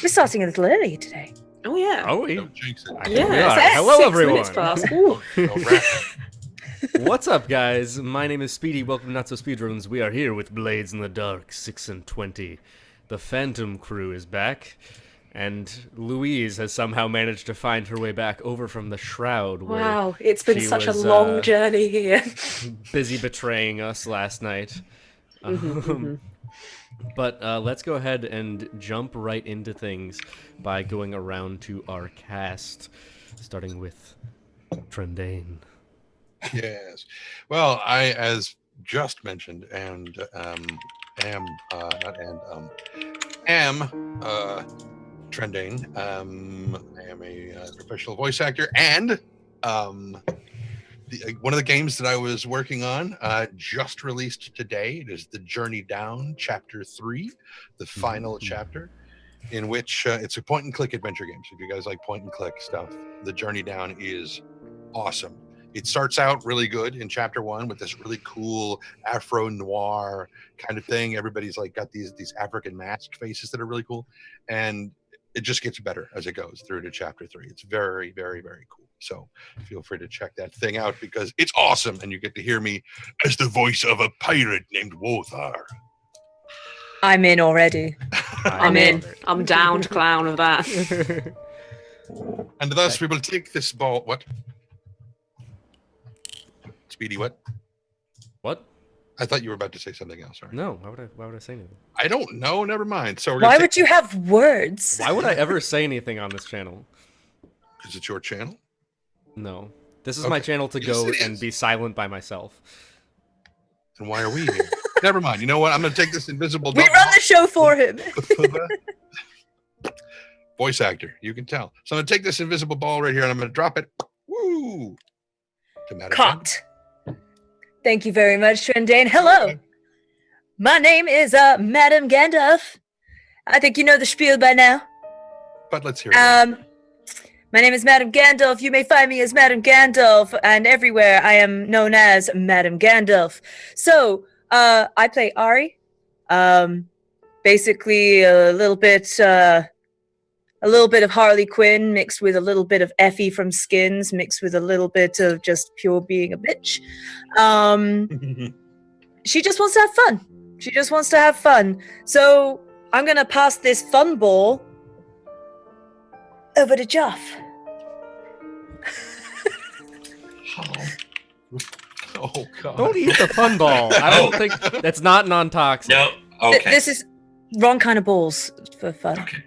We're starting a little early today. Oh yeah. Are we? Don't jinx it. Yeah. Hello, 6 everyone. minutes past. Ooh. Don't wrap it. What's up, guys? My name is Speedy. Welcome to NotSoSpeedRuns. We are here with Blades in the Dark 6 and 20. The Phantom crew is back, and Louise has somehow managed to find her way back over from the Shroud. Where Wow, it's been she such a was, long journey here. busy betraying us last night. But let's go ahead and jump right into things by going around to our cast, starting with Trendane. Yes. Well, I, as just mentioned, and am Trendane. I am a professional voice actor, and one of the games that I was working on just released today. It is The Journey Down, Chapter 3, the final chapter, in which it's a point-and-click adventure game. So if you guys like point-and-click stuff, The Journey Down is awesome. It starts out really good in Chapter 1 with this really cool Afro-noir kind of thing. Everybody's like got these African masked faces that are really cool. And it just gets better as it goes through to Chapter 3. It's very, very, very cool. So feel free to check that thing out because it's awesome. And you get to hear me as the voice of a pirate named Wothar. I'm in already. I'm in. I'm down to clown of that. And thus we will take this ball. What? Speedy, what? What? I thought you were about to say something else. Sorry. No, why would I say anything? I don't know. Never mind. So we're Why would you have words? Why would I ever say anything on this channel? Because it's your channel? No. This is my channel to go and be silent by myself. And why are we here? Never mind. You know what? I'm going to take this invisible... We run the show for him. Voice actor. You can tell. So I'm going to take this invisible ball right here and I'm going to drop it. Woo! To Madam Caught. Thank you very much, Trendane. Hello. My name is Madam Gandalf. I think you know the spiel by now. But let's hear it. My name is Madam Gandalf. You may find me as Madam Gandalf, and everywhere I am known as Madam Gandalf. So, I play Ari. Basically a little bit of Harley Quinn mixed with a little bit of Effie from Skins mixed with a little bit of just pure being a bitch. She just wants to have fun. She just wants to have fun. So I'm going to pass this fun ball over to Joff. Oh, God. Don't eat the fun ball. I don't think that's not non-toxic. No, okay. This is wrong kind of balls for fun. Okay.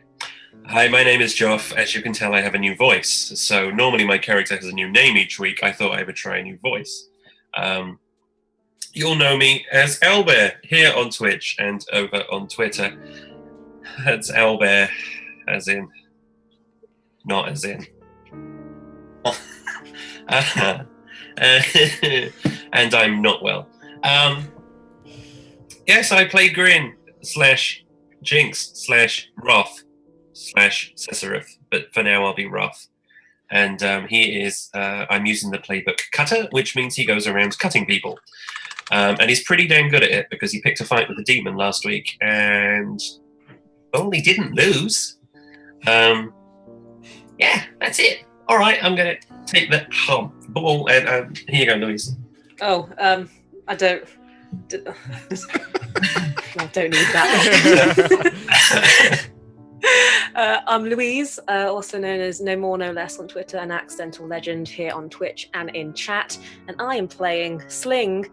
Hi, my name is Joff. As you can tell, I have a new voice. So normally my character has a new name each week. I thought I would try a new voice. You'll know me as Owlbare here on Twitch and over on Twitter. That's Owlbare, as in, not as in. And I'm not well. Yes, I play Grin / Jinx / Wrath / Sesereth, but for now I'll be Wrath. And he is, I'm using the playbook Cutter, which means he goes around cutting people. And he's pretty damn good at it because he picked a fight with a demon last week and only didn't lose. Yeah, that's it. All right, I'm going to take the ball and here you go, Louise. Oh, I don't need that. I'm Louise, also known as No More No Less on Twitter and AccidentalLegend here on Twitch and in chat, and I am playing Sling,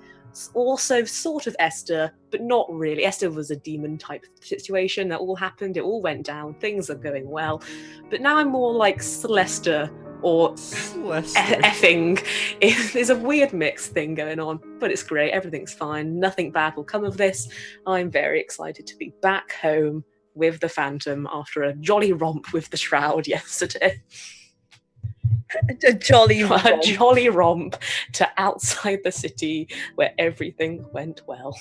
also sort of Esther, but not really. Esther was a demon type situation that all happened, it all went down, things are going well, but now I'm more like Celesta or effing. There's a weird mix thing going on, but it's great, everything's fine, nothing bad will come of this. I'm very excited to be back home with the Phantom after a jolly romp with the Shroud yesterday. A jolly romp. A jolly romp to outside the city where everything went well.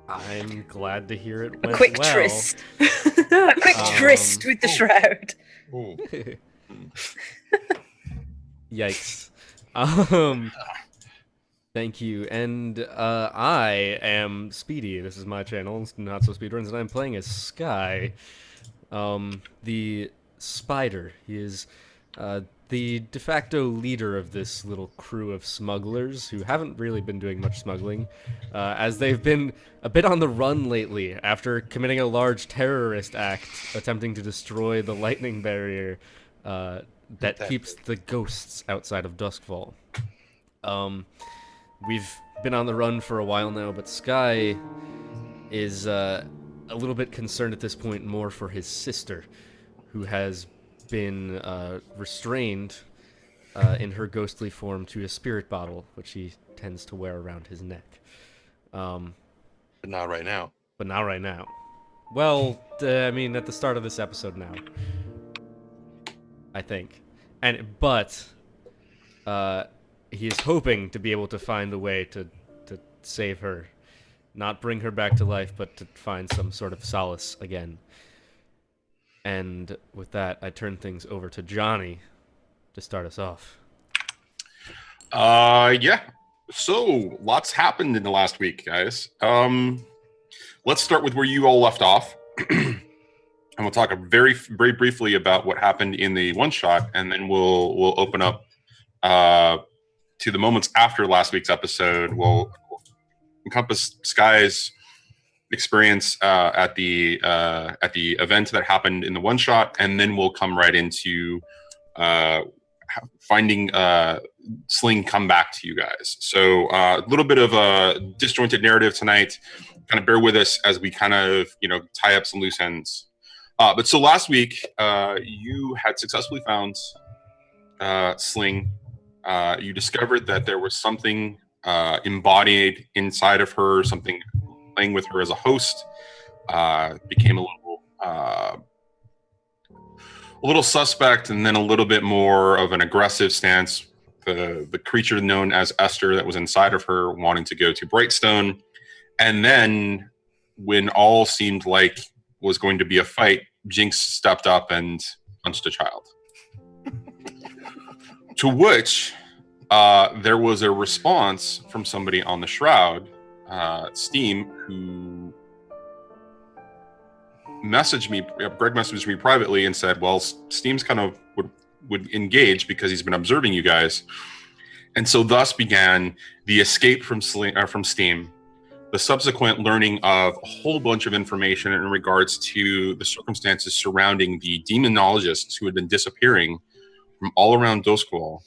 I'm glad to hear it went A quick well. tryst. A quick tryst with the Shroud. Yikes. Thank you. And I am Speedy. This is my channel, NotSoSpeedRuns, and I'm playing as Sky, the spider. He is the de facto leader of this little crew of smugglers who haven't really been doing much smuggling, as they've been a bit on the run lately after committing a large terrorist act attempting to destroy the lightning barrier that keeps the ghosts outside of Duskfall. We've been on the run for a while now, but Sky is a little bit concerned at this point more for his sister, who has been restrained in her ghostly form to a spirit bottle, which he tends to wear around his neck. But not right now. But not right now. Well, I mean, at the start of this episode now, I think. But he is hoping to be able to find a way to save her. Not bring her back to life, but to find some sort of solace again. And with that, I turn things over to Johnny to start us off. Yeah. So, lots happened in the last week, guys. Let's start with where you all left off. And we'll talk very briefly about what happened in the one-shot, and then we'll open up to the moments after last week's episode. We'll encompass Sky's experience at the event that happened in the one shot, and then we'll come right into finding Sling come back to you guys. So a little bit of a disjointed narrative tonight. Kind of bear with us as we kind of tie up some loose ends. But so last week you had successfully found Sling. You discovered that there was something embodied inside of her, something playing with her as a host. Became a little suspect, and then a little bit more of an aggressive stance. The creature known as Esther that was inside of her wanting to go to Brightstone, and then when all seemed like was going to be a fight, Jinx stepped up and punched a child. To which there was a response from somebody on the Shroud, Steam, who messaged me. Greg messaged me privately and said, well, Steam's kind of would engage because he's been observing you guys. And so thus began the escape from Steam, the subsequent learning of a whole bunch of information in regards to the circumstances surrounding the demonologists who had been disappearing from all around Duskfall,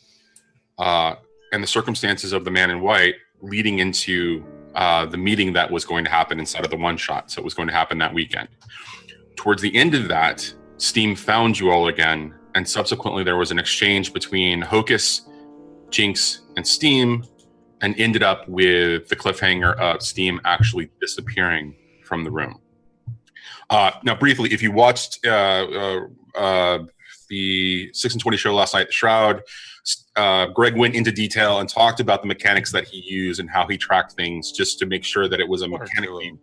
and the circumstances of the man in white leading into the meeting that was going to happen inside of the one shot. So it was going to happen that weekend. Towards the end of that, Steam found you all again, and subsequently there was an exchange between Hocus, Jinx, and Steam, and ended up with the cliffhanger of Steam actually disappearing from the room. Now, briefly, if you watched the 6 and 20 show last night, The Shroud, Greg went into detail and talked about the mechanics that he used and how he tracked things just to make sure that it was a mechanically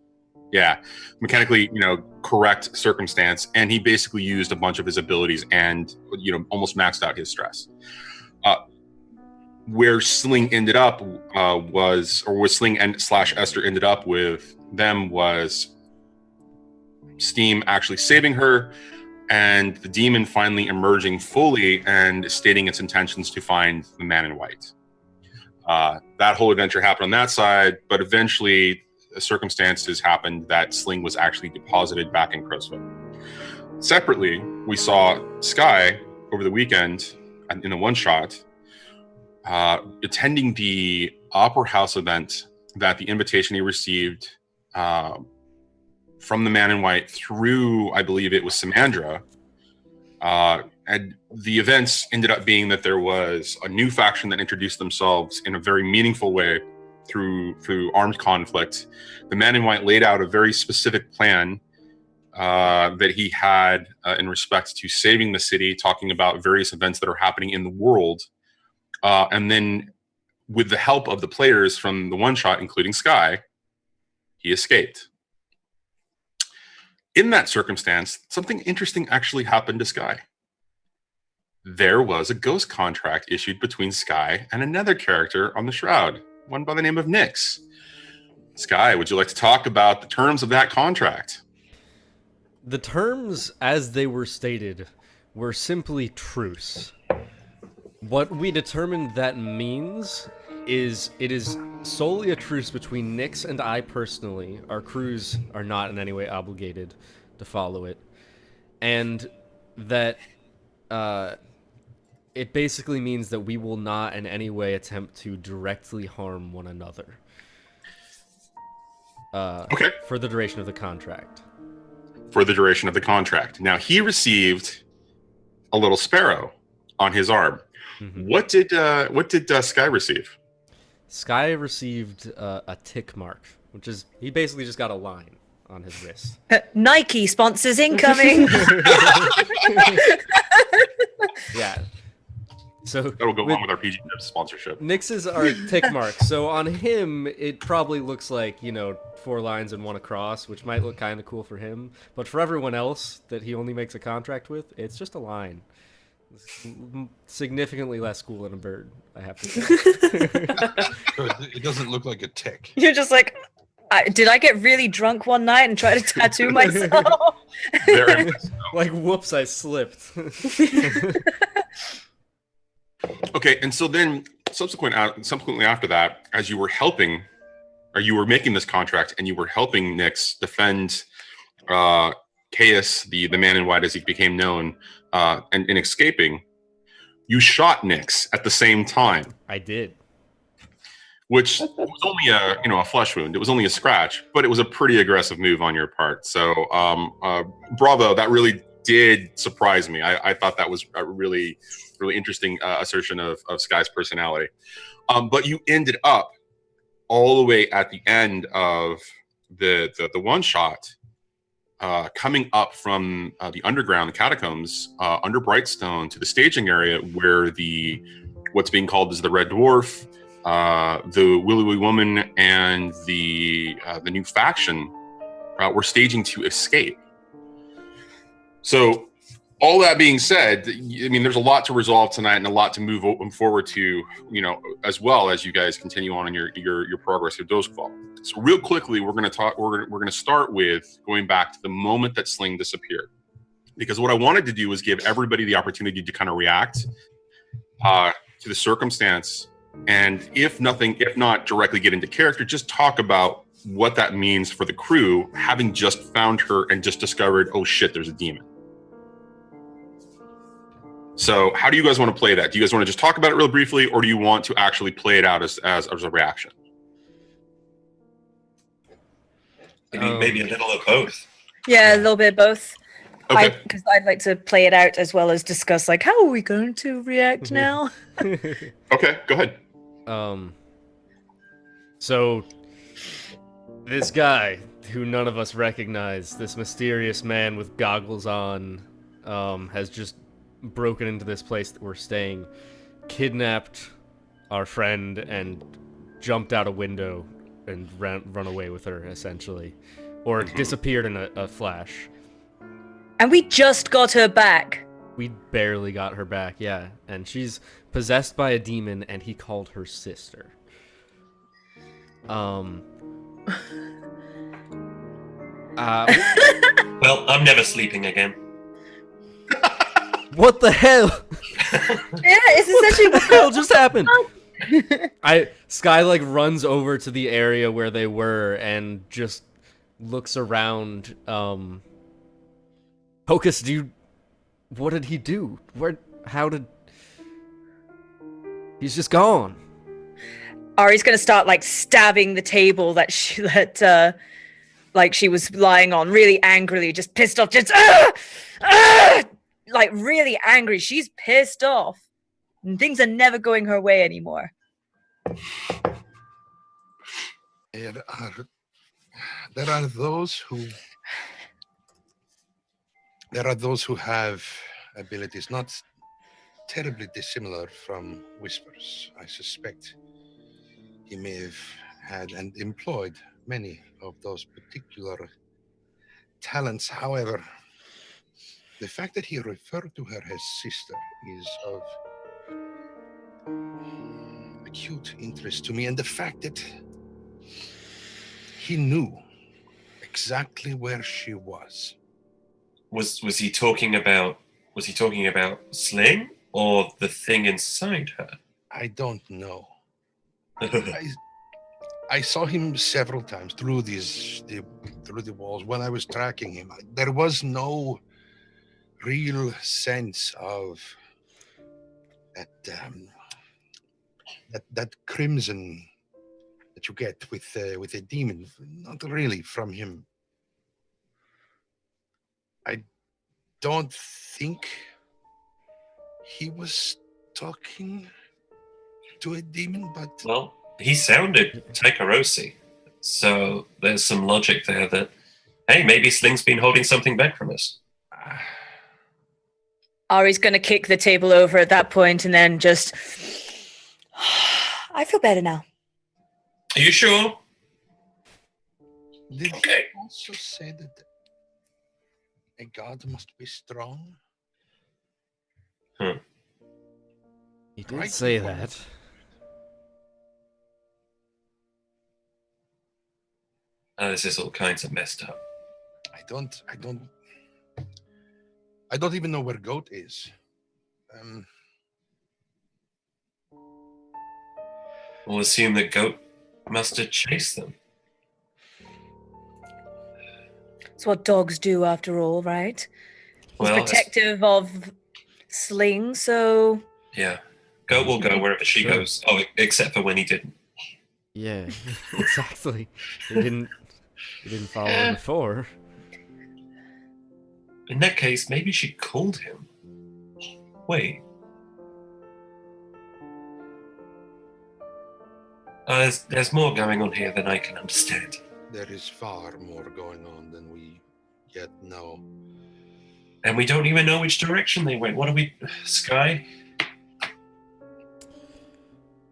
correct circumstance. And he basically used a bunch of his abilities and almost maxed out his stress. Where Sling ended up where Sling and / Esther ended up with them was Steam actually saving her, and the demon finally emerging fully and stating its intentions to find the man in white. That whole adventure happened on that side, but eventually circumstances happened that Sling was actually deposited back in Crowsfoot. Separately, we saw Sky over the weekend in the one-shot attending the Opera House event that the invitation he received from the man in white through, I believe it was Samandra. And the events ended up being that there was a new faction that introduced themselves in a very meaningful way through armed conflict. The man in white laid out a very specific plan that he had in respect to saving the city, talking about various events that are happening in the world. And then with the help of the players from the one shot, including Sky, he escaped. In that circumstance, something interesting actually happened to Sky. There was a ghost contract issued between Sky and another character on the Shroud, one by the name of Nyx. Sky, would you like to talk about the terms of that contract? The terms, as they were stated, were simply truce. What we determined that means is it is solely a truce between Nyx and I personally. Our crews are not in any way obligated to follow it. And that it basically means that we will not in any way attempt to directly harm one another. Okay. For the duration of the contract. For the duration of the contract. Now, he received a little sparrow on his arm. Mm-hmm. What did Sky receive? Sky received a tick mark, which is he basically just got a line on his wrist. Nike sponsors incoming. Yeah. So That'll go along with our PG Tips sponsorship. Nyx's are tick marks. So on him, it probably looks like, 4 lines and 1 across, which might look kind of cool for him. But for everyone else that he only makes a contract with, it's just a line. It's significantly less cool than a bird, I have to say. So it doesn't look like a tick. You're just like, did I get really drunk one night and try to tattoo myself? Very Like, whoops, I slipped. Okay, and so then subsequently after that, as you were helping, or you were making this contract and you were helping Nyx defend Caius, the man in white as he became known, and in escaping, you shot Nyx at the same time. I did. Which was only a flesh wound. It was only a scratch, but it was a pretty aggressive move on your part. So bravo, that really did surprise me. I thought that was a really interesting assertion of Sky's personality. But you ended up all the way at the end of the one shot, coming up from the underground, the catacombs, under Brightstone to the staging area where what's being called as the Red Dwarf, the Willowy Woman, and the new faction were staging to escape. So, all that being said, I mean, there's a lot to resolve tonight and a lot to move forward to, as well as you guys continue on in your progress with Dosqual. So, real quickly, we're going to start with going back to the moment that Sling disappeared, because what I wanted to do was give everybody the opportunity to kind of react to the circumstance, and if not directly get into character, just talk about what that means for the crew, having just found her and just discovered, oh shit, there's a demon. So how do you guys want to play that? Do you guys want to just talk about it real briefly, or do you want to actually play it out as a reaction? Maybe a little of both. Yeah, a little bit of both. Okay. Because I'd like to play it out as well as discuss, like, how are we going to react now? Okay, go ahead. So this guy who none of us recognize, this mysterious man with goggles on, has just broken into this place that we're staying, kidnapped our friend, and jumped out a window and run away with her, essentially. Or disappeared in a flash. And we just got her back. We barely got her back, yeah. And she's possessed by a demon, and he called her sister. Well, I'm never sleeping again. What the hell? Yeah, it's essentially What the hell just happened? Sky runs over to the area where they were and just looks around. Hocus, what did he do? He's just gone. Ari's gonna start stabbing the table that she was lying on, really angrily, just pissed off, just really angry. She's pissed off, and things are never going her way anymore. There are those who have abilities not terribly dissimilar from Whispers. I suspect he may have had and employed many of those particular talents. However, the fact that he referred to her as sister is of acute interest to me, and the fact that he knew exactly where she was. Was he talking about Sling or the thing inside her? I don't know. I saw him several times through the walls when I was tracking him. There was no real sense of that crimson that you get with a demon. Not really from him. I don't think he was talking to a demon, but Well, he sounded Taikarosi, so there's some logic there that, hey, maybe Sling's been holding something back from us. Ari's going to kick the table over at that point and then just... I feel better now. Are you sure? did Okay. he also say that a god must be strong? He did Right say before that. This is all kinds of messed up. I don't even know where Goat is. We'll assume that Goat must have chased them. It's what dogs do after all, right? He's Well, protective of Sling, so... yeah. Goat will go wherever she Sure. goes. Oh, except for when he didn't. Yeah, exactly. He didn't follow her before. In that case, maybe she called him. Wait. There's more going on here than I can understand. There is far more going on than we yet know. And we don't even know which direction they went. What are we... Sky?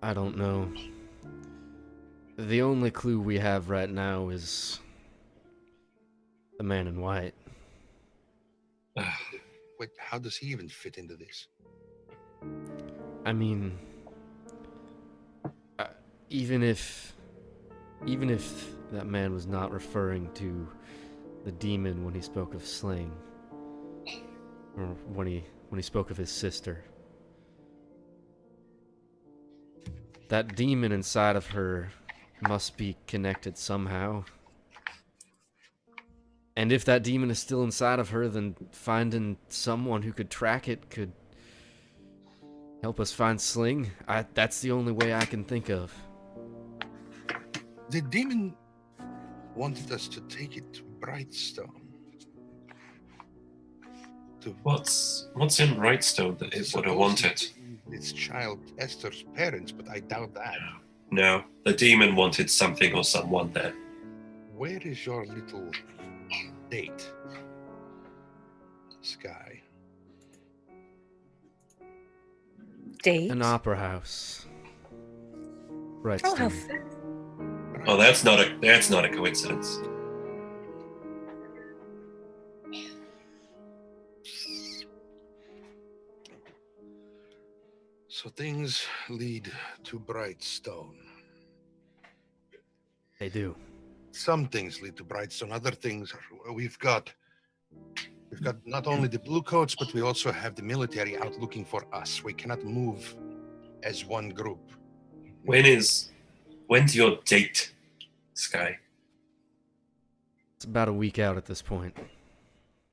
I don't know. The only clue we have right now is the man in white. Wait, how does he even fit into this? I mean, even if that man was not referring to the demon when he spoke of Sling, or when he spoke of his sister, that demon inside of her must be connected somehow. And if that demon is still inside of her, then finding someone who could track it could help us find Sling. That's the only way I can think of. The demon wanted us to take it to Brightstone. What's in Brightstone that it would have wanted? Its child Esther's parents, but I doubt that. No, the demon wanted something or someone there. Where is your little date, Sky? Date? An opera house. Right. Oh, how Steve. Oh, that's not a coincidence. So things lead to Brightstone. They do. Some things lead to Brightstone. Other things, we've got not only the blue coats, but we also have the military out looking for us. We cannot move as one group. When's your date, Sky? It's about a week out at this point.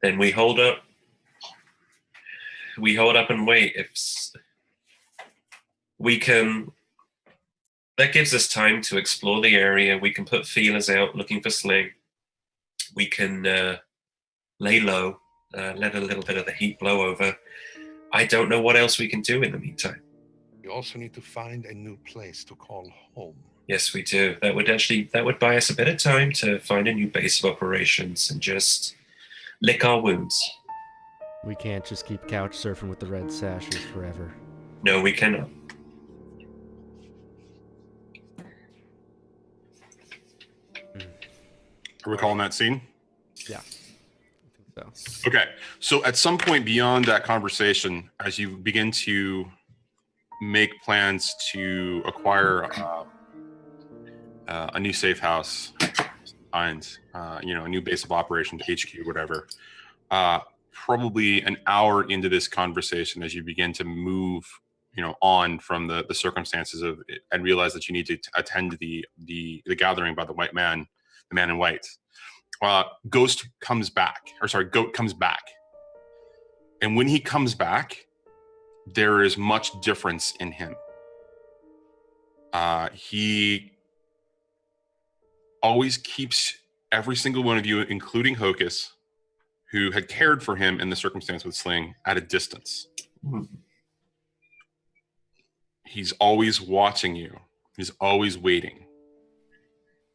Then we hold up. We hold up and wait. If we can, that gives us time to explore the area. We can put feelers out looking for Sling. We can lay low, let a little bit of the heat blow over. I don't know what else we can do in the meantime. We also need to find a new place to call home. Yes, we do. That would buy us a bit of time to find a new base of operations and just lick our wounds. We can't just keep couch surfing with the red sashes forever. No, we cannot. Are we calling that scene? Yeah. I think so. Okay. So at some point beyond that conversation, as you begin to make plans to acquire a new safe house, and a new base of operations, HQ, whatever. Probably an hour into this conversation, as you begin to move, on from the circumstances of it, and realize that you need to attend the gathering by the white man, the man in white. Goat comes back, and when he comes back, there is much difference in him. He always keeps every single one of you, including Hocus, who had cared for him in the circumstance with Sling, at a distance. He's always watching you. He's always waiting.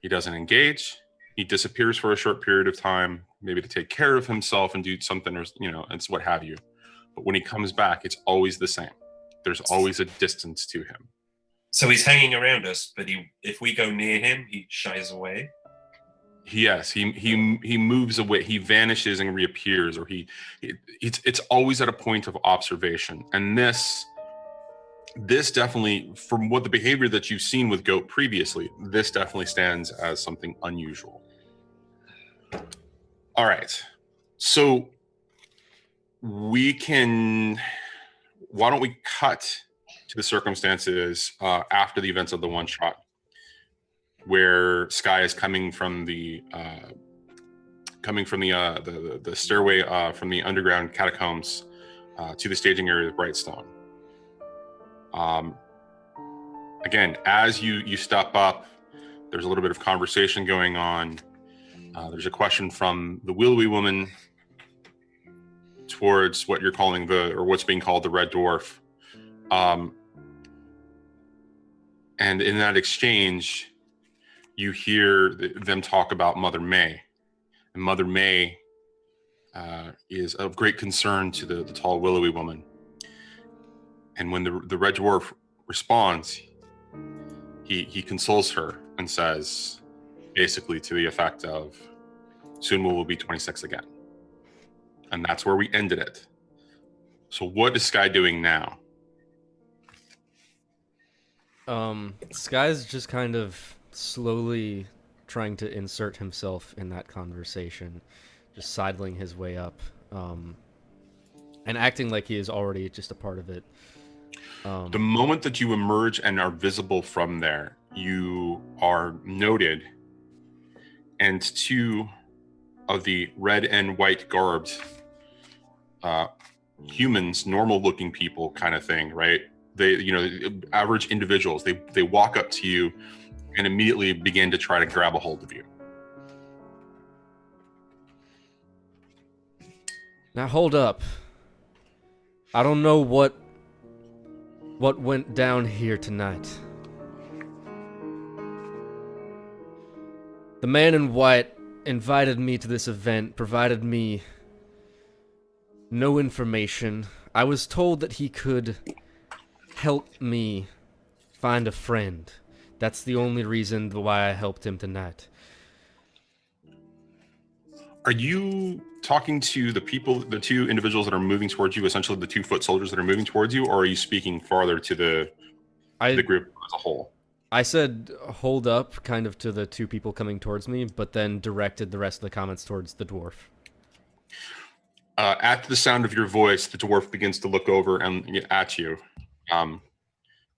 He doesn't engage. He disappears for a short period of time, maybe to take care of himself and do something, or it's what have you. But when he comes back, it's always the same. There's always a distance to him. So he's hanging around us, but if we go near him, he shies away. Yes, he moves away. He vanishes and reappears, or it's always at a point of observation. And this definitely, from what the behavior that you've seen with Goat previously, this definitely stands as something unusual. All right, so why don't we cut to the circumstances after the events of the one shot, where Sky is coming from the stairway from the underground catacombs to the staging area of Brightstone. Again, as you step up, there's a little bit of conversation going on. There's a question from the willowy woman towards what you're calling what's being called the Red Dwarf. And in that exchange, you hear them talk about Mother May. And Mother May is of great concern to the tall willowy woman. And when the Red Dwarf responds, he consoles her and says, basically to the effect of, soon we will be 26 again. And that's where we ended it. So what is Sky doing now? Sky's just kind of slowly trying to insert himself in that conversation, just sidling his way up, and acting like he is already just a part of it. The moment that you emerge and are visible from there, you are noted, and two of the red and white garbed humans, normal-looking people kind of thing, right? They, average individuals, they walk up to you and immediately begin to try to grab a hold of you. Now hold up. I don't know what went down here tonight. The man in white invited me to this event, provided me no information. I was told that he could help me find a friend. That's the only reason why I helped him tonight. Are you talking to the two individuals that are moving towards you, essentially the 2 foot soldiers that are moving towards you, or are you speaking farther to the group as a whole? I said hold up kind of to the 2 people coming towards me, but then directed the rest of the comments towards the dwarf. At the sound of your voice, the dwarf begins to look over and at you. And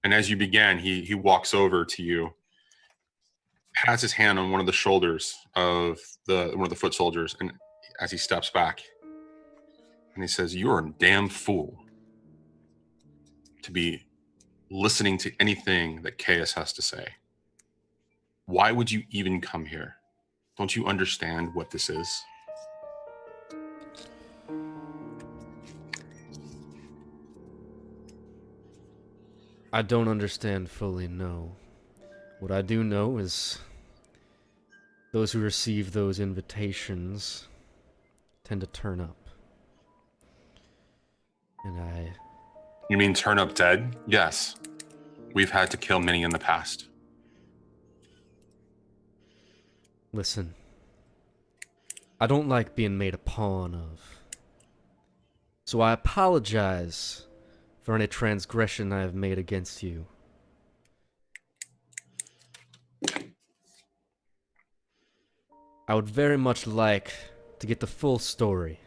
as you began, he walks over to you, has his hand on one of the shoulders of one of the foot soldiers, and as he steps back, and he says, "You're a damn fool to be listening to anything that Chaos has to say. Why would you even come here? Don't you understand what this is?" I don't understand fully, no. What I do know is those who receive those invitations tend to turn up. And You mean turn up dead? Yes. We've had to kill many in the past. Listen. I don't like being made a pawn of. So I apologize for any transgression I have made against you. I would very much like to get the full story.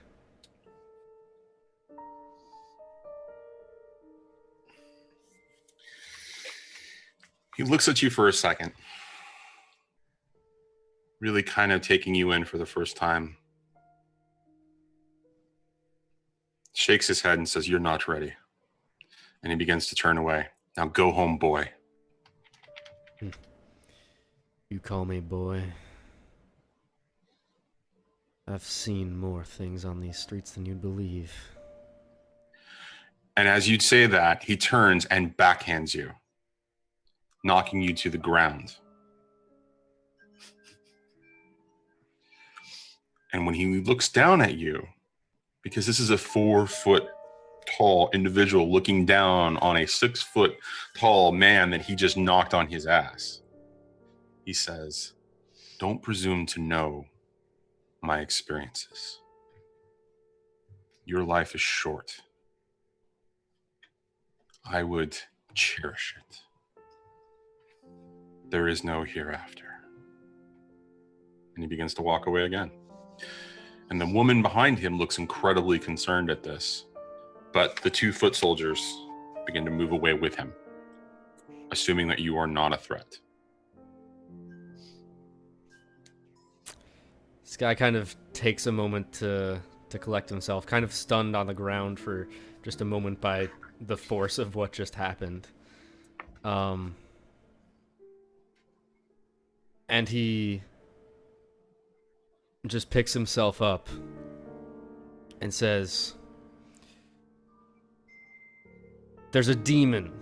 He looks at you for a second, really kind of taking you in for the first time. Shakes his head and says, "You're not ready." And he begins to turn away. "Now go home, boy." You call me boy. I've seen more things on these streets than you'd believe. And as you'd say that, he turns and backhands you, knocking you to the ground. And when he looks down at you, because this is a 4-foot tall individual looking down on a 6-foot tall man that he just knocked on his ass, he says, "Don't presume to know my experiences. Your life is short. I would cherish it. There is no hereafter." And he begins to walk away again. And the woman behind him looks incredibly concerned at this, but the 2 foot soldiers begin to move away with him, assuming that you are not a threat. This guy kind of takes a moment to collect himself, kind of stunned on the ground for just a moment by the force of what just happened. And he just picks himself up and says, "There's a demon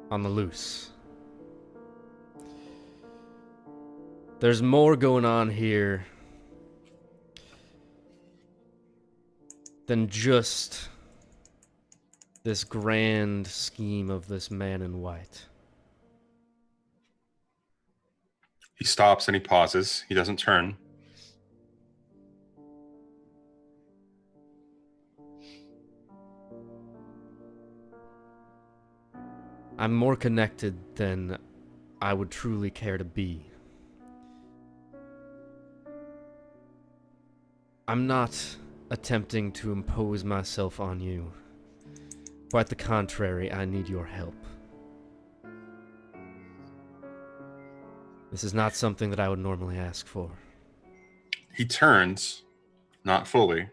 on the loose. There's more going on here than just this grand scheme of this man in white." He stops and he pauses. He doesn't turn. I'm more connected than I would truly care to be. I'm not attempting to impose myself on you. Quite the contrary, I need your help. This is not something that I would normally ask for. He turns, not fully,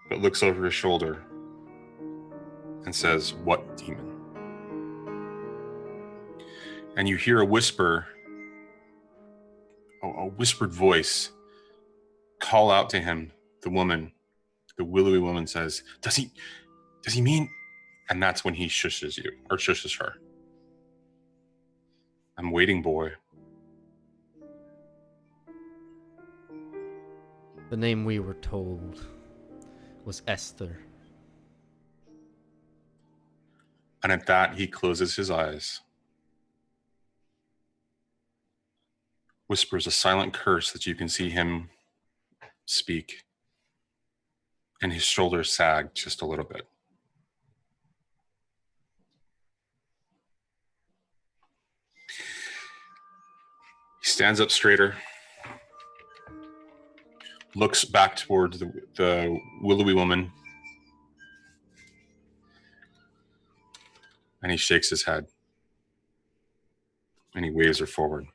but looks over his shoulder and says, "What demon?" And you hear a whisper, a whispered voice call out to him. The woman, the willowy woman says, does he mean? And that's when he shushes you, or shushes her. "I'm waiting, boy." The name we were told was Esther. And at that, he closes his eyes, whispers a silent curse that you can see him speak, and his shoulders sag just a little bit. He stands up straighter, looks back towards the willowy woman, and he shakes his head, and he waves her forward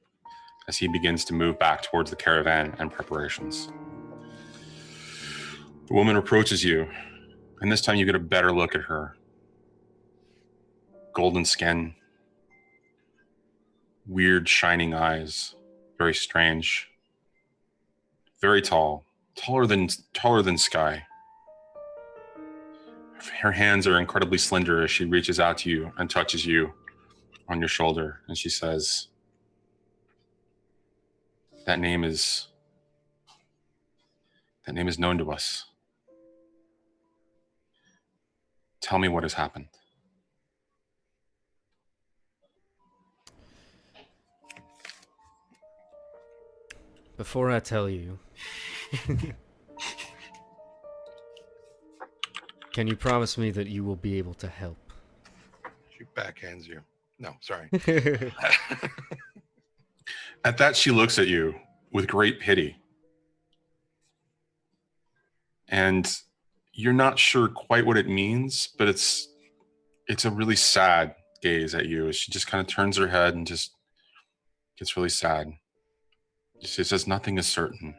as he begins to move back towards the caravan and preparations. The woman approaches you, and this time you get a better look at her. Golden skin, weird shining eyes, very strange, very tall, taller than Sky. Her hands are incredibly slender as she reaches out to you and touches you on your shoulder, and she says, that name is known to us. Tell me what has happened." Before I tell you, Can you promise me that you will be able to help? She backhands you. No, sorry. At that, she looks at you with great pity. And you're not sure quite what it means, but it's a really sad gaze at you as she just kind of turns her head and just gets really sad. She says, nothing is certain.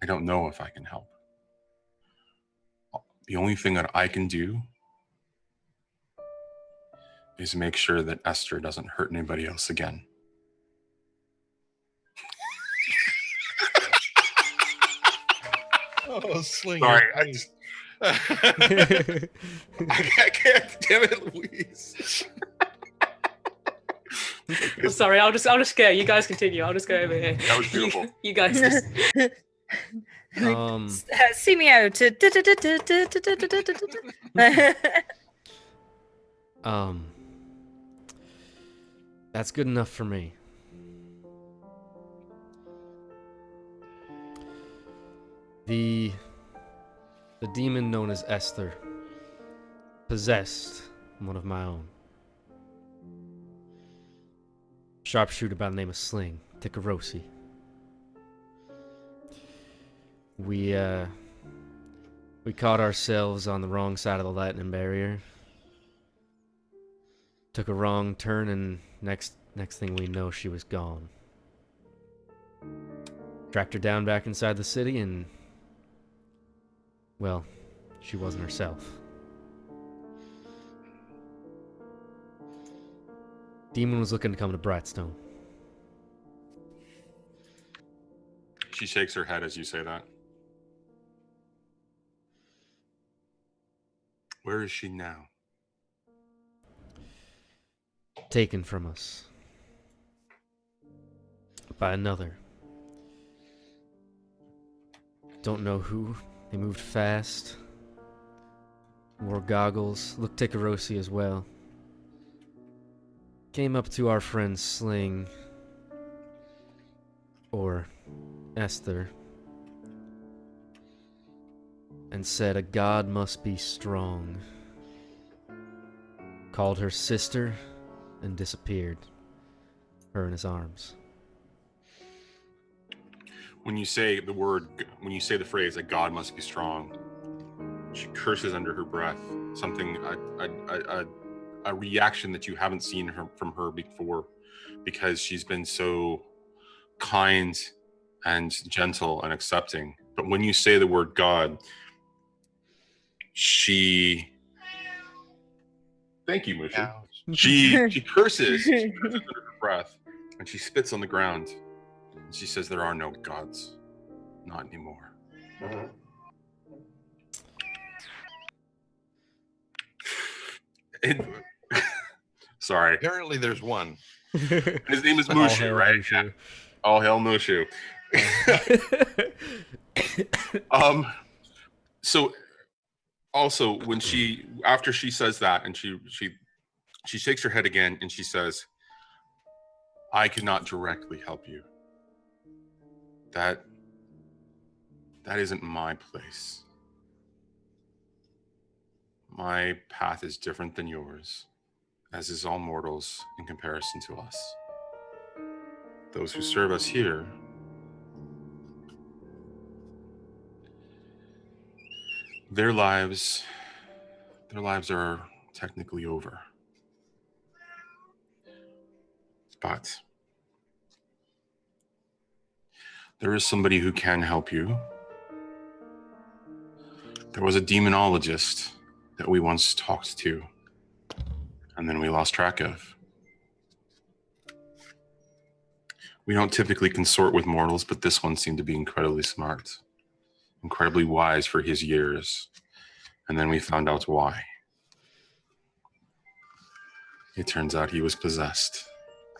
I don't know if I can help. The only thing that I can do is make sure that Esther doesn't hurt anybody else again. Oh, Sling. Sorry, I can't. Damn it, Louise. I'm sorry, I'll just go. You guys continue. I'll just go over here. That was beautiful. You guys just... See me out. That's good enough for me. The demon known as Esther possessed one of my own. Sharpshooter by the name of Sling, Tikarosi. We caught ourselves on the wrong side of the lightning barrier. Took a wrong turn, and next thing we know, she was gone. Tracked her down back inside the city, and well, she wasn't herself. Demon was looking to come to Brightstone. She shakes her head as you say that. Where is she now? Taken from us by another. Don't know who. They moved fast. Wore goggles. Looked Tikarosi as well. Came up to our friend Sling, or Esther, and said a god must be strong. Called her sister and disappeared. Her in his arms. When you say the phrase, a god must be strong, she curses under her breath, something, a reaction that you haven't seen from her before, because she's been so kind and gentle and accepting. But when you say the word God, thank you, Mushu. She curses under her breath, and she spits on the ground. And she says, there are no gods. Not anymore. Sorry. Apparently, there's one. His name is All Mushu, hail right? Mushu. Yeah. All hail Mushu. So also after she says that, and she shakes her head again, and she says, I cannot directly help you. That isn't my place. My path is different than yours, as is all mortals in comparison to us. Those who serve us here their lives are technically over. But there is somebody who can help you. There was a demonologist that we once talked to, and then we lost track of. We don't typically consort with mortals, but this one seemed to be incredibly smart, incredibly wise for his years. And then we found out why. It turns out he was possessed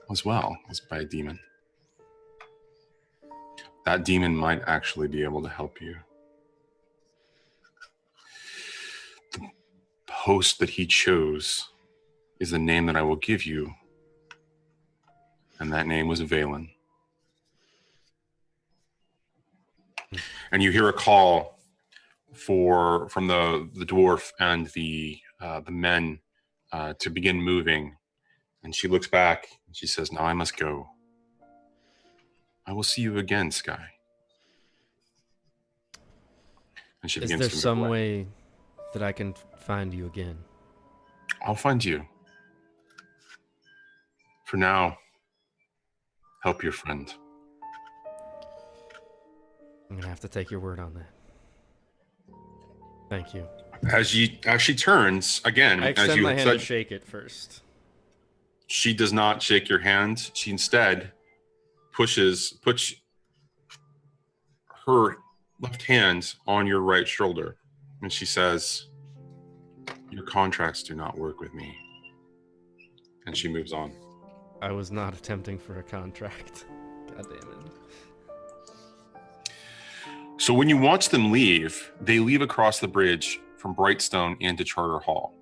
as well as by a demon. That demon might actually be able to help you. The host that he chose is the name that I will give you, and that name was Valen. And you hear a call from the dwarf and the men to begin moving. And she looks back and she says, "Now I must go. I will see you again, Sky." And she Is begins there to move some away. way that I can find you again? I'll find you. For now, help your friend. I'm gonna have to take your word on that. Thank you. As she turns again, I as extend you my hand said, to shake it first. she does not shake your hand. She instead puts her left hand on your right shoulder, and she says, "Your contracts do not work with me." And she moves on. I was not attempting for a contract. God damn it. So when you watch them leave, they leave across the bridge from Brightstone into Charter Hall.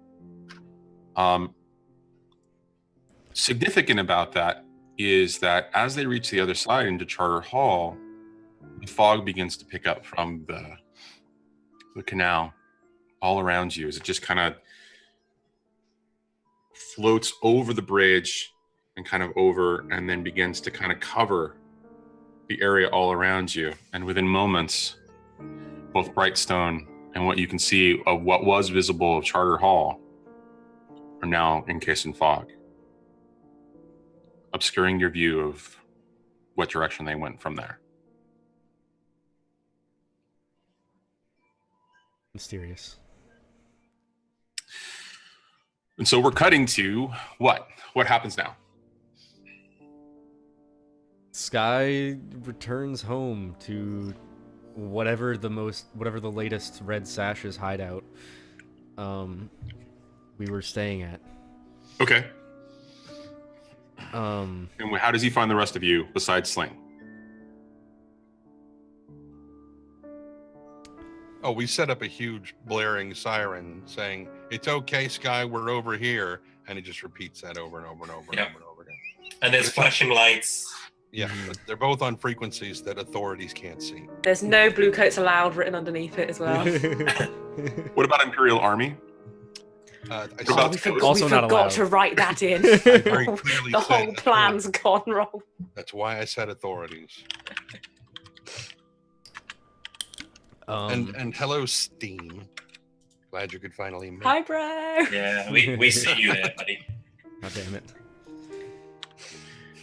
Significant about that is that as they reach the other side into Charter Hall, the fog begins to pick up from the canal all around you as it just kind of floats over the bridge and kind of over and then begins to kind of cover the area all around you. And within moments, both Brightstone and what you can see of what was visible of Charter Hall are now encased in fog, obscuring your view of what direction they went from there. Mysterious. And so we're cutting to what? What happens now? Sky returns home to whatever the latest Red Sash's hideout we were staying at. Okay. Um, And how does he find the rest of you besides Sling? Oh, we set up a huge blaring siren saying, "It's okay, Sky, we're over here." And he just repeats that over and over and over and Yeah. over and over again. And there's flashing lights. Yeah, but they're both on frequencies that authorities can't see. There's no blue coats allowed written underneath it as well. What about Imperial Army? I What saw about we the forgot, Also we not forgot allowed. to write that in. I very clearly The whole said plan's gone wrong. That's why I said authorities. And hello, Steam. Glad you could finally make Hi, bro. Yeah, we see you there, buddy. God damn it.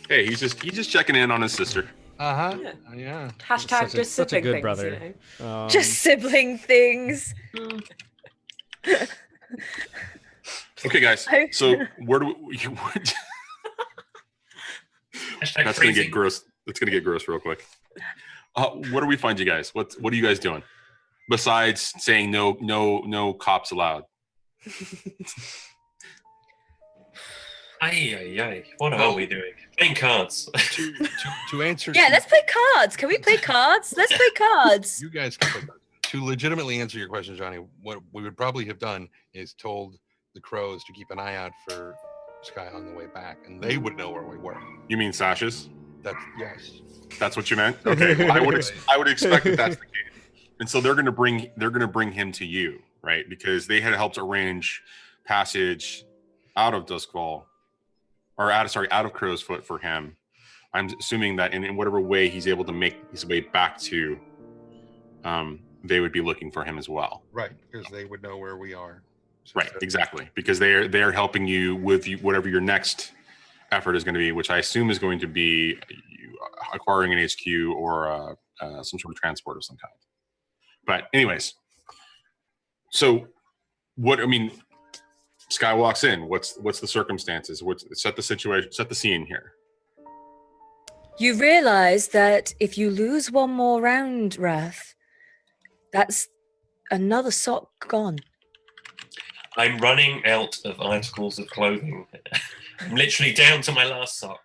Hey, he's just checking in on his sister. Uh-huh. Yeah. Yeah. Hashtag Such a- just such a sibling good things, brother. you know? Just sibling things. Okay, guys. So where do we? Hashtag That's gonna crazy. get gross. That's gonna get gross real quick. Where do we find you guys? What are you guys doing? Besides saying no cops allowed. Ay. What are we doing? Playing cards. To answer Yeah, let's play cards. Can we play cards? Let's play cards. you guys can play cards. To legitimately answer your question, Johnny, what we would probably have done is told the crows to keep an eye out for Sky on the way back, and they would know where we were. You mean Sasha's? Yes. That's what you meant? Okay. Well, I would expect that that's the case. And so they're gonna bring him to you, right? Because they had helped arrange passage out of Duskwall, or out of Crow's Foot for him. I'm assuming that in whatever way he's able to make his way back to, they would be looking for him as well. Right, because they would know where we are. Right, exactly. Because they're helping you with whatever your next effort is going to be, which I assume is going to be acquiring an HQ or some sort of transport of some kind. But anyways, so Sky walks in. What's the circumstances? Set the situation, set the scene here. You realize that if you lose one more round, Wrath, that's another sock gone. I'm running out of articles of clothing. I'm literally down to my last sock.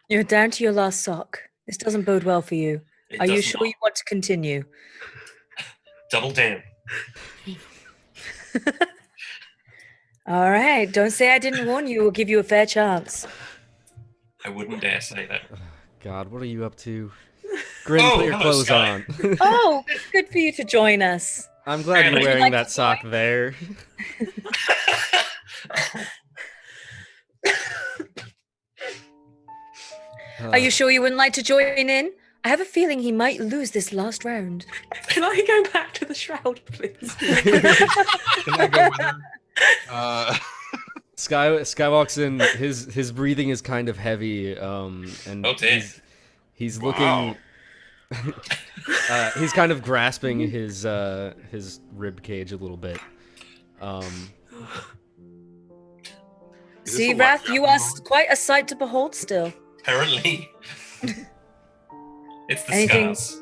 You're down to your last sock. This doesn't bode well for you. It Are you does sure not. you want to continue? Double down. All right. Don't say I didn't warn you. We'll give you a fair chance. I wouldn't dare say that. God, what are you up to? Grin, Oh, put your hello, clothes Sky. on. Oh, good for you to join us. I'm glad you're Would you wearing like that to sock there. Are you sure you wouldn't like to join in? I have a feeling he might lose this last round. Can I go back to the shroud, please? Can I go with her? Sky walks in. His breathing is kind of heavy, and Oh, dear. he's Wow. looking. He's kind of grasping his rib cage a little bit. Is this a See, Wrath, live you javelin are moment? quite a sight to behold still. Apparently. It's the Anything- scars.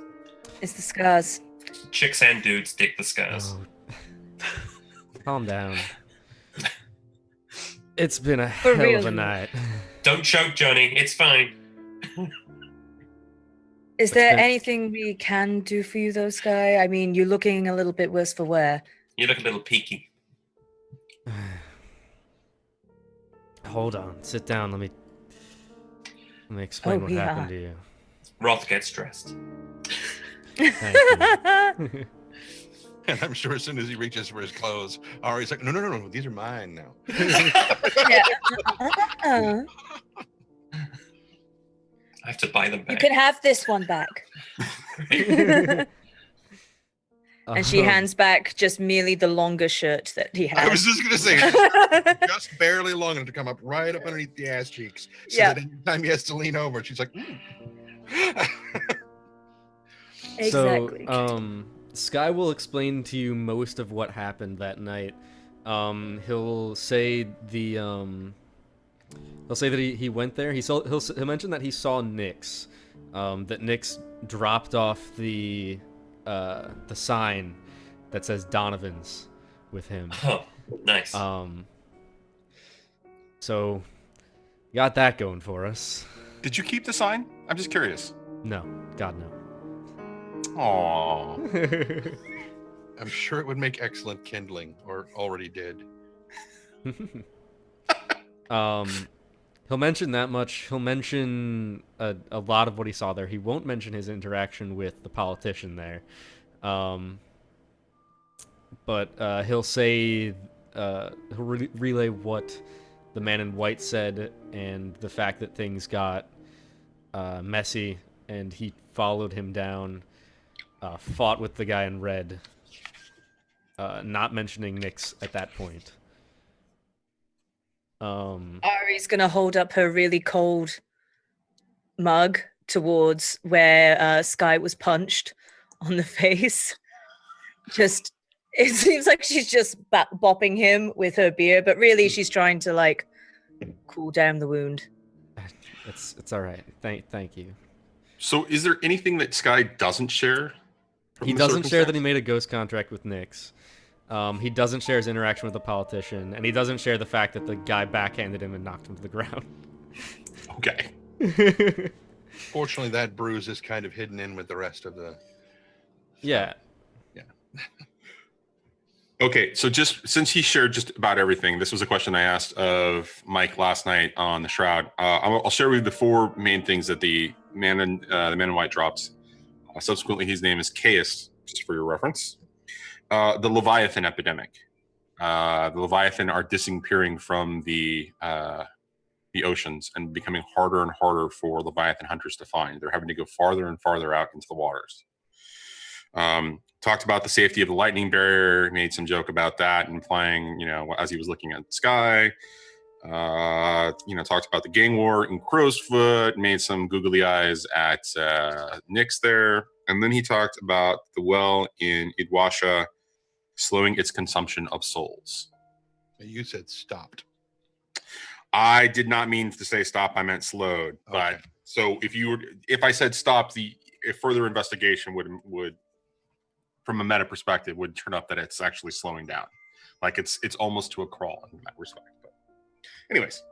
It's the scars. Chicks and dudes dig the scars. Oh. Calm down. It's been a For hell real, of a dude. night. Don't choke, Johnny. It's fine. Is there been- anything we can do for you, though, Sky? I mean, you're looking a little bit worse for wear. You look a little peaky. Hold on, sit down. Let me explain Oh, what yeah. happened to you. Roth gets dressed. Thank you. And I'm sure as soon as he reaches for his clothes, Ari's like, no, these are mine now. Yeah. Uh-uh. I have to buy them You back. can have this one back. And she hands back just merely the longer shirt that he I has. was just gonna say, just barely long enough to come up right up underneath the ass cheeks, so Yeah. that anytime he has to lean over, she's like, Exactly. So, Sky will explain to you most of what happened that night. He'll say that he went there. He'll mention that he saw Nyx. That Nyx dropped off the sign that says Donovan's with him. Oh, nice. So got that going for us. Did you keep the sign? I'm just curious. No, God no. Aww. I'm sure it would make excellent kindling, or already did. He'll mention that much. He'll mention a lot of what he saw there. He won't mention his interaction with the politician there. But he'll say, he'll relay what the man in white said and the fact that things got messy and he followed him down, fought with the guy in red, not mentioning Nyx at that point. Ari's gonna hold up her really cold mug towards where Sky was punched on the face. Just, it seems like she's just bopping him with her beer, but really she's trying to like cool down the wound. It's all right. Thank you. So, is there anything that Sky doesn't share? from He the doesn't share that he circumstance? made a ghost contract with Nyx. He doesn't share his interaction with the politician, and he doesn't share the fact that the guy backhanded him and knocked him to the ground. Okay. Fortunately, that bruise is kind of hidden in with the rest of the. Yeah. Okay, so just since he shared just about everything, this was a question I asked of Mike last night on the Shroud. I'll share with you the four main things that the man in white drops. Subsequently, his name is Caius, just for your reference. The Leviathan epidemic. The Leviathan are disappearing from the oceans and becoming harder and harder for Leviathan hunters to find. They're having to go farther and farther out into the waters. Talked about the safety of the lightning barrier, made some joke about that, implying, as he was looking at the sky. Talked about the gang war in Crowsfoot, made some googly eyes at Nyx there. And then he talked about the well in Idwasha slowing its consumption of souls. You said stopped. I did not mean to say stop, I meant slowed. But Okay. so if I said stop, a further investigation would from a meta perspective would turn up that it's actually slowing down. Like it's almost to a crawl in that respect. But anyways.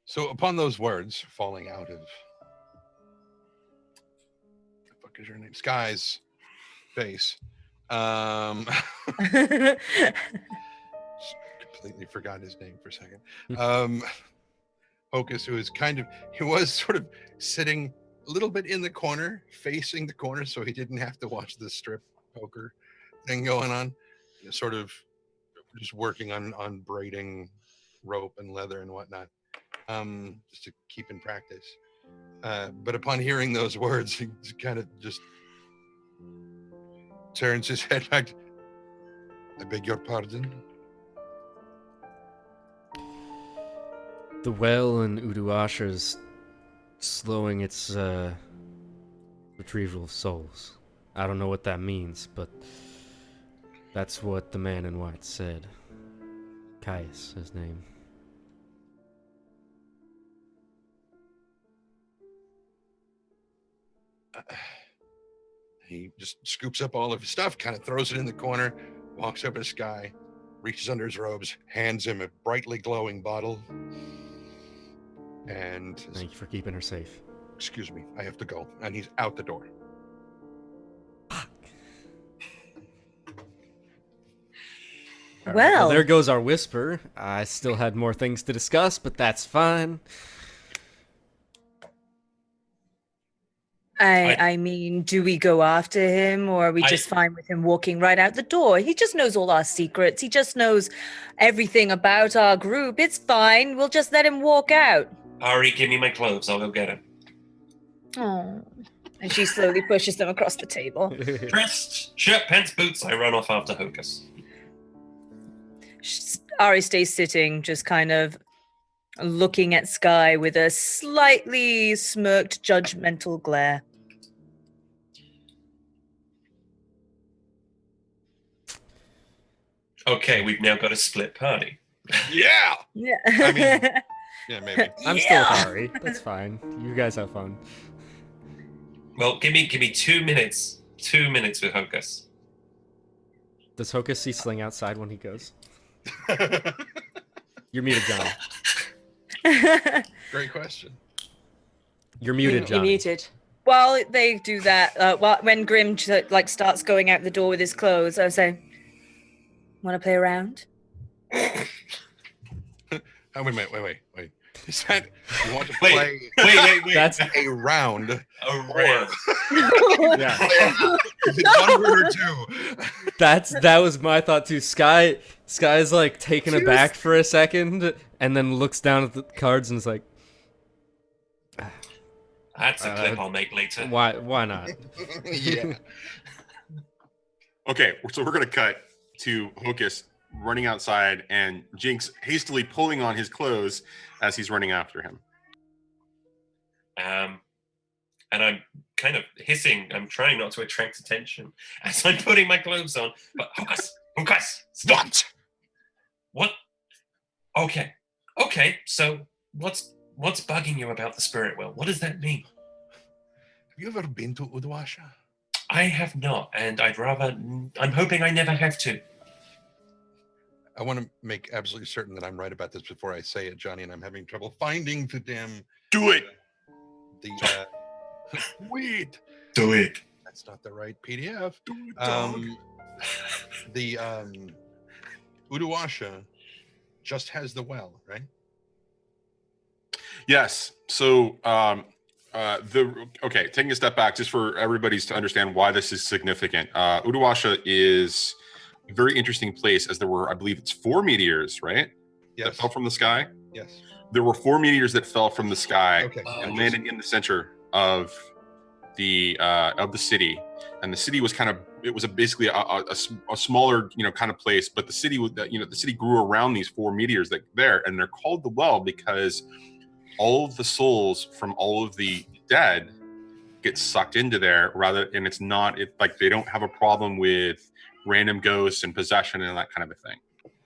So upon those words falling out of the fuck is your name? Sky's face. Completely forgot his name for a second. Hocus, who is he was sort of sitting little bit in the corner, facing the corner, so he didn't have to watch the strip poker thing going on. Sort of just working on braiding rope and leather and whatnot, just to keep in practice. But upon hearing those words, he kind of just turns his head back. I beg your pardon? The well in Uduasha's slowing its retrieval of souls. I don't know what that means, but that's what the man in white said. Caius, his name. He just scoops up all of his stuff, kind of throws it in the corner, walks over to Sky, reaches under his robes, hands him a brightly glowing bottle, and Thank you for keeping her safe. excuse me, I have to go. And he's out the door. Alright, Well, there goes our whisper. I still had more things to discuss, but that's fine. I mean, do we go after him, or are we just fine with him walking right out the door? He just knows all our secrets. He just knows everything about our group. It's fine. We'll just let him walk out. Ari, give me my clothes. I'll go get him. Oh. And she slowly pushes them across the table. Dressed, shirt, pants, boots. I run off after Hocus. Ari stays sitting, just kind of looking at Sky with a slightly smirked, judgmental glare. Okay, we've now got a split party. Yeah! Yeah. I mean, yeah, maybe. I'm still sorry. That's fine. You guys have fun. Well, give me 2 minutes. 2 minutes with Hocus. Does Hocus see Sling outside when he goes? You're muted, Johnny. Great question. You're muted, You're Johnny. muted. While they do that, when Grim starts going out the door with his clothes, I say, "Want to play around?" Oh, wait. Is that you want to Wait. play Wait. That's a round? A round. yeah. Is it one word or two? That was my thought too. Sky's like taken aback for a second, and then looks down at the cards and is like, That's a clip I'll make later. "Why not?" Yeah. Okay, so we're gonna cut to Hocus running outside and Jinx hastily pulling on his clothes as he's running after him. And I'm kind of hissing. I'm trying not to attract attention as I'm putting my clothes on. But Hocus, stop! What? Okay. So what's bugging you about the spirit well? What does that mean? Have you ever been to Uduasha? I have not, and I'm hoping I never have to. I want to make absolutely certain that I'm right about this before I say it, Johnny, and I'm having trouble finding the damn Do it! wait. Do it. That's not the right PDF. Do it, dog. The Uduasha just has the well, right? Yes. So, taking a step back, just for everybody's to understand why this is significant. Uduasha is a very interesting place, as there were, I believe it's 4 meteors, right? Yes. That fell from the sky. Yes. There were 4 meteors that fell from the sky Okay. and landed in the center of the city. And the city was basically a smaller, kind of place, but the city grew around these 4 meteors and they're called the well because all of the souls from all of the dead get sucked into there they don't have a problem with random ghosts and possession and that kind of a thing.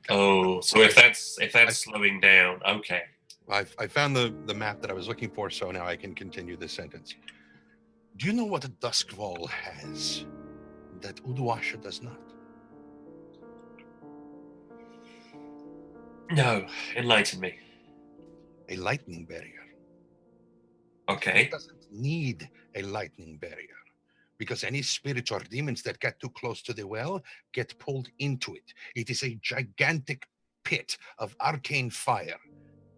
Oh, so if that's slowing down, okay. I found the map that I was looking for, so now I can continue this sentence. Do you know what a dusk wall has that Uduasha does not? No, enlighten me. A lightning barrier. Okay. It doesn't need a lightning barrier because any spirits or demons that get too close to the well get pulled into it. It is a gigantic pit of arcane fire.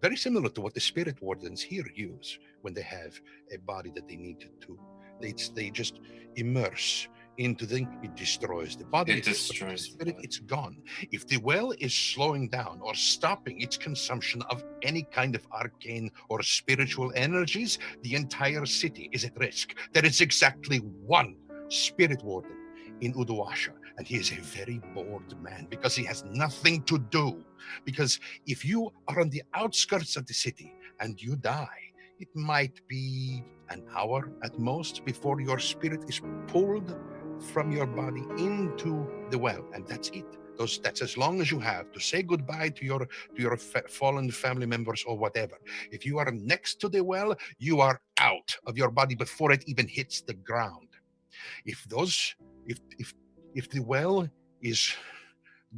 very similar to what the spirit wardens here use when they have a body that they need to. They just immerse into the thing. It destroys the body. It destroys the spirit. body. It's gone. If the well is slowing down or stopping its consumption of any kind of arcane or spiritual energies, the entire city is at risk. There is exactly one spirit warden in Uduasha, and he is a very bored man because he has nothing to do. Because if you are on the outskirts of the city and you die, it might be an hour at most before your spirit is pulled from your body into the well, and that's it. That's as long as you have to say goodbye to your fallen family members or whatever. If you are next to the well, you are out of your body before it even hits the ground. If the well is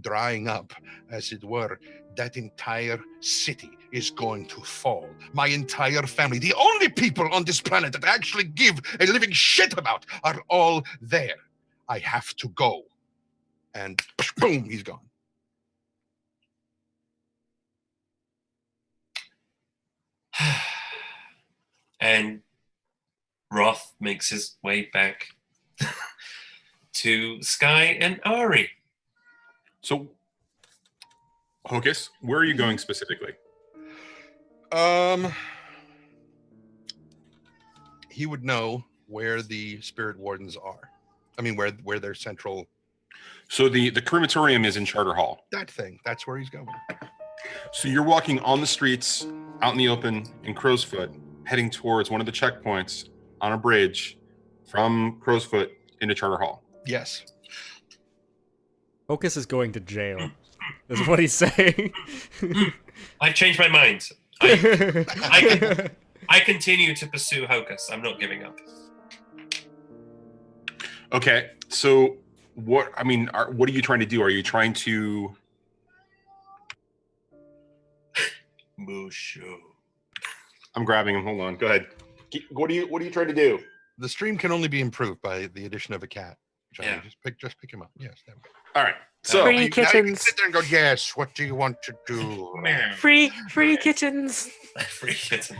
drying up, as it were, that entire city is going to fall. My entire family, the only people on this planet that I actually give a living shit about, are all there. I have to go. And boom, he's gone. And Roth makes his way back to Sky and Ari. So, Hocus, where are you going specifically? He would know where the spirit wardens are. I mean, where their central... So the crematorium is in Charter Hall. That thing, that's where he's going. So you're walking on the streets, out in the open, in Crowsfoot, heading towards one of the checkpoints on a bridge from Crowsfoot into Charter Hall. Yes. Hocus is going to jail. Is what he's saying. I've changed my mind. I continue to pursue Hocus. I'm not giving up. Okay, so what are you trying to do? Are you trying to... Mushu. I'm grabbing him. Hold on. Go ahead. What are you trying to do? The stream can only be improved by the addition of a cat. Johnny, Yeah. just pick him up. Yes. There we go. All right. So Free Now you can kittens. sit there and go, yes, what do you want to do? Free kittens. Free kittens.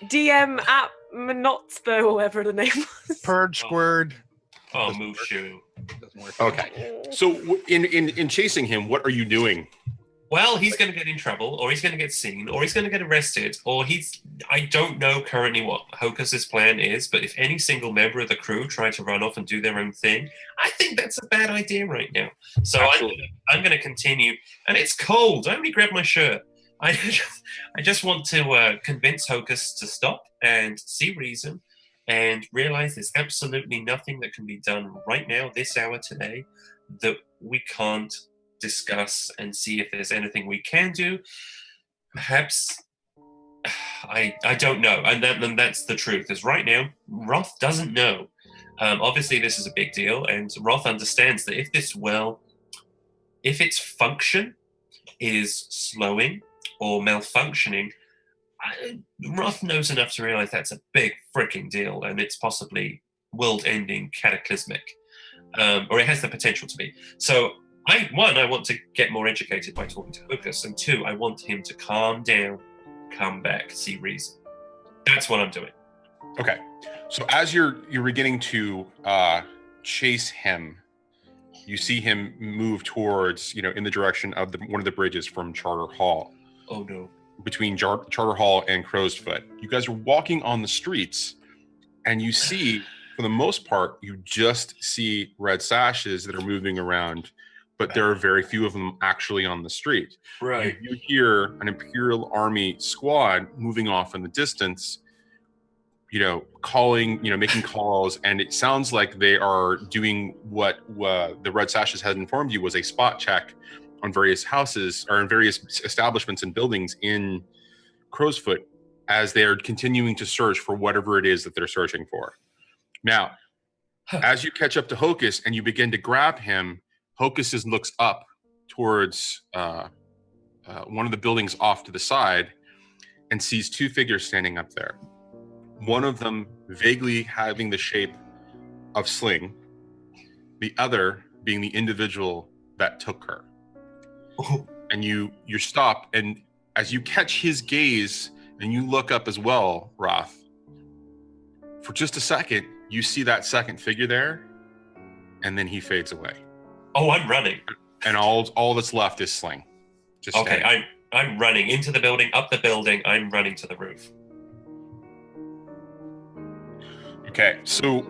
DM at Monotspo or whatever the name was. Purge, squird. Oh, Doesn't work. Mushu. Doesn't work. okay. So in chasing him, what are you doing? Well, he's going to get in trouble, or he's going to get seen, or he's going to get arrested, or I don't know currently what Hocus's plan is, but if any single member of the crew try to run off and do their own thing, I think that's a bad idea right now. So I'm going to continue. And it's cold. I only grabbed my shirt. I just want to convince Hocus to stop and see reason and realize there's absolutely nothing that can be done right now, this hour today, that we can't discuss and see if there's anything we can do. Perhaps I don't know, and that's the truth. Is right now Roth doesn't know. Obviously, this is a big deal, and Roth understands that if its function is slowing or malfunctioning, Roth knows enough to realize that's a big freaking deal, and it's possibly world-ending, cataclysmic, or it has the potential to be. So. I want to get more educated by talking to Hocus, and 2, I want him to calm down, come back, see reason. That's what I'm doing. Okay. So as you're beginning to chase him, you see him move towards, in the direction of one of the bridges from Charter Hall. Oh no. Between Charter Hall and Crowsfoot. You guys are walking on the streets, and you see, for the most part, you just see red sashes that are moving around, but there are very few of them actually on the street. Right. You hear an Imperial Army squad moving off in the distance, calling, making calls, and it sounds like they are doing what the Red Sashes had informed you was a spot check on various houses or in various establishments and buildings in Crowsfoot as they are continuing to search for whatever it is that they're searching for. Now, as you catch up to Hocus and you begin to grab him, Hocus looks up towards one of the buildings off to the side and sees 2 figures standing up there. One of them vaguely having the shape of Sling, the other being the individual that took her. Oh. And you stop, and as you catch his gaze and you look up as well, Roth, for just a second, you see that second figure there, and then he fades away. Oh, I'm running. And all that's left is Sling. Just Okay, standing. I'm running into the building, up the building. I'm running to the roof. Okay, so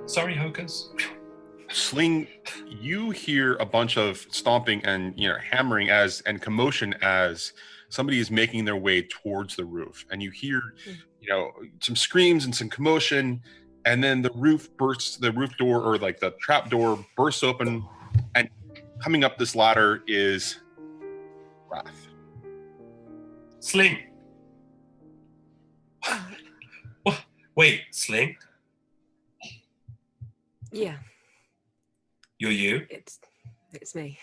Sorry, Hocus. Sling, you hear a bunch of stomping and hammering and commotion as somebody is making their way towards the roof, and you hear some screams and some commotion, and then the roof door, or like the trap door, bursts open, and coming up this ladder is Wrath. Sling. What? Wait, Sling? Yeah, You're you? it's me.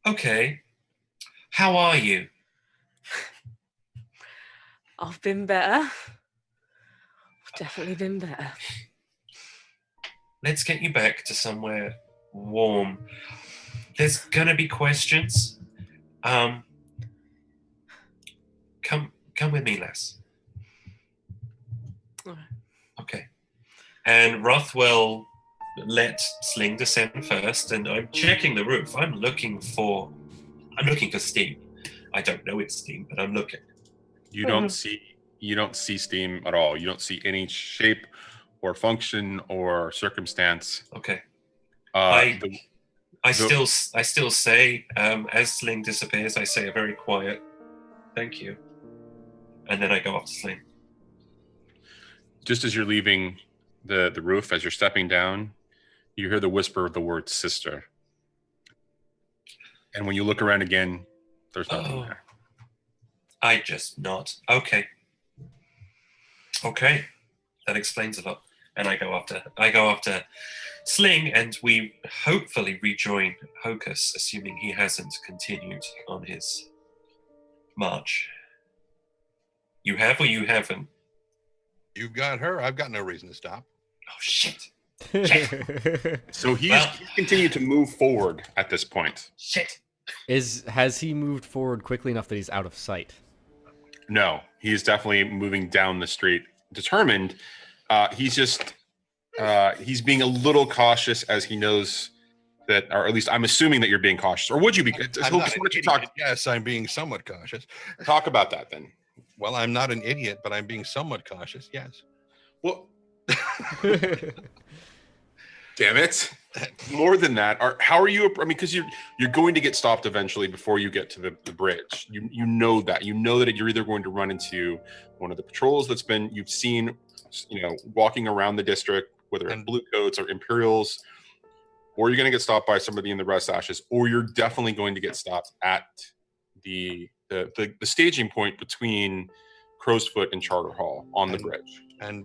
Okay. How are you? I've been better. I've definitely been better. Let's get you back to somewhere warm. There's gonna be questions. Come with me, Les. All right. Okay. And Roth will let Sling descend first, and I'm checking the roof. I'm looking for steam. I don't know it's steam, but I'm looking. You don't see steam at all. You don't see any shape or function or circumstance. Okay. Uh, I still say, as Sling disappears, I say a very quiet thank you. And then I go off to Sling. Just as you're leaving the roof, as you're stepping down, you hear the whisper of the word sister. And when you look around again, there's nothing there. I just not. Okay. Okay. That explains a lot. And I go after Sling, and we hopefully rejoin Hocus, assuming he hasn't continued on his march. You have or you haven't? You've got her. I've got no reason to stop. Oh, shit. So he's continued to move forward at this point. Shit. Has he moved forward quickly enough that he's out of sight? No, he's definitely moving down the street, determined. He's being a little cautious, as he knows that, or at least I'm assuming that you're being cautious. Or would you be? Yes, I'm being somewhat cautious. Talk about that then. Well, I'm not an idiot, but I'm being somewhat cautious. Yes. Well, damn it! More than that, how are you? I mean, because you're going to get stopped eventually before you get to the bridge. You know that. You know that you're either going to run into one of the patrols you've seen, walking around the district, whether it's blue coats or Imperials, or you're going to get stopped by somebody in the red sashes, or you're definitely going to get stopped at the staging point between Crow's Foot and Charter Hall on the bridge. And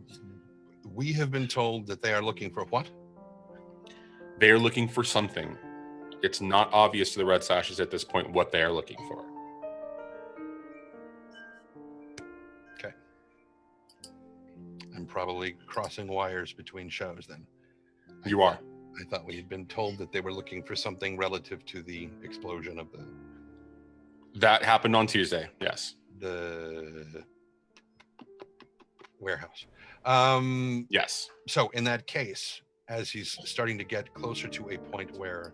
we have been told that they are looking for what? They are looking for something. It's not obvious to the red sashes at this point what they are looking for. Okay. I'm probably crossing wires between shows then. You are. I thought we had been told that they were looking for something relative to the explosion of That happened on Tuesday, yes. The warehouse. Yes. So in that case, as he's starting to get closer to a point where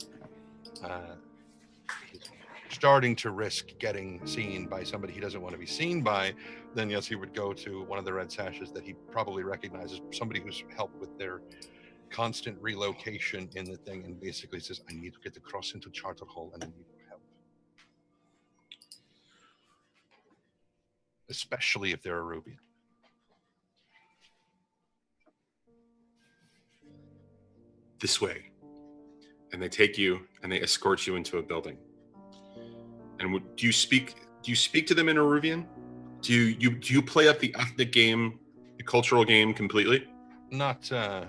he's starting to risk getting seen by somebody he doesn't want to be seen by, then yes, he would go to one of the red sashes that he probably recognizes, somebody who's helped with their constant relocation in the thing, and basically says, I need to get across into Charter Hall and I need your help. Especially if they're a Rubian. This way. And they take you and they escort you into a building. And do you speak to them in Eruvian? Do you play up the ethnic game, the cultural game completely? Not to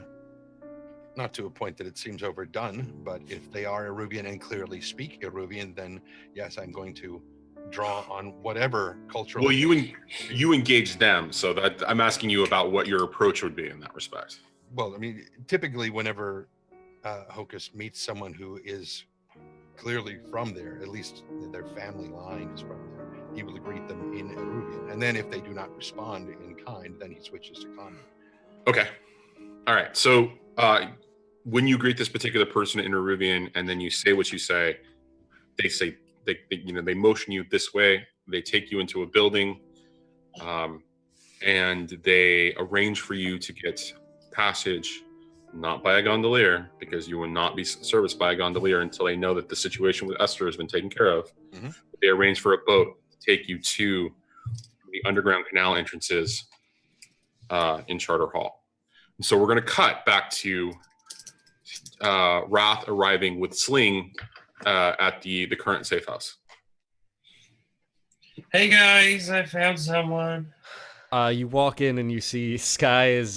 a point that it seems overdone, but if they are Eruvian and clearly speak Eruvian, then yes, I'm going to draw on whatever cultural. Well, you engage them, so that I'm asking you about what your approach would be in that respect. Well, I mean, typically whenever Hocus meets someone who is clearly from there, at least their family line is from there. He will greet them in Eruvian, and then if they do not respond in kind, then he switches to common. Okay. All right. So when you greet this particular person in Eruvian, and then you say what you say, they say they motion you this way. They take you into a building, and they arrange for you to get passage, not by a gondolier, because you will not be serviced by a gondolier until they know that the situation with Esther has been taken care of. Mm-hmm. They arrange for a boat to take you to the underground canal entrances in Charter Hall. And so we're going to cut back to Wrath arriving with Sling at the current safe house. Hey guys, I found someone. You walk in and you see Sky's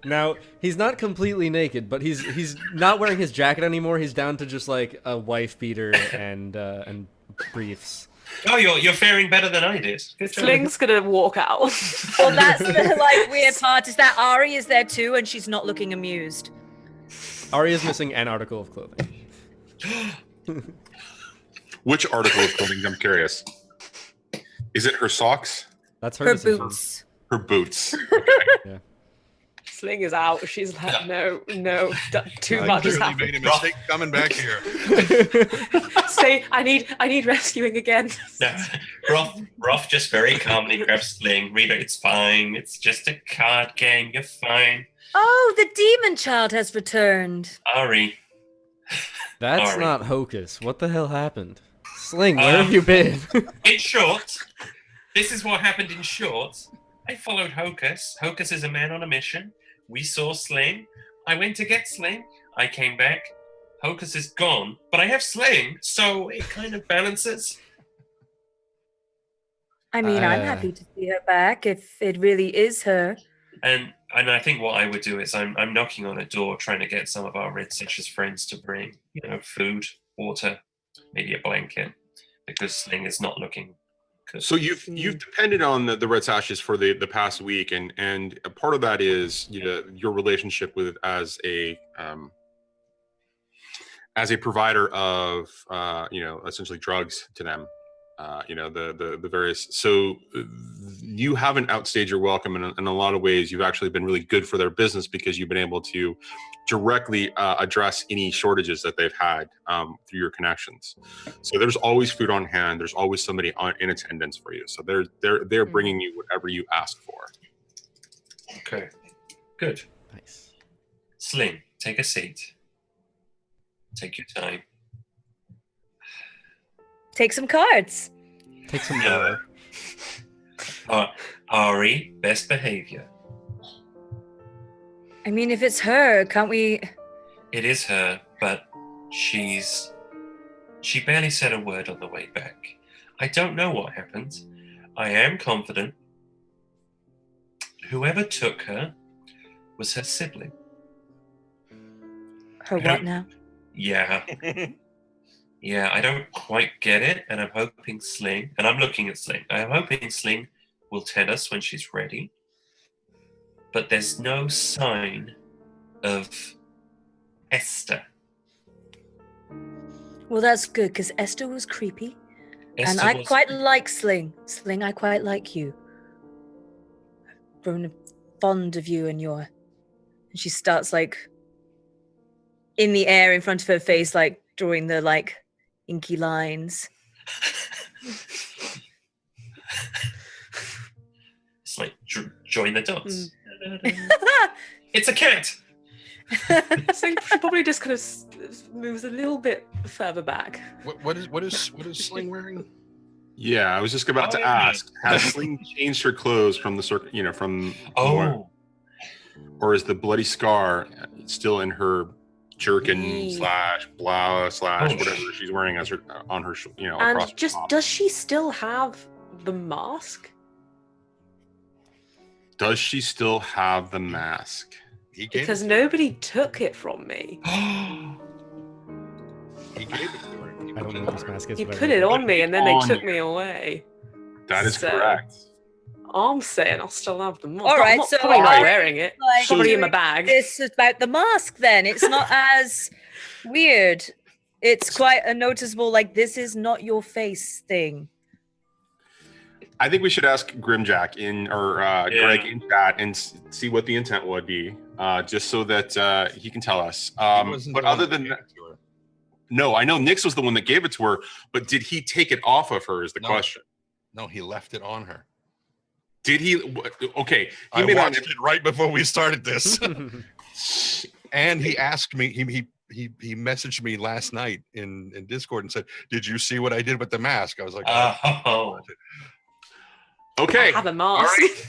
now he's not completely naked, but he's not wearing his jacket anymore. He's down to just like a wife beater and briefs. Oh, you're faring better than I did. Good job. Sling's gonna walk out. Well, that's the like weird part, is that Ari is there too, and she's not looking amused. Ari is missing an article of clothing. Which article of clothing? I'm curious. Is it her socks? That's Her decision. boots. Her boots. Yeah. Sling is out. She's like, no, too I much has clearly happened. made a mistake coming back here. Stay. I need rescuing again. No. Roth just very calmly grabs Sling. Rita, it's fine. It's just a card game. You're fine. Oh, the demon child has returned. Ari. That's Ari. not Hocus. What the hell happened? Sling, where have you been? In short, this is what happened in short. I followed Hocus. Hocus is a man on a mission. We saw Sling. I went to get Sling. I came back. Hocus is gone, but I have Sling, so it kind of balances. I mean, I'm happy to see her back if it really is her. And I think what I would do is I'm knocking on a door trying to get some of our Red Sashes friends to bring, food, water, maybe a blanket, because Sling is not looking good. So you've depended on the Red Sashes for the past week, and a part of that is your relationship with it as a provider of essentially drugs to them. The various, so you haven't outstayed your welcome in a lot of ways. You've actually been really good for their business because you've been able to directly address any shortages that they've had through your connections. So there's always food on hand. There's always somebody in attendance for you. So they're bringing you whatever you ask for. Okay, good. Nice. Sling, take a seat. Take your time. Take some cards. Take some No. more. Ari, best behavior. I mean, if it's her, can't we? It is her, but she barely said a word on the way back. I don't know what happened. I am confident whoever took her was her sibling. Her what now? Yeah. Yeah, I don't quite get it, and I'm hoping Sling, and I'm looking at Sling, I'm hoping Sling will tell us when she's ready. But there's no sign of Esther. Well, that's good, because Esther was creepy. And Esther I was- quite like Sling. Sling, I quite like you. I've grown fond of you and your... And she starts, in the air in front of her face, drawing the, inky lines. It's like join the dots. It's a cat. So she probably just kind of moves a little bit further back. What is Sling wearing? Yeah, I was just about to ask. Has Sling changed her clothes from the circle? From or is the bloody scar still in her jerkin / blouse / whatever she's wearing as her on her And across just her top? does she still have the mask? Does she still have the mask? He gave Because it, nobody took it from me. he gave it to her. I don't know what this mask is. You but I put like it on me and then they On took you. me away. That is So- correct. I'm saying I'll still have the mask. All right, I'm not, so probably not I- wearing it. Like, So- Probably in my bag. this is about the mask then. It's not as weird. It's quite a noticeable, like, this is not your face thing. I think we should ask Grimjack Greg in chat and see what the intent would be, just so that he can tell us. But other than that, no, I know Nyx was the one that gave it to her, but did he take it off of her is the question. No, he left it on her. Did he? Okay. I watched it right before we started this. And he asked me, he messaged me last night in Discord and said, "Did you see what I did with the mask?" I was like, Oh. Okay. I have a mask. All right.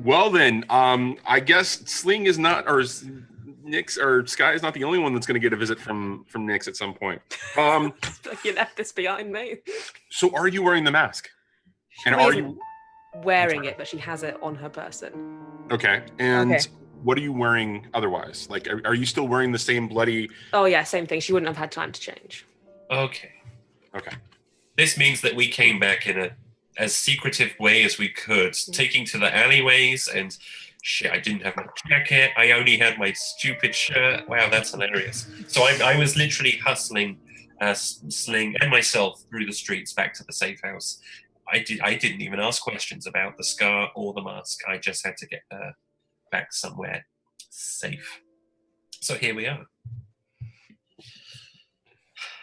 Well then, I guess Sling is not, or Nyx or Sky is not the only one that's going to get a visit from Nyx at some point. You left this behind me. So are you wearing the mask? And She are isn't you wearing it, but she has it on her person. okay? And Okay. what are you wearing otherwise? Like, are you still wearing the same bloody? Oh yeah, same thing. She wouldn't have had time to change. Okay. Okay. This means that we came back in as secretive way as we could, taking to the alleyways and shit, I didn't have my jacket. I only had my stupid shirt. Wow, that's hilarious. So I was literally hustling Sling and myself through the streets back to the safe house. I didn't even ask questions about the scar or the mask. I just had to get back somewhere safe. So here we are.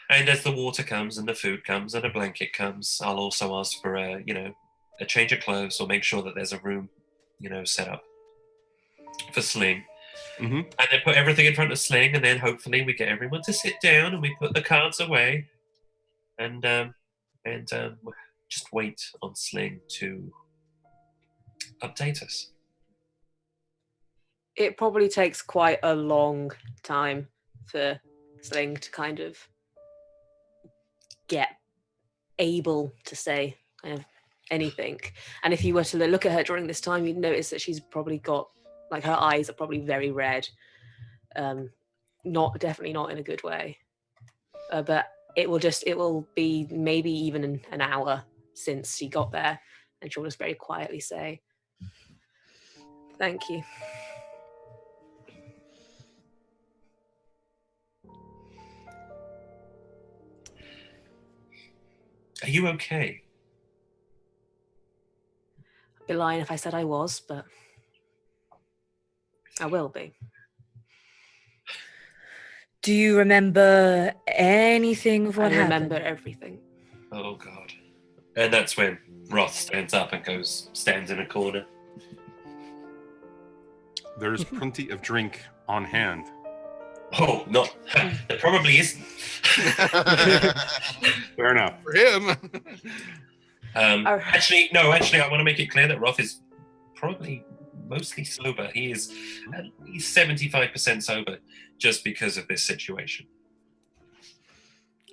And as the water comes and the food comes and a blanket comes, I'll also ask for a change of clothes or make sure that there's a room, set up for Sling. Mm-hmm. And then put everything in front of Sling, and then hopefully we get everyone to sit down and we put the cards away, and just wait on Sling to update us. It probably takes quite a long time for Sling to kind of get able to say kind of anything. And if you were to look at her during this time, you'd notice that she's probably got, like, her eyes are probably very red. Definitely not in a good way. But it will be maybe even an hour since she got there, and she'll just very quietly say, "Thank you." Are you okay? I'd be lying if I said I was, but I will be. Do you remember anything of what I happened? remember everything. Oh God! And that's when Roth stands up and stands in a corner. There's plenty of drink on hand. Oh, not. There probably isn't. Fair enough. For him. Actually, I want to make it clear that Roth is probably mostly sober. He is at least 75% sober just because of this situation.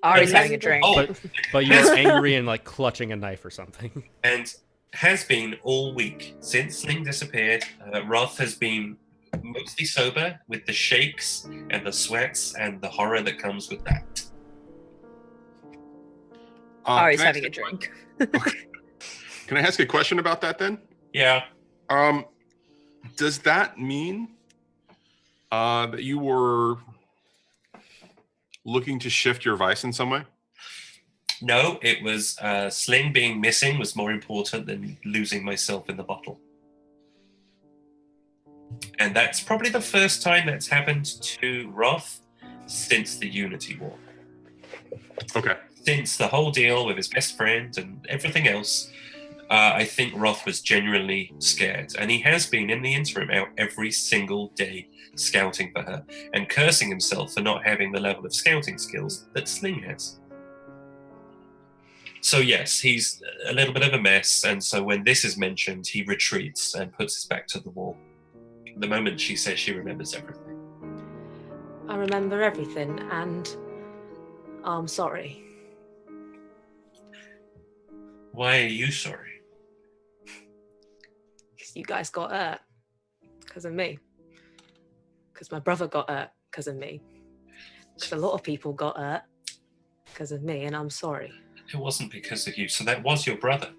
Ari's having a drink. Oh, But you're angry and like clutching a knife or something. and has been all week since Sling disappeared. Roth has been mostly sober with the shakes and the sweats and the horror that comes with that. Ari's can I having a ask drink. Can I ask a question about that then? Yeah. Does that mean that you were looking to shift your vice in some way? No, it was Sling being missing was more important than losing myself in the bottle. And that's probably the first time that's happened to Roth since the Unity War. Okay. Since the whole deal with his best friend and everything else, I think Roth was genuinely scared. And he has been, in the interim, out every single day scouting for her and cursing himself for not having the level of scouting skills that Sling has. So yes, he's a little bit of a mess, and so when this is mentioned, he retreats and puts his back to the wall. The moment she says she remembers everything. I remember everything, and I'm sorry. Why are you sorry? Because you guys got hurt because of me. Because my brother got hurt because of me. Because a lot of people got hurt because of me, and I'm sorry. It wasn't because of you, so that was your brother.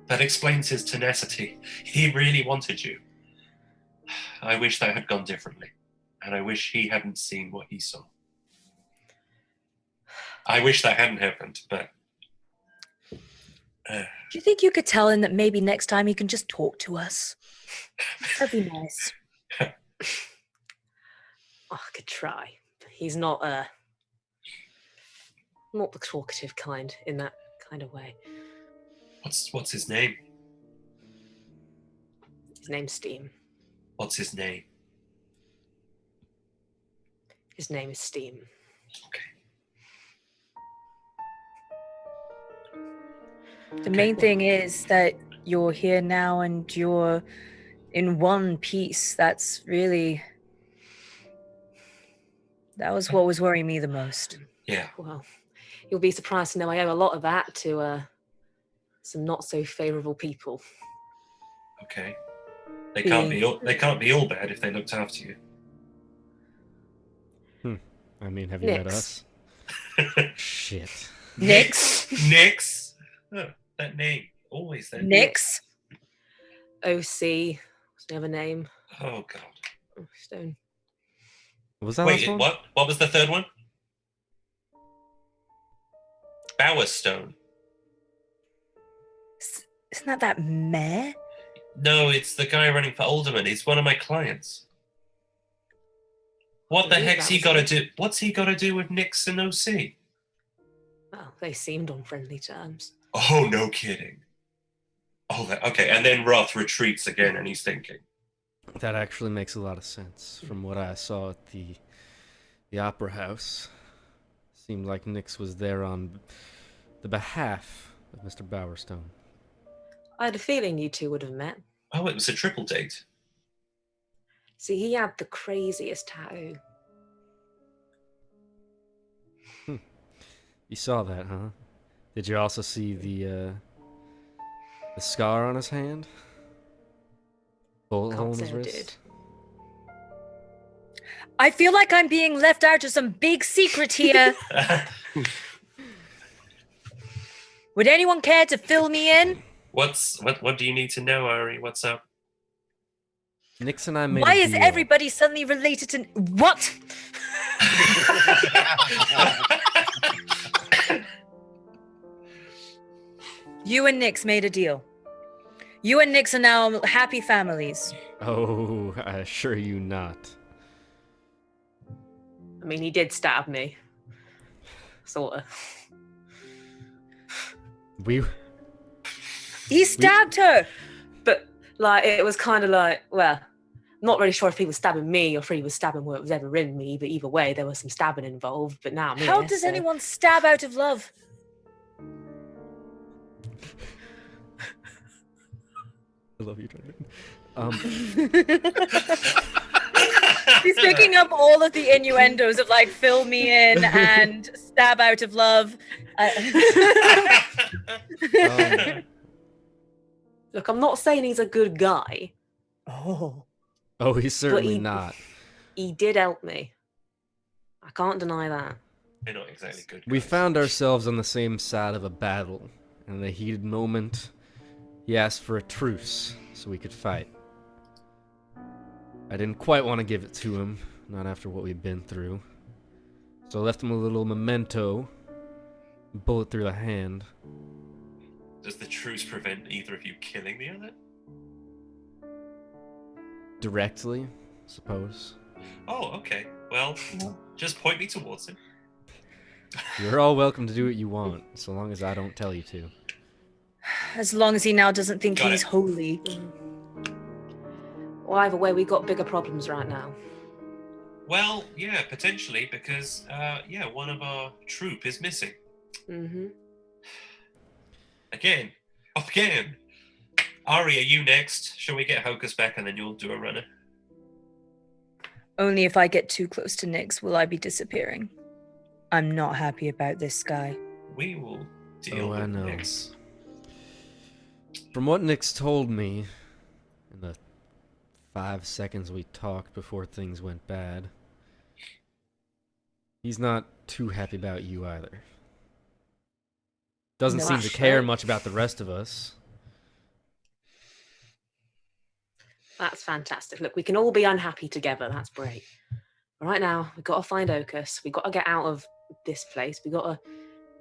That explains his tenacity. He really wanted you. I wish that had gone differently, and I wish he hadn't seen what he saw. I wish that hadn't happened, but Do you think you could tell him that maybe next time he can just talk to us? That'd be nice. Oh, I could try. He's not the talkative kind in that kind of way. what's his name? His name's Steam. What's his name? His name is Steam. Okay. The main thing is that you're here now and you're in one piece. That was what was worrying me the most. Yeah. Well, you'll be surprised to know I owe a lot of that to some not so favourable people. Okay. They can't be all bad if they looked after you. I mean, have you met Nix. us? Shit. Nix. Nix. Oh, that name. Always that. Nix. OC. What's the other name? Oh God. Oh, Stone. What was that Wait, last one? what? What was the third one? Bowerstone. Isn't that mayor? No, it's the guy running for alderman. He's one of my clients. What the Really? heck's he That got to was do? What's he got to do with Nix and OC? Well, they seemed on friendly terms. Oh, no kidding. Oh, okay. And then Roth retreats again, and he's thinking. That actually makes a lot of sense. From what I saw at the Opera House, seemed like Nix was there on the behalf of Mr. Bowerstone. I had a feeling you two would have met. Oh, it was a triple date. See, he had the craziest tattoo. You saw that, huh? Did you also see the scar on his hand? Bullet hole in Can't his say I wrist? did. I feel like I'm being left out of some big secret here. Would anyone care to fill me in? What do you need to know, Ari? What's up? Nix and I made Why a is deal. everybody suddenly related to what? You and Nix made a deal. You and Nix are now happy families. Oh, I assure you not. I mean, he did stab me. Sort of. He stabbed her. But, like, it was kind of like, well, I'm not really sure if he was stabbing me or if he was stabbing what was ever in me, but either way, there was some stabbing involved. But now I'm How here, does so- anyone stab out of love? I love you, Trendane. He's picking up all of the innuendos of like fill me in and stab out of love. Look, I'm not saying he's a good guy. Oh. Oh, he's certainly he- not. He did help me. I can't deny that. They're not exactly good. We guys. found ourselves on the same side of a battle, and in a heated moment, he asked for a truce so we could fight. I didn't quite want to give it to him, not after what we'd been through. So I left him a little memento, a bullet through the hand. Does the truce prevent either of you killing the other? Directly, suppose. Oh, okay. Well, just point me towards him. You're all welcome to do what you want, so long as I don't tell you to. As long as he now doesn't think Got he's it. holy. Well, either way, we've got bigger problems right now. Well, yeah, potentially, because, one of our troop is missing. Mm-hmm. Again. Ari, are you next? Shall we get Hocus back and then you'll do a runner? Only if I get too close to Nix will I be disappearing. I'm not happy about this guy. We will deal I with know. Nix. From what Nix told me, in the 5 seconds we talked before things went bad, he's not too happy about you either. Doesn't No, seem to that's care right. much about the rest of us. That's fantastic. Look, we can all be unhappy together. That's great. But right now, we've got to find Hocus. We've got to get out of this place. We got to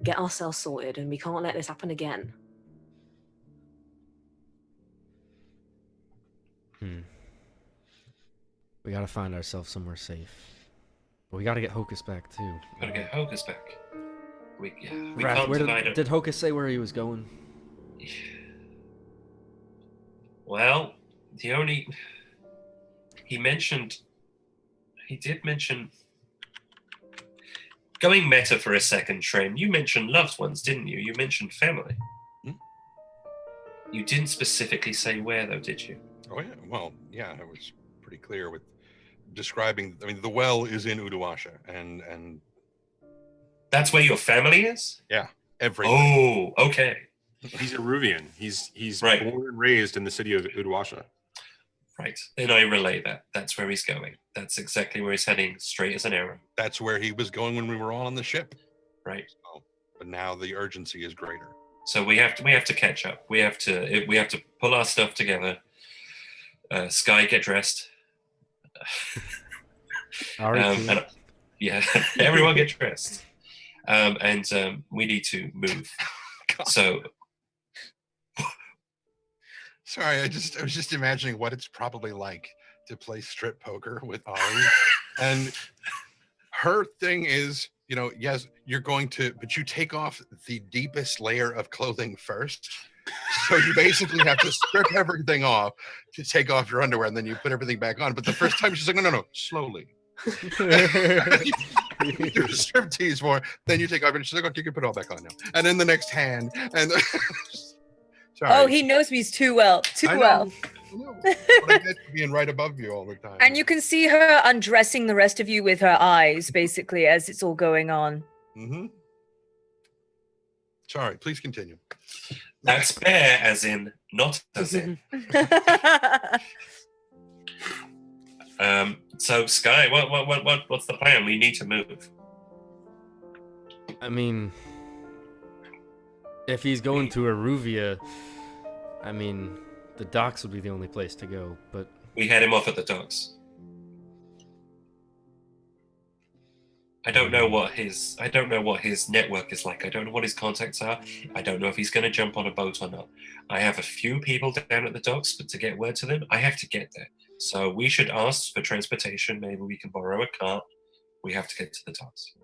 get ourselves sorted, and we can't let this happen again. We gotta find ourselves somewhere safe. But we gotta get Hocus back too. Gotta get Hocus back. We Raph, can't where divide it. did Hocus say where he was going? Well, he did mention going meta for a second, Tren. You mentioned loved ones, didn't you? You mentioned family. You didn't specifically say where, though, did you? Oh yeah, well, yeah, it was pretty clear with describing. I mean, the well is in Uduasha, and That's where your family is? yeah, everything. Oh, okay. He's a Ruvian. He's Right. born and raised in the city of Uduasha. Right. Then I relay that. That's where he's going. That's exactly where he's heading, straight as an arrow. That's where he was going when we were all on the ship. Right. But now the urgency is greater. So we have to catch up. We have to pull our stuff together. Sky, get dressed. Alright. Yeah, everyone get dressed. And we need to move. God. So Sorry, I was just imagining what it's probably like to play strip poker with Ari. And her thing is, you know, yes, you're going to, but you take off the deepest layer of clothing first. So you basically have to strip everything off to take off your underwear, and then you put everything back on. But the first time she's like, no, slowly. You do a strip tease for, then you take off, and she's like, okay, you can put it all back on now. And then the next hand, and sorry. Oh, he knows me too well. Too I know. well. I know. But I get being right above you all the time. And you can see her undressing the rest of you with her eyes, basically, as it's all going on. Mm-hmm. Sorry, please continue. that's bear, as in not as in. So Sky, what's the plan? We need to move. I mean, if he's going to Aruvia, I mean, the docks would be the only place to go, but We head him off at the docks. I don't know what his network is like. I don't know what his contacts are. I don't know if he's going to jump on a boat or not. I have a few people down at the docks, but to get word to them, I have to get there. So we should ask for transportation. Maybe we can borrow a cart. We have to get to the docks.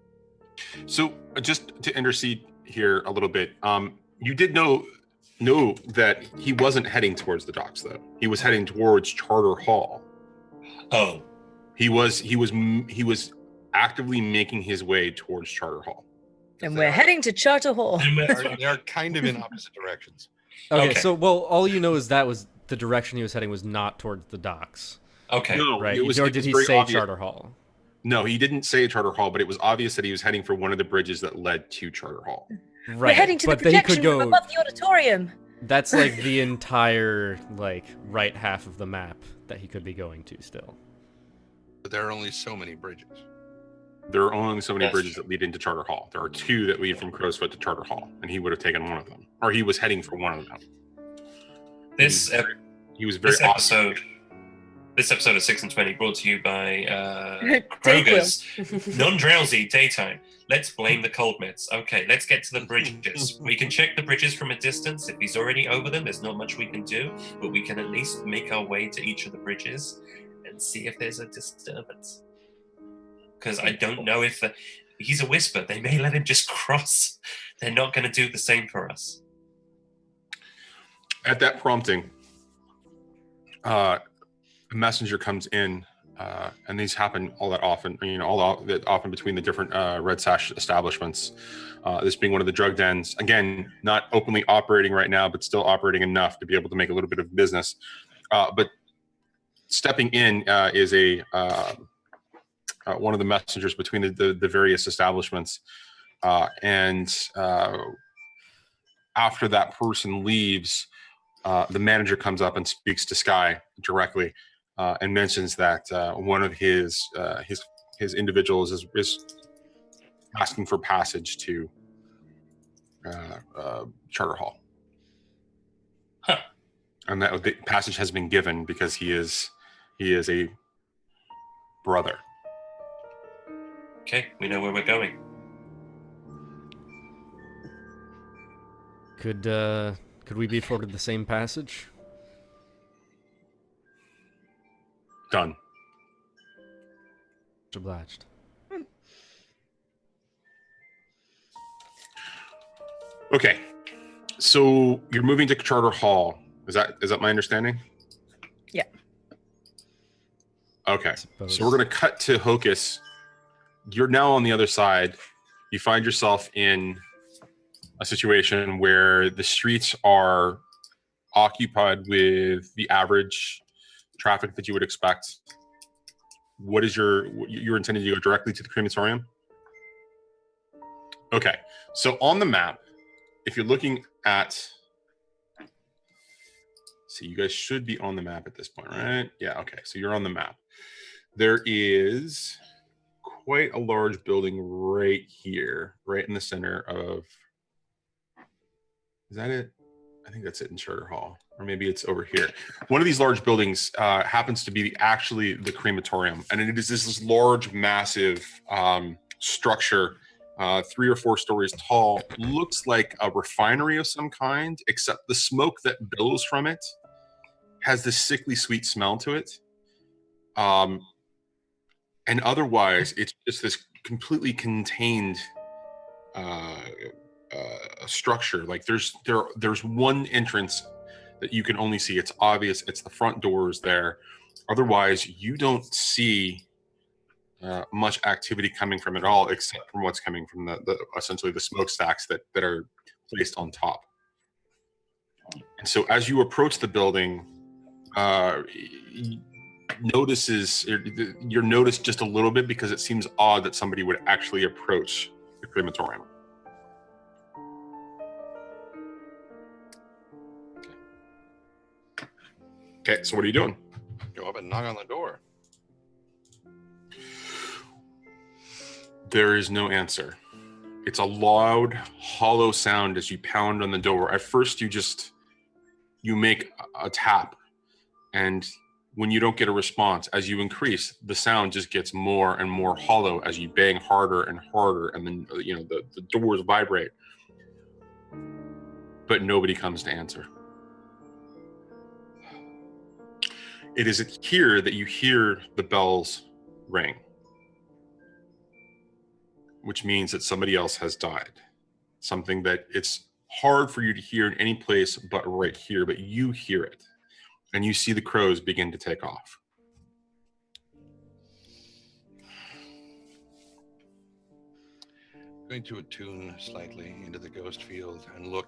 So just to intercede here a little bit, you did know that he wasn't heading towards the docks, though. He was heading towards Charter Hall. Oh, He was actively making his way towards Charter Hall. And we're heading to Charter Hall. They are kind of in opposite directions. okay. Okay. So, well, all you know is that was the direction he was heading was not towards the docks, okay. No, right? it was, Or it did was he very say obvious. Charter Hall? No, he didn't say Charter Hall, but it was obvious that he was heading for one of the bridges that led to Charter Hall. Right. We're heading to the but then he projection could room go. above the auditorium. That's like the entire right half of the map that he could be going to still. But there are only so many bridges. There are only so many That's bridges true. that lead into Charter Hall. There are two that lead from Crowsfoot to Charter Hall, and he would have taken one of them, or he was heading for one of them. This He was very This episode of 6 and 20 brought to you by Dayquil. Kroger's non-drowsy daytime. Let's blame the cold meds. Okay, let's get to the bridges. We can check the bridges from a distance. If he's already over them, there's not much we can do, but we can at least make our way to each of the bridges and see if there's a disturbance. Because I don't know if he's a whisper. They may let him just cross. They're not going to do the same for us. At that prompting, a messenger comes in, and these happen all that often. That often between the different Red Sash establishments. This being one of the drug dens, again, not openly operating right now, but still operating enough to be able to make a little bit of business. But stepping in is one of the messengers between the various establishments, and after that person leaves, the manager comes up and speaks to Sky directly, and mentions that one of his individuals is asking for passage to Charter Hall. Huh. And that the passage has been given because he is a brother. Okay, we know where we're going. Could we be afforded the same passage? Done. Much obliged. Okay. So you're moving to Charter Hall. Is that my understanding? Yeah. Okay. Suppose. So we're going to cut to Hocus. You're now on the other side. You find yourself in a situation where the streets are occupied with the average traffic that you would expect. What is you're intending to go directly to the crematorium? Okay. So on the map, if you're looking at, see, you guys should be on the map at this point, right? Yeah, okay. So you're on the map. There is quite a large building right here, right in the center of, is that it? I think that's it in Charter Hall, or maybe it's over here. One of these large buildings happens to be actually the crematorium, and it is this large, massive structure, 3 or 4 stories tall. Looks like a refinery of some kind, except the smoke that billows from it has this sickly sweet smell to it. And otherwise, it's just this completely contained structure. Like there's one entrance that you can only see. It's obvious. It's the front doors there. Otherwise, you don't see much activity coming from it all, except from what's coming from the essentially the smokestacks that are placed on top. And so, as you approach the building, you're noticed just a little bit because it seems odd that somebody would actually approach the crematorium. Okay, so what are you doing? Go up and knock on the door. There is no answer. It's a loud, hollow sound as you pound on the door. At first, you make a tap, and when you don't get a response, as you increase, the sound just gets more and more hollow as you bang harder and harder, and then the doors vibrate, but nobody comes to answer. It is here that you hear the bells ring, which means that somebody else has died. Something that it's hard for you to hear in any place but right here, but you hear it. And you see the crows begin to take off. Going to attune slightly into the ghost field and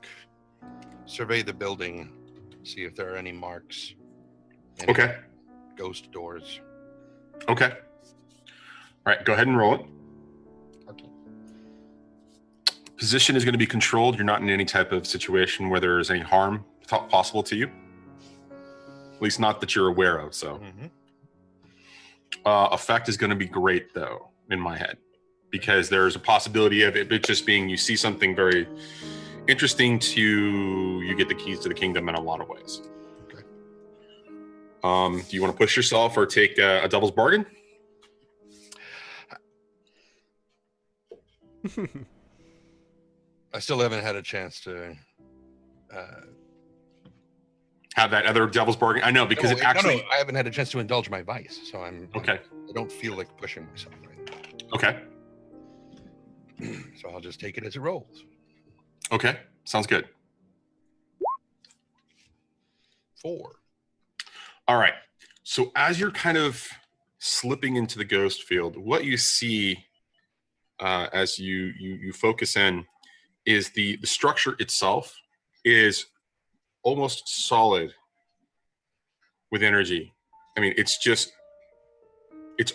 survey the building, see if there are any marks. Any Okay. Ghost doors. Okay. All right, go ahead and roll it. Okay. Position is going to be controlled. You're not in any type of situation where there is any harm possible to you. At least not that you're aware of, so. Mm-hmm. Effect is going to be great, though, in my head. Because there's a possibility of it just being, you see something very interesting you get the keys to the kingdom in a lot of ways. Okay. Do you want to push yourself or take a devil's bargain? I still haven't had a chance to have that other devil's bargain. I know, because no, I haven't had a chance to indulge my vice, so I don't feel like pushing myself right now. Okay. So I'll just take it as it rolls. Okay, sounds good. 4. All right. So as you're kind of slipping into the ghost field, what you see as you focus in is the structure itself is almost solid with energy. I mean, it's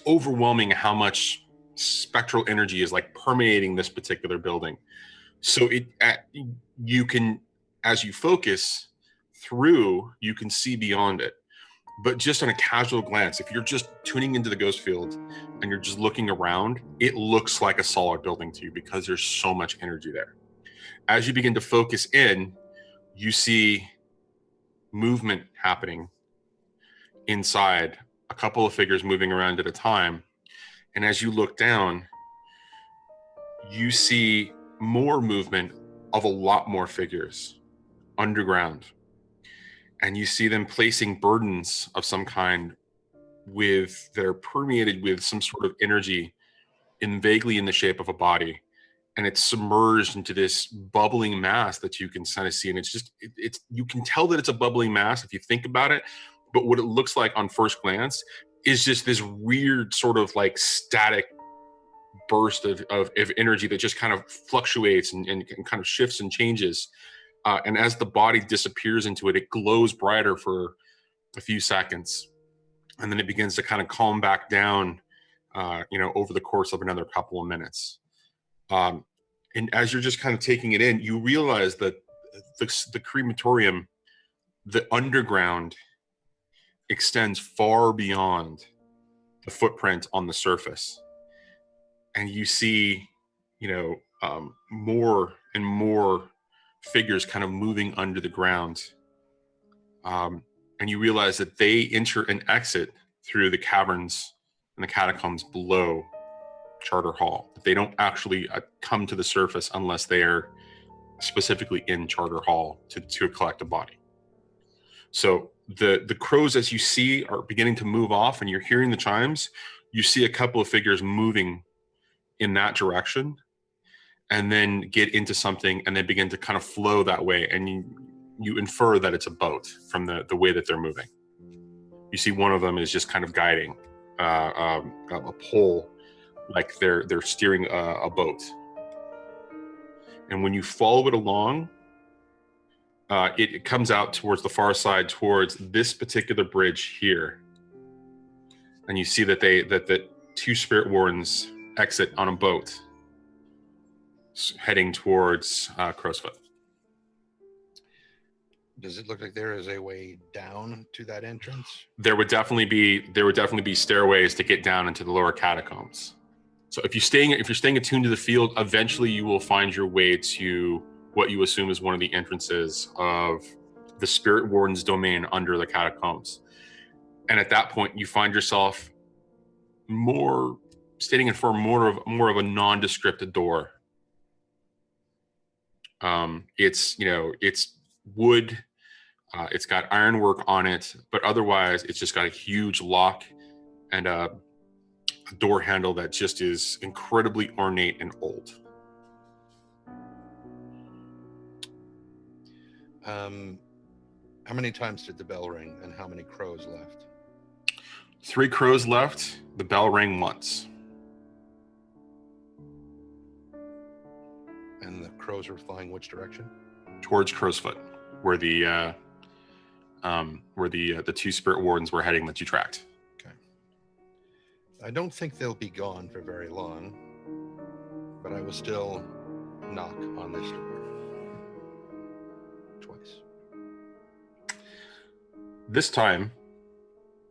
overwhelming how much spectral energy is like permeating this particular building. So you can, as you focus through, you can see beyond it. But just on a casual glance, if you're just tuning into the ghost field and you're just looking around, it looks like a solid building to you because there's so much energy there. As you begin to focus in, you see movement happening inside, a couple of figures moving around at a time. And as you look down, you see more movement of a lot more figures underground, and you see them placing burdens of some kind that are permeated with some sort of energy vaguely in the shape of a body, and it's submerged into this bubbling mass that you can kind of see. And it's you can tell that it's a bubbling mass if you think about it, but what it looks like on first glance is just this weird sort of like static burst of energy that just kind of fluctuates and kind of shifts and changes. And as the body disappears into it, it glows brighter for a few seconds. And then it begins to kind of calm back down, over the course of another couple of minutes. And as you're just kind of taking it in, you realize that the crematorium, the underground, extends far beyond the footprint on the surface. And you see, more and more figures kind of moving under the ground. And you realize that they enter and exit through the caverns and the catacombs below Charter Hall. They don't actually come to the surface unless they are specifically in Charter Hall to collect a body. So the crows, as you see, are beginning to move off, and you're hearing the chimes. You see a couple of figures moving in that direction, and then get into something, and they begin to kind of flow that way, and you infer that it's a boat from the way that they're moving. You see one of them is just kind of guiding a pole, like they're steering a boat. And when you follow it along, it comes out towards the far side, towards this particular bridge here. And you see that the two spirit wardens exit on a boat heading towards Crowsfoot. Does it look like there is a way down to that entrance? There would definitely be stairways to get down into the lower catacombs. So if you're staying attuned to the field, eventually you will find your way to what you assume is one of the entrances of the Spirit Warden's domain under the catacombs. And at that point, you find yourself standing in front of more of a nondescript door. It's wood. It's got ironwork on it, but otherwise it's just got a huge lock and a door handle that just is incredibly ornate and old. How many times did the bell ring, and how many crows left? 3 crows left. The bell rang once. And the crows are flying which direction? Towards Crowsfoot, where the two spirit wardens were heading that you tracked. Okay. I don't think they'll be gone for very long, but I will still knock on this door twice. This time,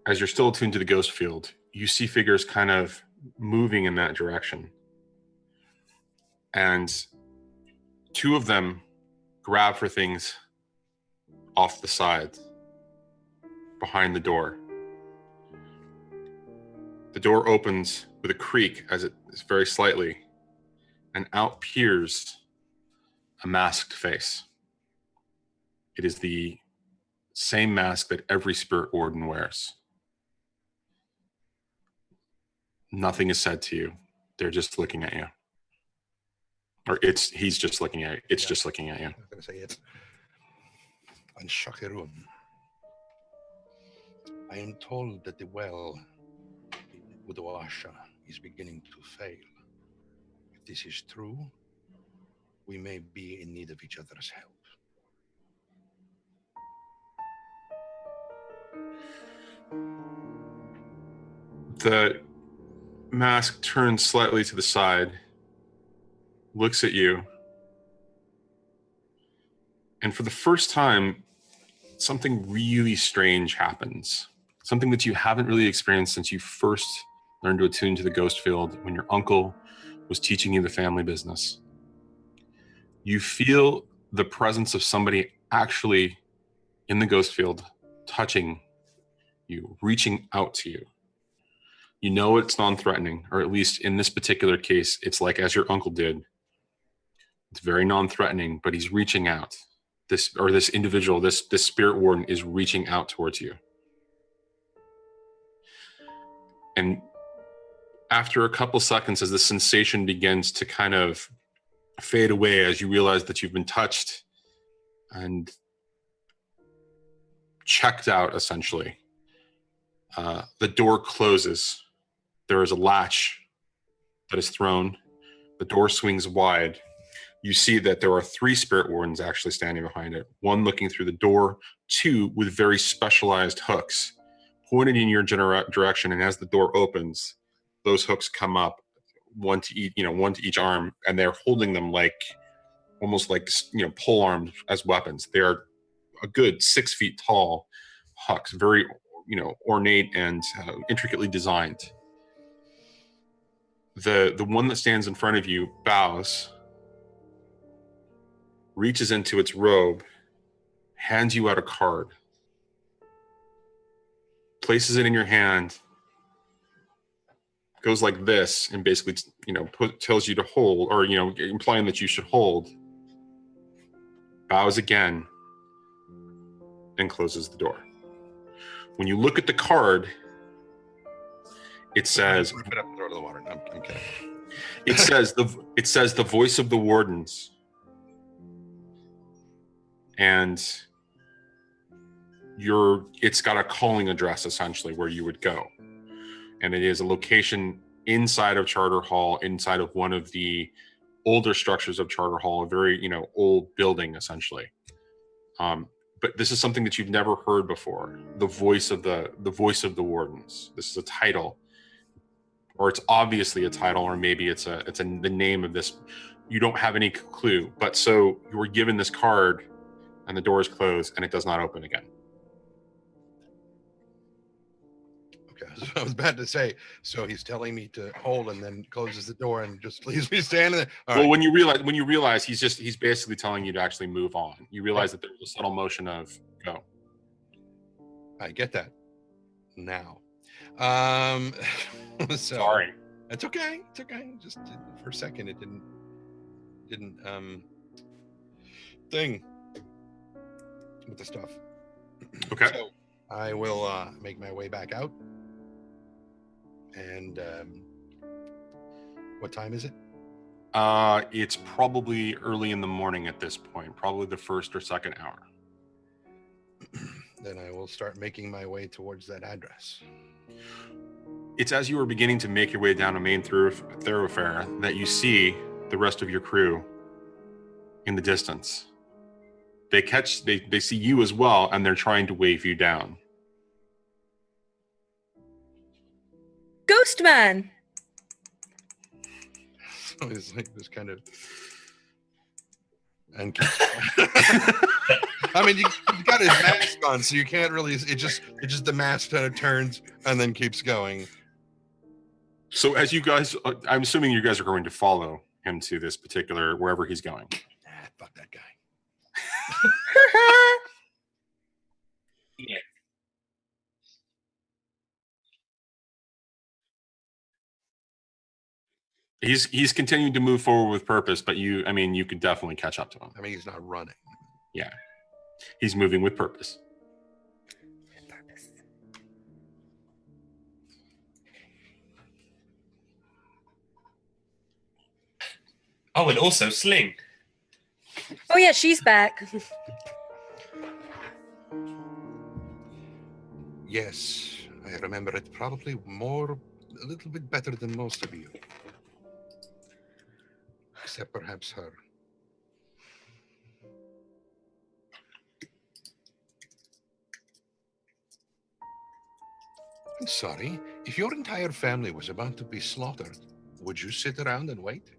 as you're still attuned to the ghost field, you see figures kind of moving in that direction. And 2 of them grab for things off the side behind the door. The door opens with a creak as it is very slightly, and out peers a masked face. It is the same mask that every spirit warden wears. Nothing is said to you. They're just looking at you. Or he's just looking at you. It's just looking at you. I'm going to say it. Anshakirum. I am told that the well with Oasha is beginning to fail. If this is true, we may be in need of each other's help. The mask turns slightly to the side, looks at you, and for the first time, something really strange happens. Something that you haven't really experienced since you first learned to attune to the ghost field when your uncle was teaching you the family business. You feel the presence of somebody actually in the ghost field touching you, reaching out to you. You know it's non-threatening, or at least in this particular case, it's like as your uncle did. It's very non-threatening, but he's reaching out. this individual, this spirit warden is reaching out towards you. And after a couple seconds, as the sensation begins to kind of fade away, as you realize that you've been touched and checked out, essentially, the door closes. There is a latch that is thrown. The door swings wide. You see that there are 3 spirit wardens actually standing behind it. 1 looking through the door, 2 with very specialized hooks pointed in your direction. And as the door opens, those hooks come up, one to each arm, and they're holding them almost like pole arms as weapons. They are a good 6 feet tall hooks, very ornate and intricately designed. The one that stands in front of you bows, reaches into its robe, hands you out a card, places it in your hand, goes like this, and basically tells you to hold, or implying that you should hold, bows again, and closes the door. When you look at the card, it says, Rip it up and throw it in the water. No, I'm kidding. it says the voice of the wardens. And it's got a calling address, essentially, where you would go. And it is a location inside of Charter Hall, inside of one of the older structures of Charter Hall, a very old building, essentially. But this is something that you've never heard before. The voice of the wardens. This is a title, or it's obviously a title, or maybe it's the name of this. You don't have any clue. But so you were given this card, and the door is closed, and it does not open again. Okay, so I was about to say, so he's telling me to hold and then closes the door and just leaves me standing there. All Well, right. when you realize he's basically telling you to actually move on. You realize that there's a subtle motion of go. I get that now. So Sorry. it's okay. It's okay. Just for a second, it didn't thing with the stuff. Okay. So I will make my way back out. And what time is it? It's probably early in the morning at this point, probably the first or second hour. Then I will start making my way towards that address. It's as you are beginning to make your way down a main thoroughfare that you see the rest of your crew in the distance. They see you as well, and they're trying to wave you down. Ghost man. So it's like this kind of, and I mean, you got his mask on, so you can't really. It just the mask kind of turns and then keeps going. So as you guys, I'm assuming you guys are going to follow him to this particular wherever he's going. Fuck that guy. Yeah. He's continuing to move forward with purpose, but you could definitely catch up to him. I mean, he's not running. Yeah. He's moving with purpose. Oh, and also Sling. Oh yeah, she's back. Yes, I remember it probably a little bit better than most of you. Except perhaps her. I'm sorry, if your entire family was about to be slaughtered, would you sit around and wait?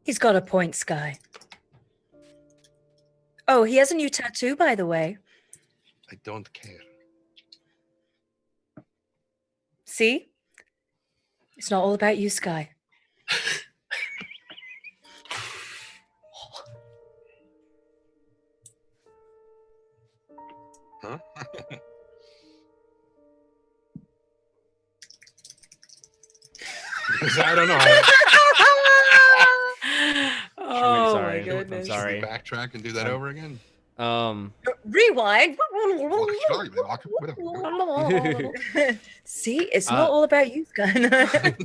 He's got a point, Sky. Oh, he has a new tattoo, by the way. I don't care. See? It's not all about you, Sky. Huh? Because I don't know. Sorry. sorry. I'm goodness. Should we sorry. backtrack and do that over again? Rewind. See, it's not all about you, Sky.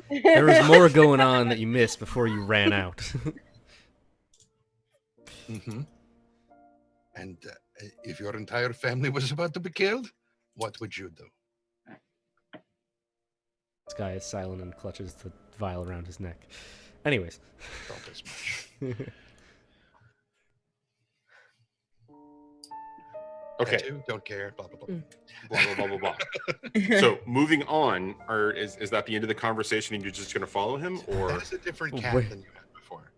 There was more going on that you missed before you ran out. Mm-hmm. And if your entire family was about to be killed, what would you do? This guy is silent and clutches the vial around his neck. Anyways. Not as much. Okay. Tattoo, don't care. Blah blah blah. Blah blah blah blah blah. So moving on, or is that the end of the conversation and you're just gonna follow him, or That is a different Oh, cat wait. than you had before.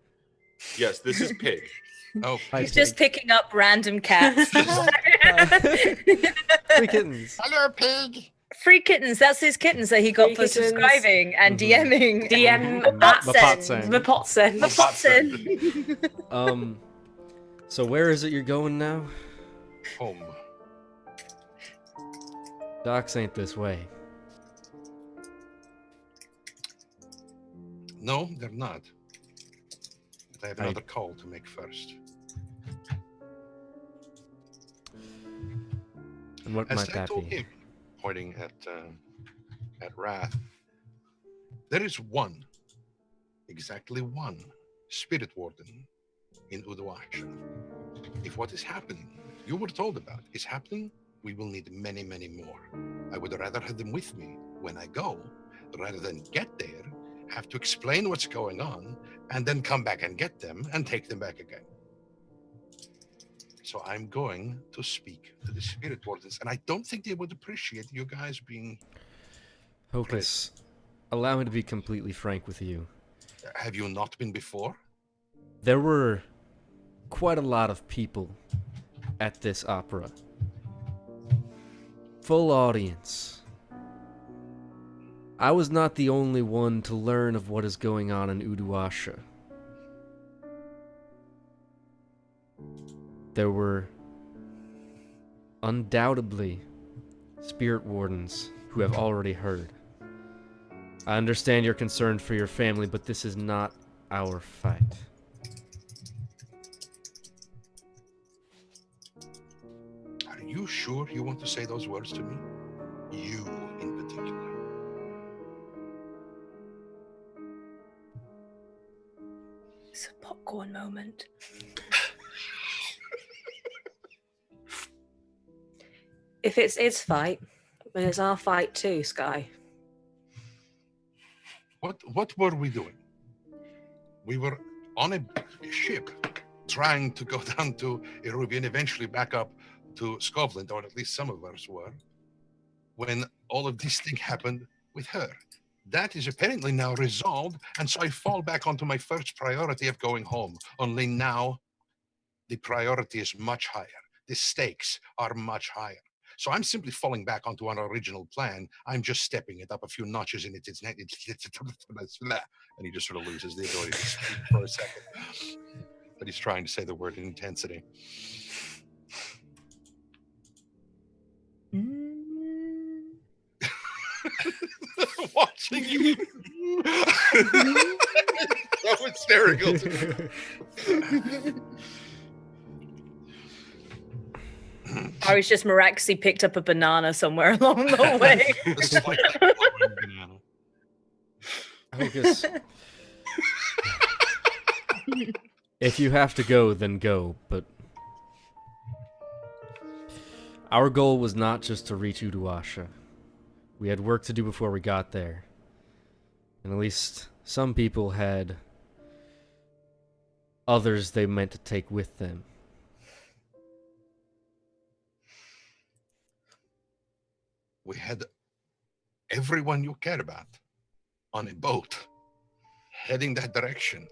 yes, this is Pig. Oh, Hi, He's just Pig. picking up random cats. Free kittens. hello, pig. Free kittens. That's his kittens that he got Free for kittens. subscribing and Mhm. DMing. DM The pot send. The pot send. The pot send. So where is it you're going now? Home. Docs ain't this way. No, they're not. But I have Right. another call to make first. And what As might I that told be? him, pointing at Wrath, there is one, exactly one, spirit warden in Uduasha. If what is happening, you were told about, is happening, we will need many, many more. I would rather have them with me when I go, rather than get there, have to explain what's going on, and then come back and get them and take them back again. So I'm going to speak to the spirit wardens, and I don't think they would appreciate you guys being. Hocus, allow me to be completely frank with you. Have you not been before? There were quite a lot of people at this opera. Full audience. I was not the only one to learn of what is going on in Uduasha. There were undoubtedly spirit wardens who have already heard. I understand you're concerned for your family, but this is not our fight. Are you sure you want to say those words to me? You in particular. It's a popcorn moment. If it's its fight, then it's our fight too, Sky. What were we doing? We were on a ship trying to go down to Iruvia and eventually back up to Scotland, or at least some of us were, when all of this thing happened with her. That is apparently now resolved, and so I fall back onto my first priority of going home. Only now, the priority is much higher. The stakes are much higher. So I'm simply falling back onto our original plan. I'm just stepping it up a few notches in it. And he just sort of loses the ability to speak for a second. But he's trying to say the word intensity. Watching you. So hysterical to me. I was just miraculously picked up a banana somewhere along the way. A slightly glowing banana. Hocus. If you have to go, then go, but our goal was not just to reach Uduasha. We had work to do before we got there. And at least some people had others they meant to take with them. We had everyone you care about on a boat heading that direction.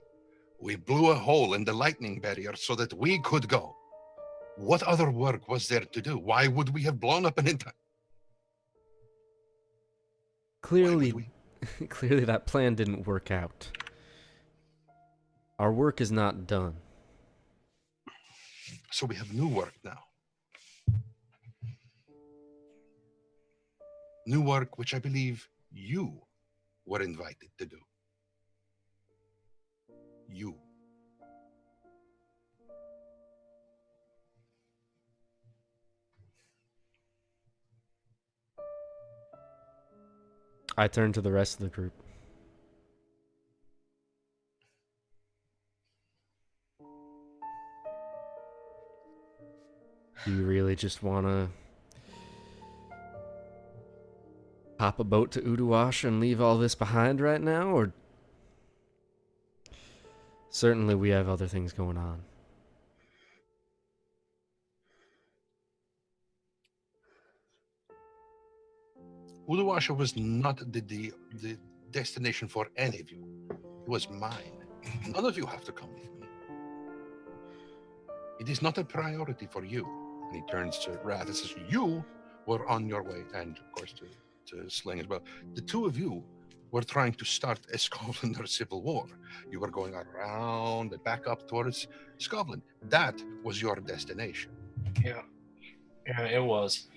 We blew a hole in the lightning barrier so that we could go. What other work was there to do? Why would we have blown up an entire... Clearly, clearly that plan didn't work out. Our work is not done. So we have new work now. New work which I believe you were invited to do. You. I turn to the rest of the group. Do you really just want to hop a boat to Uduash and leave all this behind right now, or... Certainly we have other things going on. Uluwasha was not the destination for any of you. It was mine. None of you have to come with me. It is not a priority for you. And he turns to Wrath and says, you were on your way, and of course to Sling as well. The two of you were trying to start a Scotland civil war. You were going around and back up towards Scotland. That was your destination. Yeah, it was.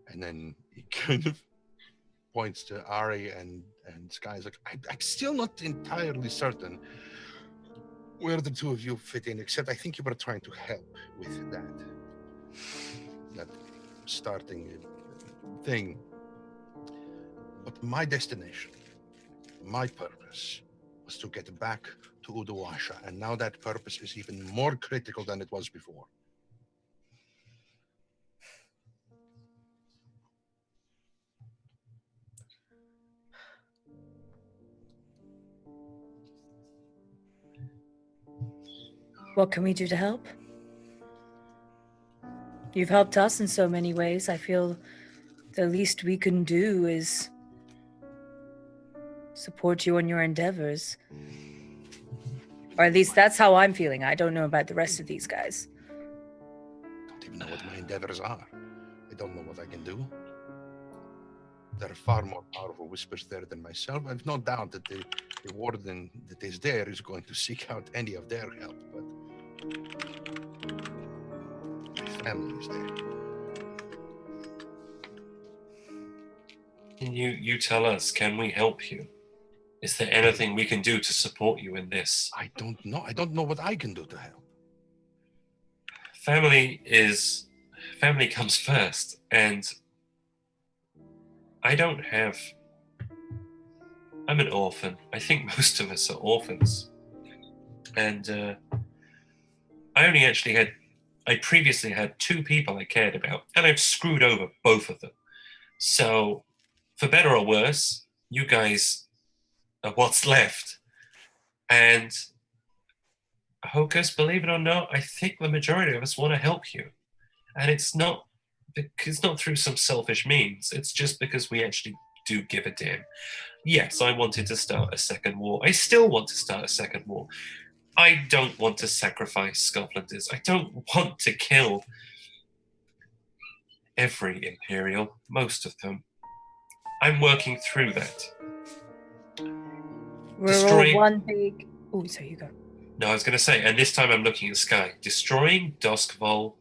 And then he kind of points to Ari and Sky's like, I'm still not entirely certain where the two of you fit in, except I think you were trying to help with that starting thing. But my destination, my purpose, was to get back to Uduasha, and now that purpose is even more critical than it was before. What can we do to help? You've helped us in so many ways. I feel the least we can do is support you in your endeavors. Or at least that's how I'm feeling. I don't know about the rest of these guys. Don't even know what my endeavors are. I don't know what I can do. There are far more powerful whispers there than myself. I've no doubt that the warden that is there is going to seek out any of their help, but my family is there. Can you tell us, can we help you? Is there anything we can do to support you in this? I don't know. I don't know what I can do to help. Family comes first, and I'm an orphan. I think most of us are orphans. And I previously had two people I cared about, and I've screwed over both of them. So, for better or worse, you guys are what's left. And Hocus, believe it or not, I think the majority of us want to help you. And it's not through some selfish means. It's just because we actually do give a damn. Yes, I wanted to start a second war. I still want to start a second war. I don't want to sacrifice Scotlanders. I don't want to kill every Imperial, most of them. I'm working through that. We're all one big... Oh, so you go. No, I was going to say, and this time I'm looking at Sky. Destroying Doskvol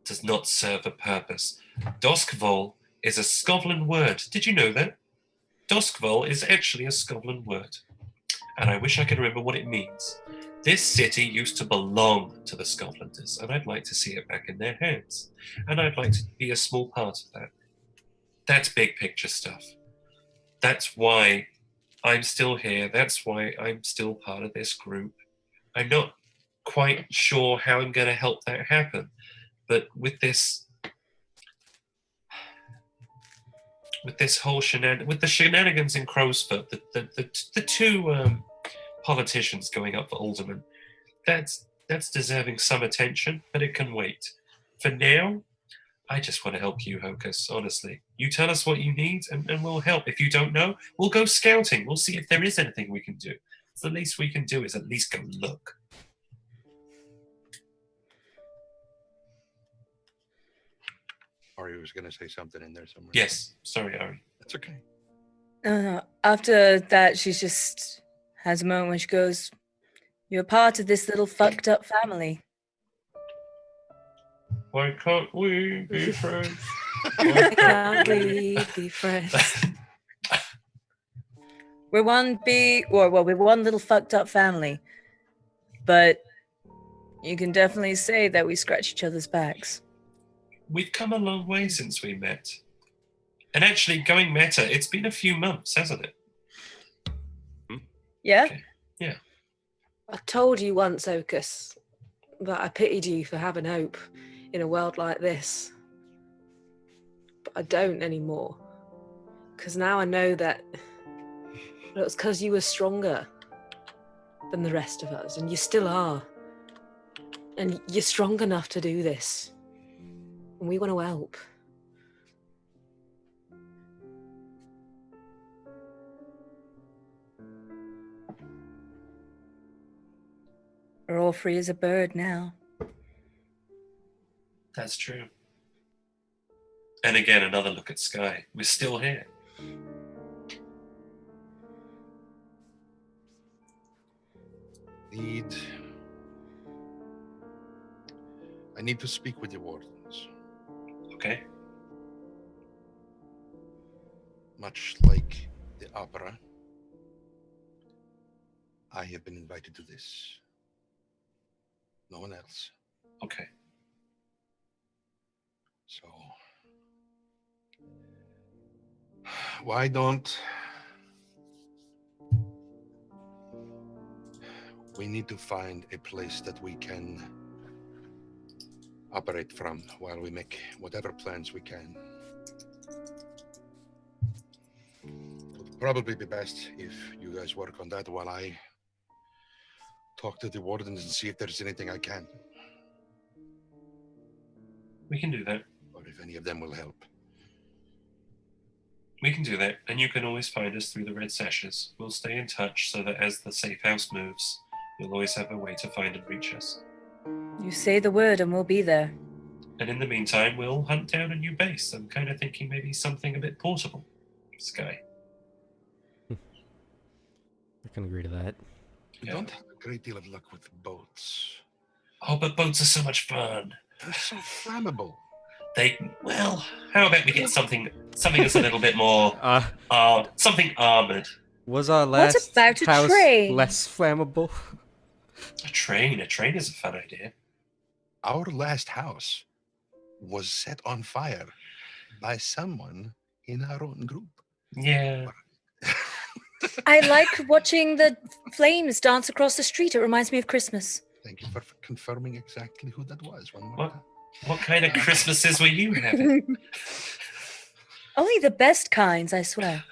does not serve a purpose. Doskvol is a Scotland word. Did you know that? Doskvol is actually a Scotland word. And I wish I could remember what it means. This city used to belong to the Scotlanders, and I'd like to see it back in their hands. And I'd like to be a small part of that. That's big picture stuff. That's why I'm still here. That's why I'm still part of this group. I'm not quite sure how I'm going to help that happen. But with this whole with the shenanigans in Crowsfoot, the two politicians going up for alderman, that's deserving some attention, but it can wait. For now, I just want to help you, Hocus, honestly. You tell us what you need, and we'll help. If you don't know, we'll go scouting. We'll see if there is anything we can do. So the least we can do is at least go look. Ari was going to say something in there somewhere. Yes. Sorry, Ari. That's okay. After that, she just has a moment when she goes, "You're part of this little fucked up family. Why can't we be friends? Why can't we be friends? We're one little fucked up family. But you can definitely say that we scratch each other's backs." We've come a long way since we met. And actually, going meta, it's been a few months, hasn't it? Yeah? Okay. Yeah. I told you once, Hocus, that I pitied you for having hope in a world like this. But I don't anymore. Because now I know that it was because you were stronger than the rest of us, and you still are. And you're strong enough to do this. And we want to help. We're all free as a bird now. That's true. And again, another look at Sky. We're still here. I need to speak with the wardens. Okay. Much like the opera, I have been invited to this. No one else. Okay. So, why don't we need to find a place that we can operate from while we make whatever plans we can. It would probably be best if you guys work on that while I talk to the wardens and see if there's anything I can, We can do that. or if any of them will help. We can do that. And you can always find us through the Red Sashes. We'll stay in touch so that as the safe house moves, you'll always have a way to find and reach us. You say the word and we'll be there. And in the meantime, we'll hunt down a new base. I'm kind of thinking maybe something a bit portable. Sky. I can agree to that. We Yeah. don't have a great deal of luck with boats. Oh, but boats are so much fun. They're so flammable. Well, how about we get something that's a little bit more, something armored. Was our What last about a house train? less flammable? A train is a fun idea. Our last house was set on fire by someone in our own group. Yeah. I like watching the flames dance across the street. It reminds me of Christmas. Thank you for confirming exactly who that was one more What? time. What kind of Christmases were you having? Only the best kinds, I swear.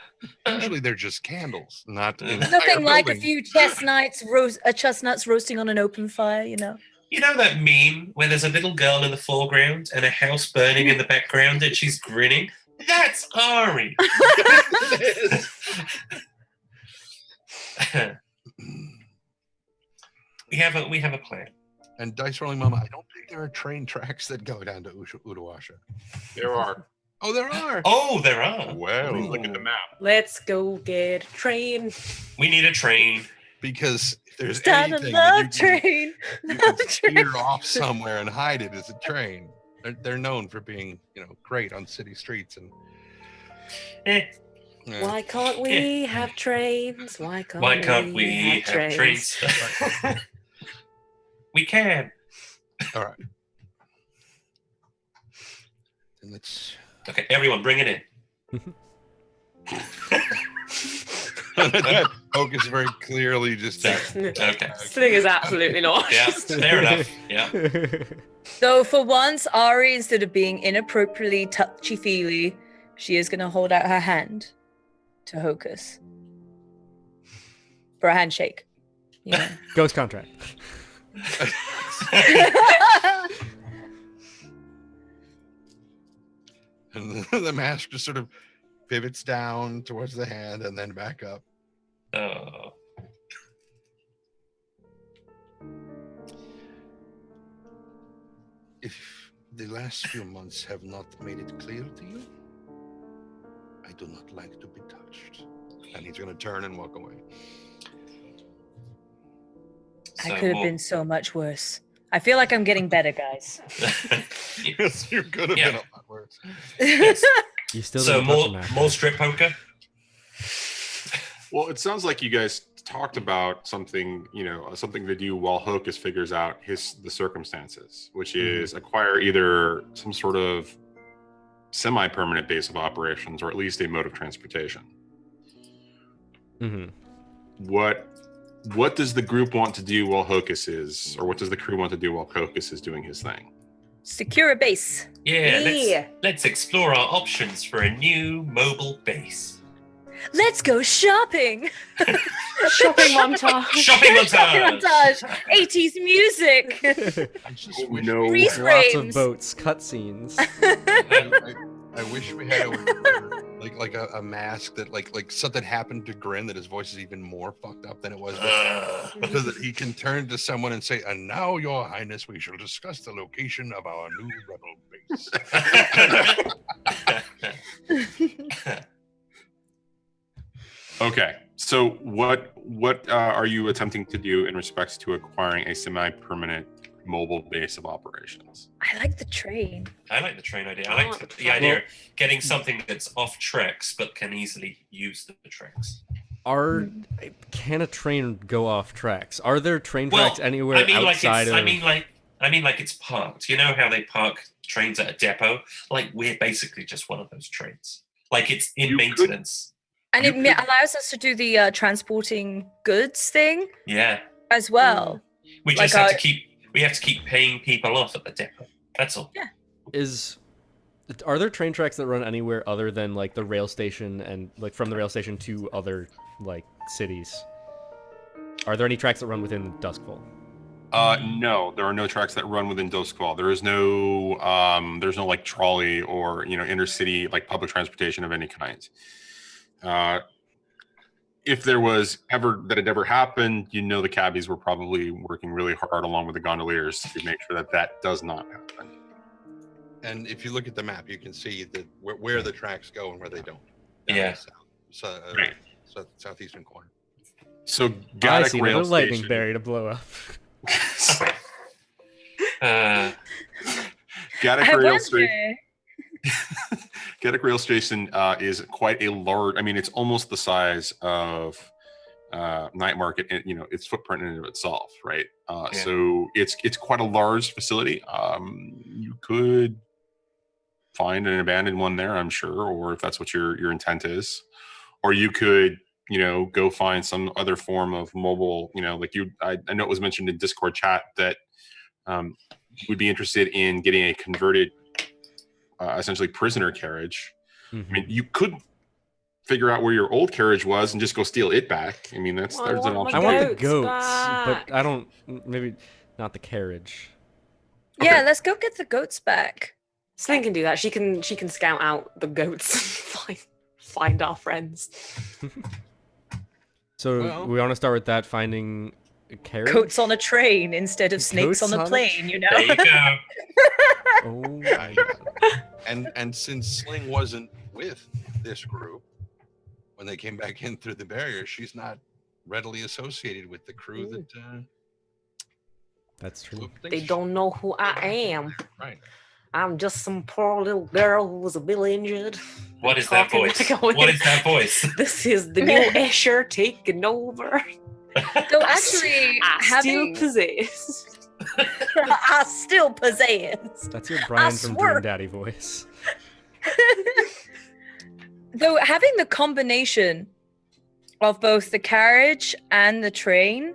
Usually they're just candles, not an Nothing entire like a building. few chestnuts roasting on an open fire, you know. You know that meme where there's a little girl in the foreground and a house burning in the background and she's grinning? That's Ari. we have a plan. And Dice Rolling Mama, I don't think there are train tracks that go down to Utawasha. There are. Oh, there are. Oh, there are. Well, Please look at the map. Let's go get a train. We need a train. because if there's Down a anything love that you can, train. you Love can train. steer off somewhere and hide it as a train. They're known for being, great on city streets and. Eh, Why can't we have trains? Why can't we have trains? We can. All right. And let's. Okay, everyone, bring it in. Hocus very clearly just. Okay. Sling is absolutely not. Yeah, fair enough. Yeah. So for once, Ari, instead of being inappropriately touchy-feely, she is going to hold out her hand to Hocus for a handshake. Yeah. Ghost contract. And the mask just sort of pivots down towards the hand and then back up. Oh. If the last few months have not made it clear to you, I do not like to be touched. And he's going to turn and walk away. I So could have we'll- been so much worse. I feel like I'm getting better, guys. Yes, you could have Yeah. been a lot worse. Yes. You still So didn't touch more him after. more strip poker. Well, it sounds like you guys talked about something, something to do while Hocus figures out the circumstances, which is acquire either some sort of semi-permanent base of operations, or at least a mode of transportation. Mm-hmm. What does the group want to do while Hocus is, or what does the crew want to do while Hocus is doing his thing? Secure a base. Yeah, let's explore our options for a new mobile base. Let's go shopping. Shopping montage. Shopping Shopping montage. montage. 80s music. I just wish no. Freeze Lots of frames. boats, cutscenes. I wish we had a mask that like something happened to Grin that his voice is even more fucked up than it was before. So that he can turn to someone and say, "And now, Your Highness, we shall discuss the location of our new rebel base." Okay, so what are you attempting to do in respects to acquiring a semi-permanent mobile base of operations? I like the train. I like the train idea. I like the idea of getting something that's off tracks but can easily use the tracks. Can a train go off tracks? Are there train tracks anywhere outside of? I mean, like it's parked. You know how they park trains at a depot? Like we're basically just one of those trains. Like it's in maintenance. And it allows us to do the transporting goods thing Yeah. as well. We just have to keep paying people off at the depot. That's all. Yeah. Are there train tracks that run anywhere other than like the rail station and like from the rail station to other like cities? Are there any tracks that run within Duskfall? No, there are no tracks that run within Duskfall. There's no like trolley or intercity like public transportation of any kind. If there was that had ever happened, the cabbies were probably working really hard along with the gondoliers to make sure that does not happen. And if you look at the map, you can see that where the tracks go and where they don't. Yeah. Right. Southeastern corner. So I Gaddock see Rail another lightning Station. berry to blow up. Gaddock I Rail wonder. Station. Gaddock Rail Station is quite a large. I mean, it's almost the size of Night Market. Its footprint in and of itself, right? So it's quite a large facility. You could find an abandoned one there, I'm sure, or if that's what your intent is, or you could go find some other form of mobile. I know it was mentioned in Discord chat that you would be interested in getting a converted. Essentially prisoner carriage. Mm-hmm. I mean, you could figure out where your old carriage was and just go steal it back. I mean, there's an option. I want the Goats goats, back. but I don't. Maybe not the carriage. Yeah, Okay. let's go get the goats back. Sling can do that. She can scout out the goats and find our friends. So Well- we want to start with that, finding a carriage. Goats on a train instead of snakes Goats on on a a plane, you know? There you go. Oh, And since Sling wasn't with this group when they came back in through the barrier, she's not readily associated with the crew that that's true. They don't know who I am. Right. I'm just some poor little girl who was a bit injured. What is that Talking voice? like a What is that voice? This is the new Escher taking over. So actually, I having still possess. I still possess. That's your Brian from swear. Dream Daddy voice. Though having the combination of both the carriage and the train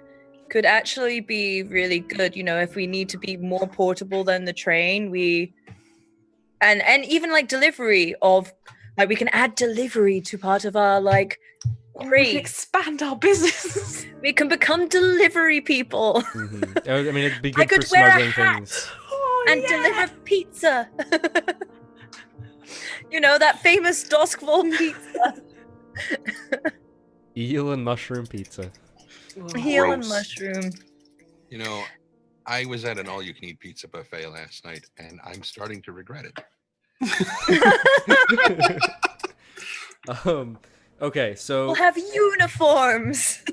could actually be really good. If we need to be more portable than the train, and even like delivery of we can add delivery to part of our We can crate. expand our business. We can become delivery people Mm-hmm. I mean, it'd be I good for could wear a smuggling hat. things. and deliver pizza. That famous Duskfall pizza. Eel and mushroom pizza. Heel and Gross. mushroom. I was at an all-you-can-eat pizza buffet last night, and I'm starting to regret it. Okay, so We'll have uniforms.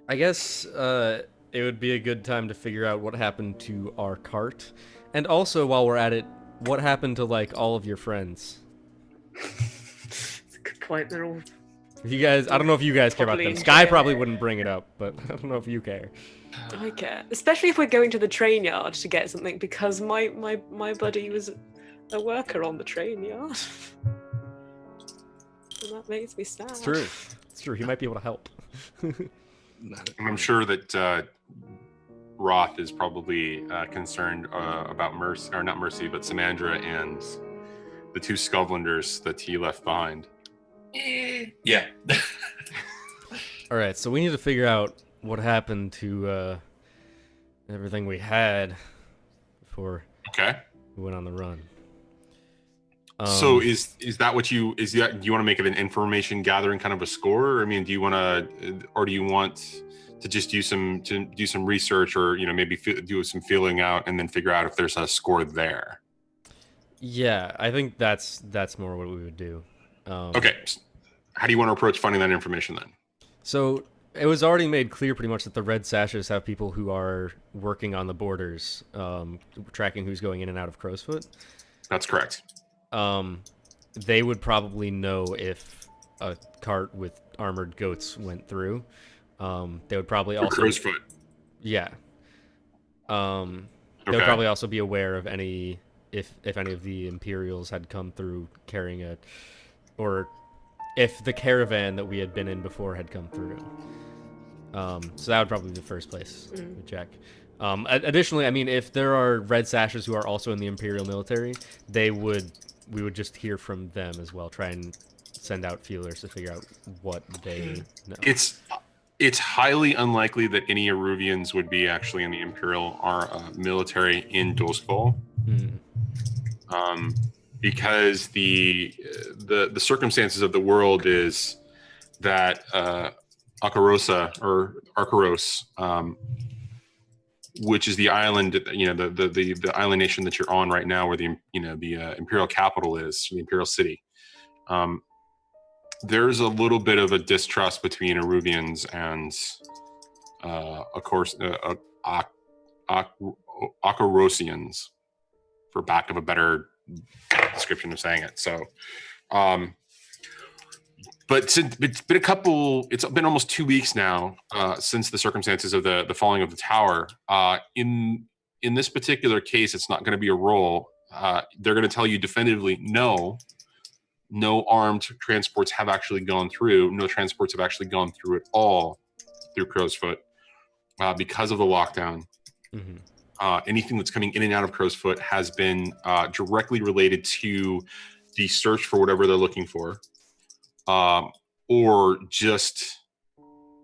I guess it would be a good time to figure out what happened to our cart, and also while we're at it, what happened to all of your friends. It's a good point. They're all If you guys, I don't know if you guys care about them. Probably Sky enjoy probably it. wouldn't bring it up, but I don't know if you care. I care, especially if we're going to the train yard to get something, because my buddy was a worker on the train yard. And that makes me sad. It's true. It's true. He might be able to help. Not And I'm sure that Roth is probably concerned about Mercy, or not Mercy, but Samandra and the two Skovlanders that he left behind. Yeah. All right, so we need to figure out what happened to everything we had before Okay. we went on the run. So is that what do you want to make it an information gathering kind of a score? I mean, do you want to just do some research, or maybe do some feeling out and then figure out if there's a score there? Yeah, I think that's more what we would do. Okay. How do you want to approach finding that information then? So it was already made clear pretty much that the Red Sashes have people who are working on the borders, tracking who's going in and out of Crowsfoot. That's correct. They would probably know if a cart with armored goats went through. They would probably also Crowsfoot. Yeah. They would Okay. probably also be aware of if any of the Imperials had come through carrying or if the caravan that we had been in before had come through. So that would probably be the first place we check. Additionally, I mean, if there are Red Sashes who are also in the Imperial military, we would just hear from them as well. Try and send out feelers to figure out what they know. It's highly unlikely that any Eruvians would be actually in the Imperial military in Dosval. Because the circumstances of the world is that Akaros, which is the island, the island nation that you're on right now, where the imperial capital is, the imperial city. There's a little bit of a distrust between Eruvians and, of course, Akarosians, for lack of a better description of saying it. So, but it's been almost 2 weeks now since the circumstances of the falling of the tower. In this particular case, it's not going to be a roll. They're going to tell you definitively, no armed transports have actually gone through. No transports have actually gone through at all through Crowsfoot because of the lockdown. Mm-hmm. Anything that's coming in and out of Crowsfoot has been directly related to the search for whatever they're looking for, or just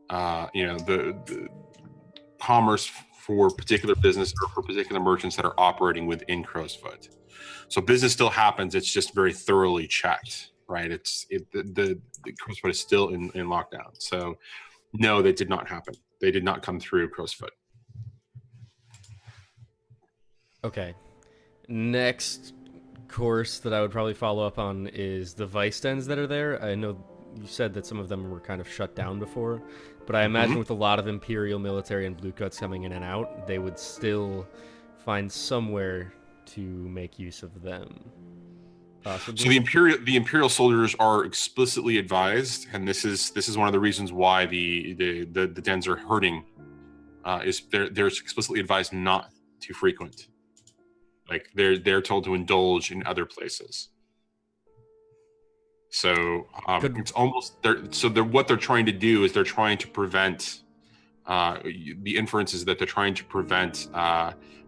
the commerce for particular business or for particular merchants that are operating within Crowsfoot. So business still happens. It's just very thoroughly checked, right? The Crowsfoot is still in lockdown. So no, that did not happen. They did not come through Crowsfoot. Okay. Next course that I would probably follow up on is the vice dens that are there. I know you said that some of them were kind of shut down before, but I imagine with a lot of Imperial military and blue coats coming in and out, they would still find somewhere to make use of them. Possibly. So the Imperial soldiers are explicitly advised, and this is one of the reasons why the dens are hurting. Is they're explicitly advised not to frequent. Like they're told to indulge in other places. So it's almost what they're trying to do is they're trying to prevent the inferences that they're trying to prevent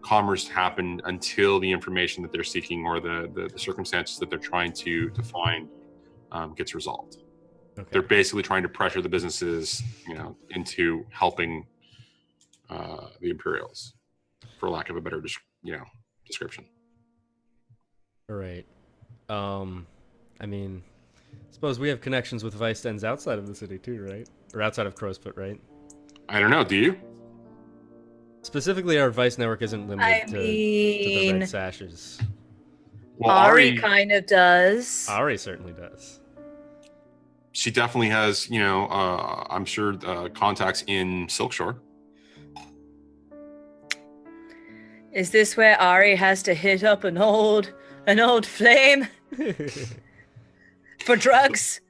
commerce to happen until the information that they're seeking or the circumstances that they're trying to find gets resolved. Okay. They're basically trying to pressure the businesses, into helping the Imperials, for lack of a better description. All right. I mean, I suppose we have connections with vice dens outside of the city too, right? Or outside of Crowsfoot, right? I don't know. Do you? Specifically, our vice network isn't limited to the Red Sashes. Well, Ari kind of does. Ari certainly does. She definitely has, I'm sure, contacts in Silkshore. Is this where Ari has to hit up an old flame for drugs?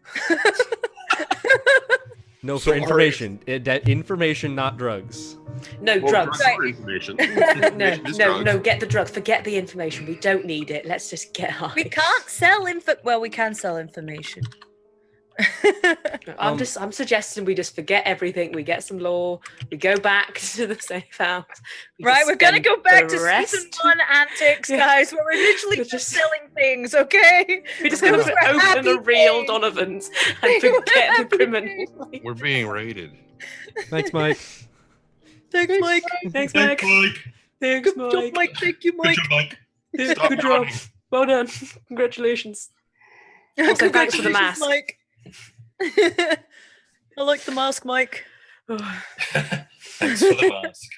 No, for information. Information, not drugs. No, Well, drugs. drugs are information. No, Information is drugs. no, get the drug. Forget the information. We don't need it. Let's just get high. We can't sell info. Well, we can sell information. I'm suggesting we just forget everything. We get some lore. We go back to the safe house. Right, we're gonna go back to rest. season 1 antics, guys. Where we're literally We're just just- selling things, okay? We're just going to We're open happy a real days. Donovan's and forget the criminal. We're being raided. Thanks, Mike. Thanks, Mike. Thanks, Mike. Thanks, Good job, Mike. Thank you, Mike. Mike. Yeah, Stop good job. yawning. Well done. Congratulations. Also, thanks for the mask. Mike. I like the mask, Mike. Thanks for the mask.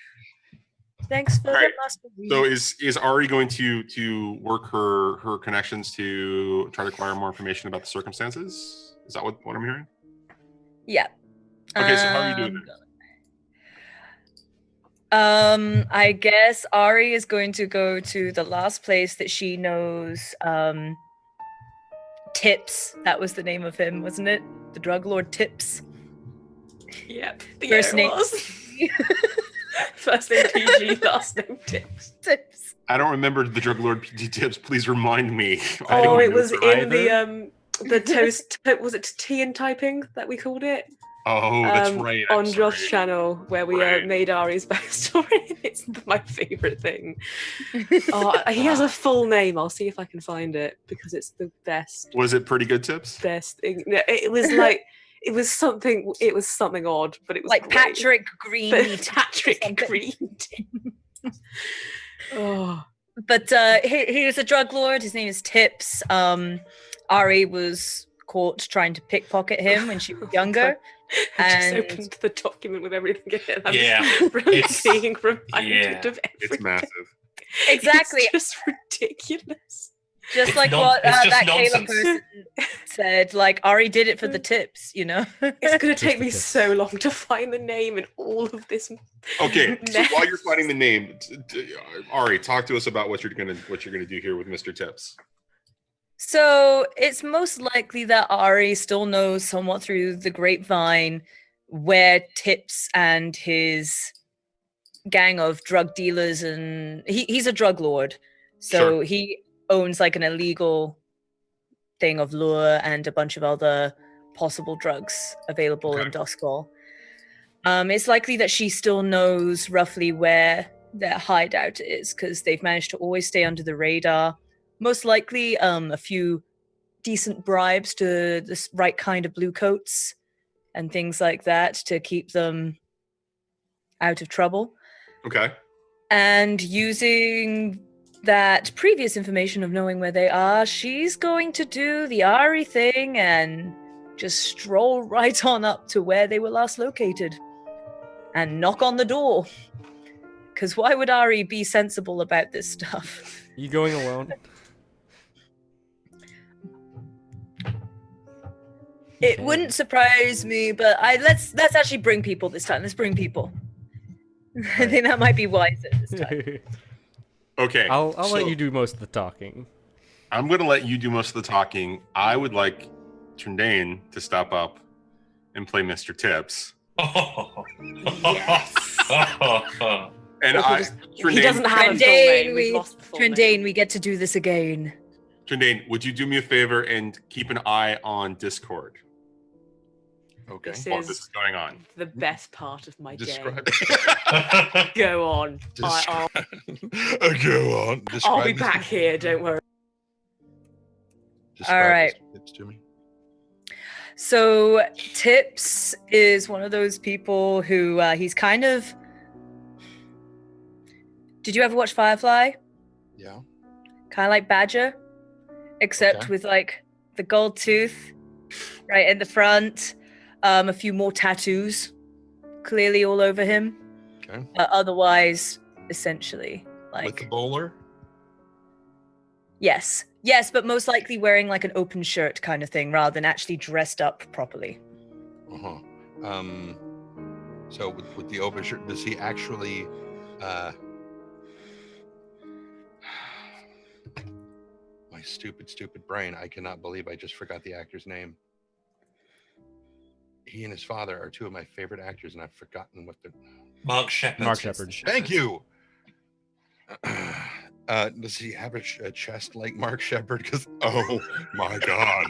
Thanks for Alright, the mask. So is Ari going to work her connections to try to acquire more information about the circumstances? Is that what I'm hearing? Yeah. Okay, so how are you doing this? I guess Ari is going to go to the last place that she knows. Tips. That was the name of him, wasn't it? The drug lord Tips. Yep. First name. First name PG, last name Tips. Tips. I don't remember the drug lord PG tips. Please remind me. I Oh, don't it know was for in the toast. Was it tea and typing that we called it? Oh, that's right. I'm On Josh's sorry. channel, where we Right. made Ari's backstory. It's my favorite thing. Oh, he has a full name. I'll see if I can find it because it's the best Was it pretty good tips? thing. No, it was like it was something odd, but it was Like great. Patrick Green. Patrick Green. Oh, But he was a drug lord. His name is Tips. Ari was caught trying to pickpocket him when she was younger. I And- just opened the document with everything in it. I'm Yeah, just being reminded yeah, of It's everything. massive. Exactly. It's just ridiculous. Just It's like non- what it's just that Kayla nonsense. person said. Like, Ari did it for the tips, you know? It's going to take the me tips. so long to find the name and all of this. Okay, so Mess. while you're finding the name, Ari, talk to us about what you're gonna do here with Mr. Tips. So it's most likely that Ari still knows somewhat through the grapevine where Tips and his gang of drug dealers, and he's a drug lord. So Sure. he owns like an illegal thing of lure and a bunch of other possible drugs available in Okay. Duskwall. It's likely that she still knows roughly where their hideout is because they've managed to always stay under the radar. Most likely, a few decent bribes to the right kind of blue coats and things like that to keep them out of trouble. Okay. And using that previous information of knowing where they are, she's going to do the Ari thing and just stroll right on up to where they were last located and knock on the door. Because why would Ari be sensible about this stuff? You going alone? It wouldn't surprise me, but let's actually bring people this time. Let's bring people. I think that might be wiser this time. Okay. I'll so let you do most of the talking. I'm going to let you do most of the talking. I would like Trendane to step up and play Mr. Tips. Yes. And Or he Trendane, doesn't have a full Trendane, name. We've lost the full name. Trendane, we get to do this again. Trendane, would you do me a favor and keep an eye on Discord Okay. This while is this is going on? the best part of my day. Describe. Go on. I'll Go on. be Describe back here. Don't worry. Describe All right. Mr. Tips to me. So Tips is one of those people who he's kind of. Did you ever watch Firefly? Yeah. Kind of like Badger, except Okay. with like the gold tooth right in the front, a few more tattoos clearly all over him. Okay. Otherwise, essentially, With the like bowler. yes, but most likely wearing like an open shirt kind of thing rather than actually dressed up properly. Uh-huh. So with the open shirt, does he actually my stupid brain, I cannot believe I just forgot the actor's name. He and his father are two of my favorite actors, and I've forgotten what they're Mark Shepard. Mark is Shepard. the Thank you. Does he have a chest like Mark Shepard? Because oh my god.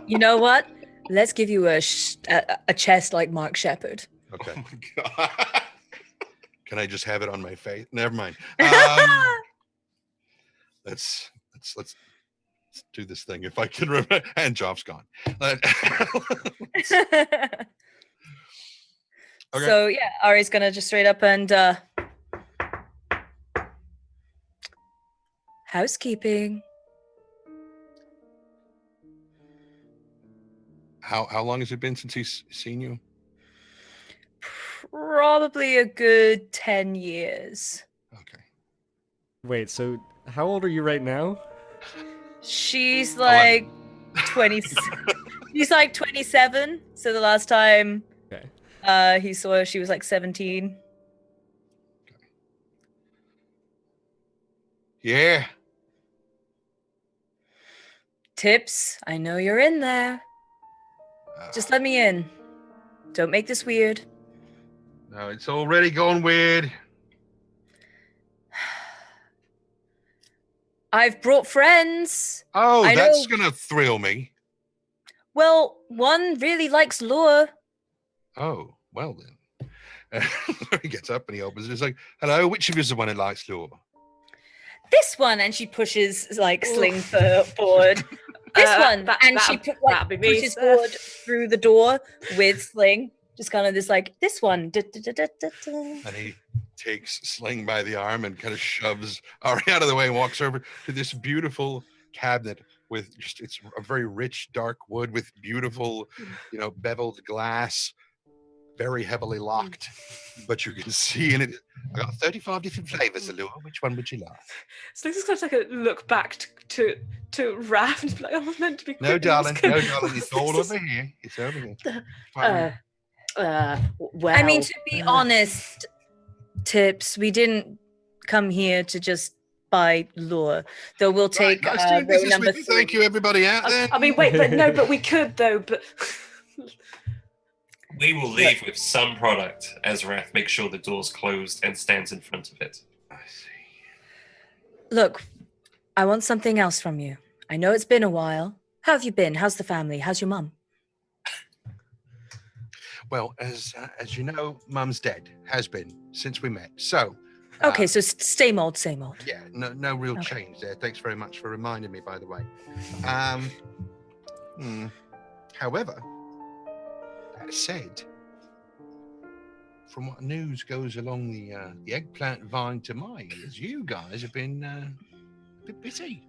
You know what? Let's give you a chest like Mark Shepard. Okay. Oh my god. Can I just have it on my face? Never mind. Let's do this thing if I can remember. And Job's gone. Okay. So yeah, Ari's gonna just straight up and housekeeping. How long has it been since he's seen you? Probably a good 10 years. Okay. Wait, so how old are you right now? She's like 20. She's like 27. So the last time he saw her, she was like 17. Yeah. Tips, I know you're in there. Just let me in. Don't make this weird. No, it's already gone weird. I've brought friends. Oh, I that's know. gonna thrill me. Well, one really likes lure. Oh, well then. He gets up and he opens it. It's like, hello, which of you is the one who likes lure? This one, and she pushes like Sling forward. This one, and she that'd be me, pushes sir. forward through the door with Sling. Just kind of this like this one. And he takes Sling by the arm and kind of shoves Ari out of the way and walks over to this beautiful cabinet with just, it's a very rich dark wood with beautiful, beveled glass, very heavily locked. But you can see in it, I got 35 different flavors of lure. Which one would you like? So this is going to take a look back to Raph and be like, I was meant to be. No, quick, darling. I No, was darling. It's all over here. It's over here. well, I mean, to be honest, Tips, we didn't come here to just buy lure. Though we'll take Right, nice doing row business number with you. 3. Thank you, everybody out there. I mean, wait, but we could though. But We will leave with some product. Azarath makes sure the door's closed and stands in front of it. I see. Look, I want something else from you. I know it's been a while. How have you been? How's the family? How's your mum? Well, as you know, Mum's dead. Has been since we met. So. Okay, so same old, same old. Yeah, no real Okay. change there. Thanks very much for reminding me, by the way. However, that said, from what news goes along the eggplant vine to my ears, you guys have been a bit busy.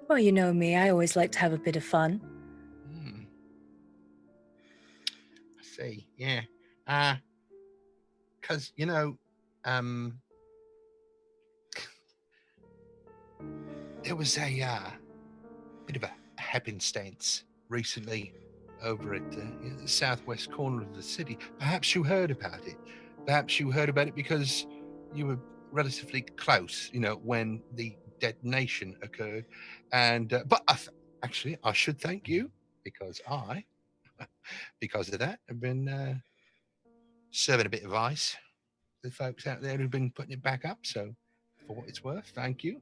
Well, you know me. I always like to have a bit of fun. I see. Yeah. Because there was a bit of a happenstance recently over at the southwest corner of the city. Perhaps you heard about it. Perhaps you heard about it because you were relatively close, when the detonation occurred. And but actually, I should thank you because because of that, I've been serving a bit of ice to the folks out there who've been putting it back up. So, for what it's worth, thank you.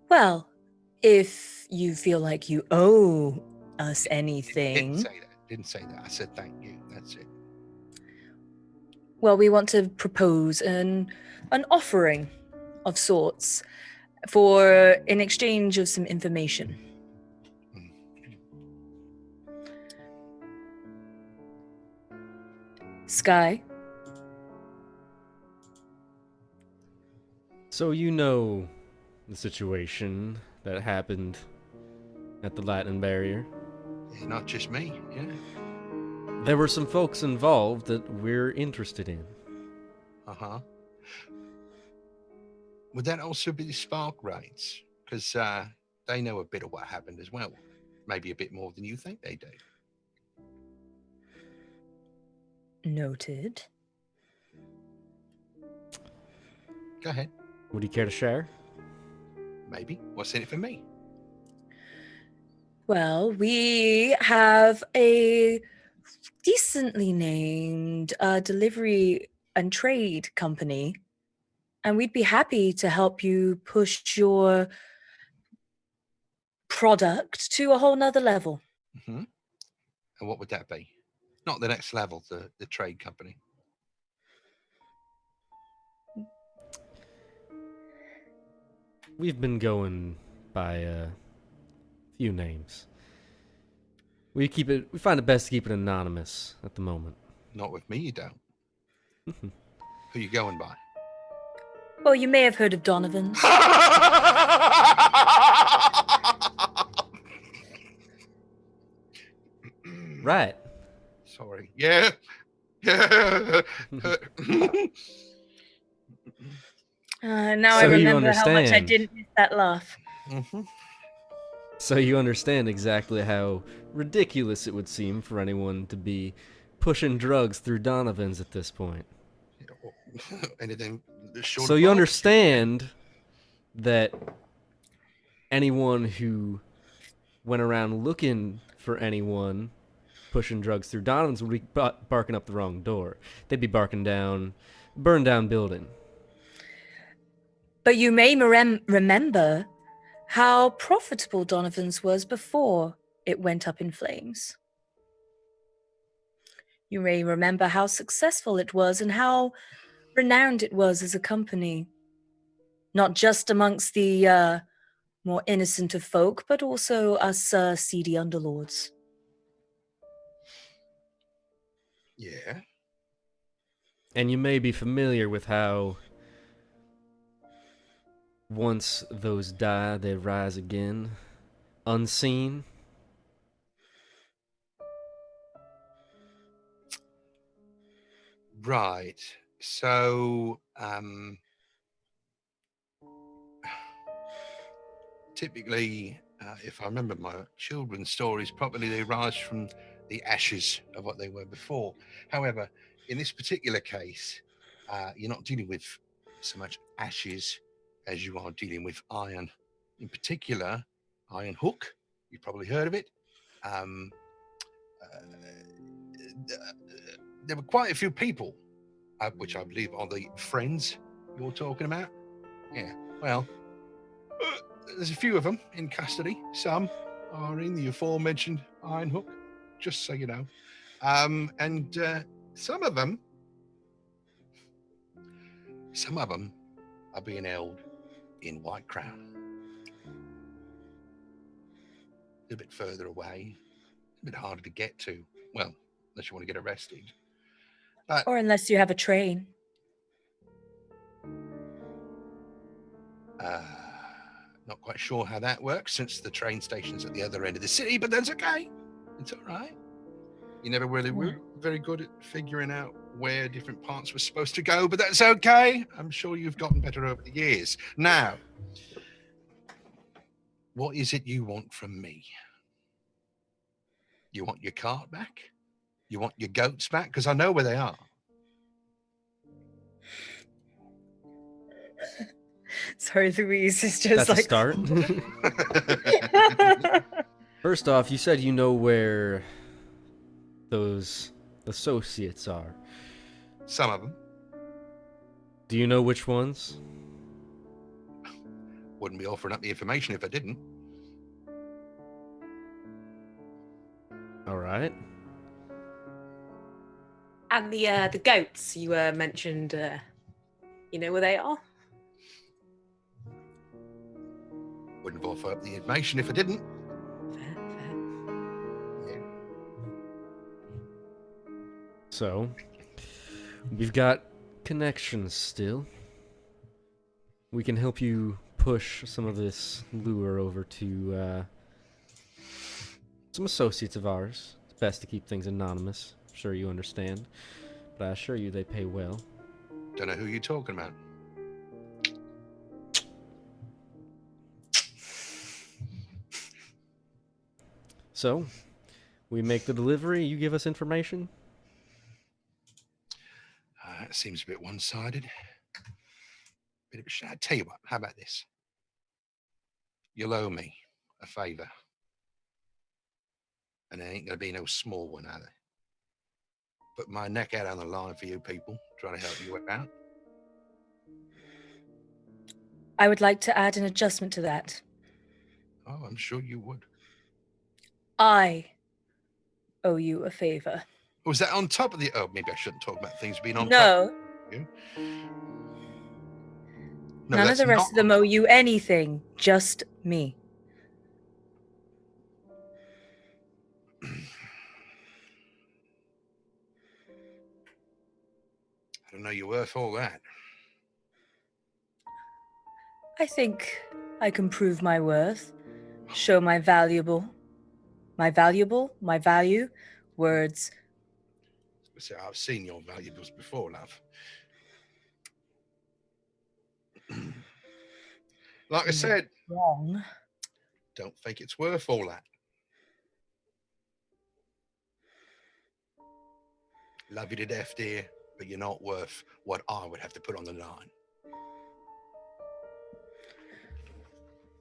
Well, if you feel like you owe us anything, Didn't say that. I said thank you. That's it. well, we want to propose an offering of sorts for in exchange of some information. Sky, So you know the situation that happened at the Latin barrier. Yeah, not just me. Yeah. There were some folks involved that we're interested in. Uh-huh. Would that also be the Spark Raids? Because they know a bit of what happened as well. Maybe a bit more than you think they do. noted. Go ahead. Would you care to share? Maybe. What's in it for me? Well, we have a decently named delivery and trade company, and we'd be happy to help you push your product to a whole nother level. Mm-hmm. And what would that be? Not the next level, the trade company. We've been going by a few names. We find it best to keep it anonymous at the moment. Not with me, you don't. Who you going by? Well, you may have heard of Donovan's. Right. Sorry. Yeah. Yeah. Now So I you remember how much I understand. didn't miss that laugh. Mm-hmm. So you understand exactly how ridiculous it would seem for anyone to be pushing drugs through Donovan's at this point. Anything short So of you barbecue. understand that anyone who went around looking for anyone pushing drugs through Donovan's would be barking up the wrong door. They'd be barking down, burn down building. But you may remember how profitable Donovan's was before it went up in flames. You may remember how successful it was and how renowned it was as a company. Not just amongst the more innocent of folk, but also us seedy underlords. Yeah. And you may be familiar with how once those die, they rise again, unseen. Right. So, typically, if I remember my children's stories properly, they rise from the ashes of what they were before. However, in this particular case, you're not dealing with so much ashes as you are dealing with iron. In particular, iron hook. You've probably heard of it. There were quite a few people, which I believe are the friends you're talking about. Yeah, well, there's a few of them in custody. Some are in the aforementioned iron hook, just so you know. And some of them are being held in White Crown. A little bit further away, a bit harder to get to. Well, unless you want to get arrested. Or unless you have a train. Not quite sure how that works since the train station's at the other end of the city, but that's okay. It's all right. You never really were very good at figuring out where different parts were supposed to go, but that's okay. I'm sure you've gotten better over the years. Now, what is it you want from me? You want your cart back? You want your goats back? Because I know where they are. Sorry, Louise is just That's like... a start. First off, you said you know where those associates are. Some of them. Do you know which ones? Wouldn't be offering up the information if I didn't. All right. And the goats you mentioned, you know where they are? Wouldn't offer up the information if I didn't. Fair. Yeah. So, we've got connections still. We can help you push some of this lure over to some associates of ours. It's best to keep things anonymous. I'm sure you understand. But I assure you they pay well. Don't know who you're talking about. So, we make the delivery, you give us information? It seems a bit one-sided. Bit of a shame. I tell you what, how about this? You'll owe me a favor. And it ain't going to be no small one, either. put my neck out on the line for you people, trying to help you out. I would like to add an adjustment to that. Oh, I'm sure you would. I owe you a favor. Was that on top of the... Oh, maybe I shouldn't talk about things being on top. No, No, none of that's the rest not of them owe you anything, just me. I don't know you're worth all that. I think I can prove my worth, show my value, words. So I've seen your valuables before, love. Like I said, Wrong. don't think it's worth all that. Love you to death, dear, but you're not worth what I would have to put on the line.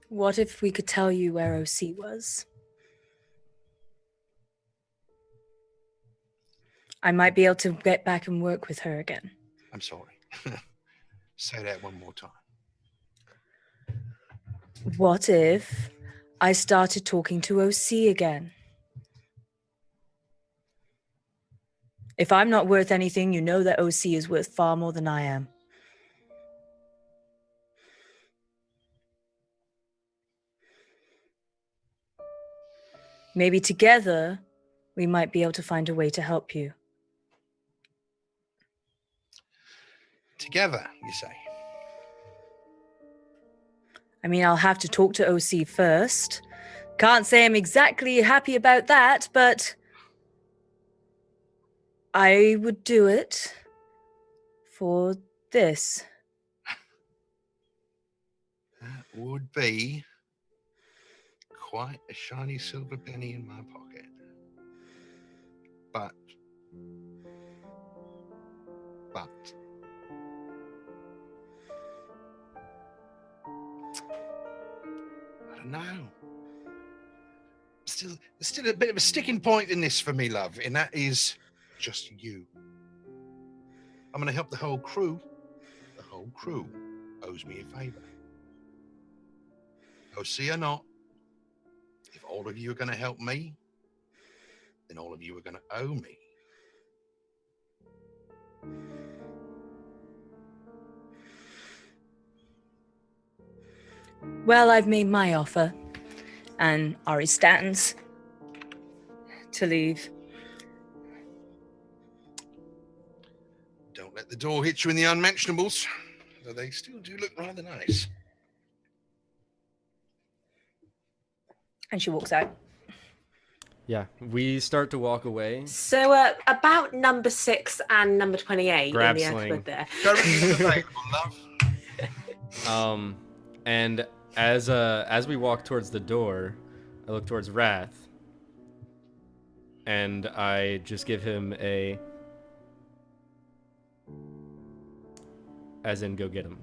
What if we could tell you where OC was? I might be able to get back and work with her again. I'm sorry. Say that one more time. What if I started talking to OC again? If I'm not worth anything, you know that OC is worth far more than I am. Maybe together, we might be able to find a way to help you. Together, you say? I mean, I'll have to talk to OC first. Can't say I'm exactly happy about that, but I would do it for this. That would be quite a shiny silver penny in my pocket. But I don't know. There's still a bit of a sticking point in this for me, love, and that is just you. I'm going to help the whole crew. The whole crew owes me a favor. OC or not, if all of you are going to help me, then all of you are going to owe me. Well, I've made my offer, and Ari stands to leave. Don't let the door hit you in the unmentionables, though they still do look rather nice. And she walks out. Yeah, we start to walk away. So about number 6 and number 28 Grab in the Sling. alphabet there. Currently available, love. And as we walk towards the door, I look towards Wrath, and I just give him a, as in go get him.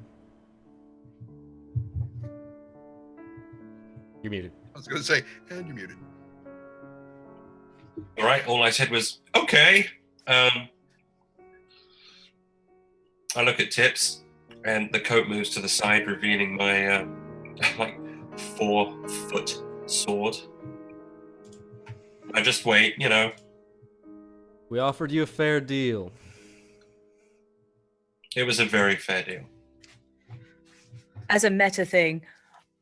You're muted. I was going to say, and you're muted. All right, all I said was, okay. I look at Tips, and the coat moves to the side, revealing my, 4-foot sword. I just wait, you know. We offered you a fair deal. It was a very fair deal. As a meta thing,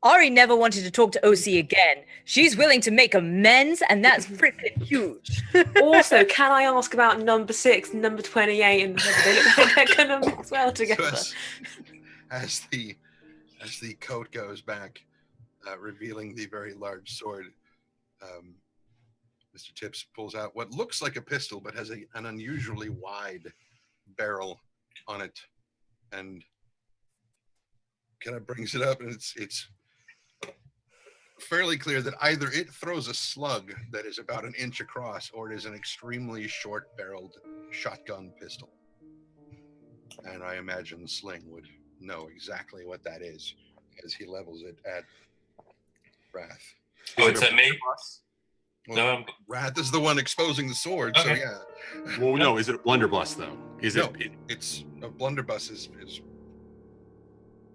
Ari never wanted to talk to OC again. She's willing to make amends, and that's freaking huge. Also, can I ask about number 6, number 28, and whether they look like they're going to mix well together? So as the coat goes back, revealing the very large sword, Mr. Tips pulls out what looks like a pistol, but has an unusually wide barrel on it, and kind of brings it up, and it's fairly clear that either it throws a slug that is about an inch across, or it is an extremely short-barreled shotgun pistol. And I imagine Sling would know exactly what that is as he levels it at Wrath. Oh, it's at me? No, Wrath is the one exposing the sword, so Okay. yeah. Well, no, is it a blunderbuss though? Is No, it? it's a blunderbuss is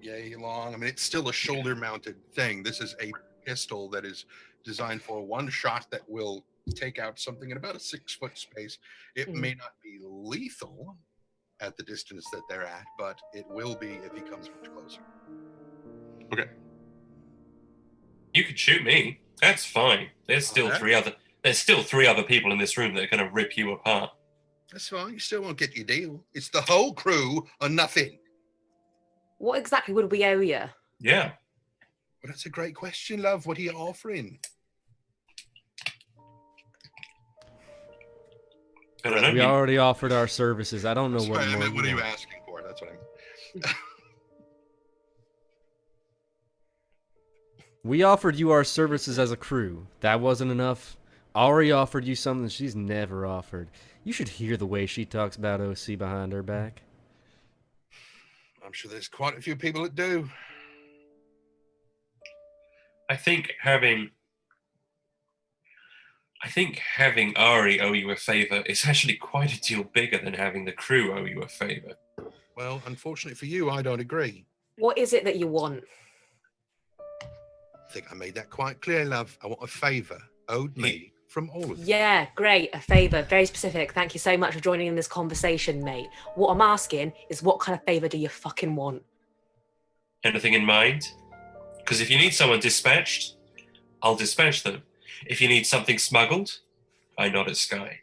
yay long. I mean, it's still a shoulder-mounted thing. This is a pistol that is designed for one shot that will take out something in about a 6-foot space. It may not be lethal at the distance that they're at, but it will be if he comes much closer. Okay. you could shoot me. That's fine. There's still Okay. three other people in this room that are going to rip you apart. That's fine. You still won't get your deal. It's the whole crew or nothing. What exactly would we owe you? Yeah. Well, that's a great question, love. What are you offering? I don't know. We already offered our services. I don't know That's what right, I more. meant, what are you want. asking for? That's what I mean. We offered you our services as a crew. That wasn't enough. Ari offered you something she's never offered. You should hear the way she talks about OC behind her back. I'm sure there's quite a few people that do. I think having Ari owe you a favor is actually quite a deal bigger than having the crew owe you a favor. Well, unfortunately for you, I don't agree. What is it that you want? I think I made that quite clear, love. I want a favor owed me from all of you. Yeah, great. A favor. Very specific. Thank you so much for joining in this conversation, mate. What I'm asking is what kind of favor do you fucking want? Anything in mind? Because if you need someone dispatched, I'll dispatch them. If you need something smuggled, I nod at Sky.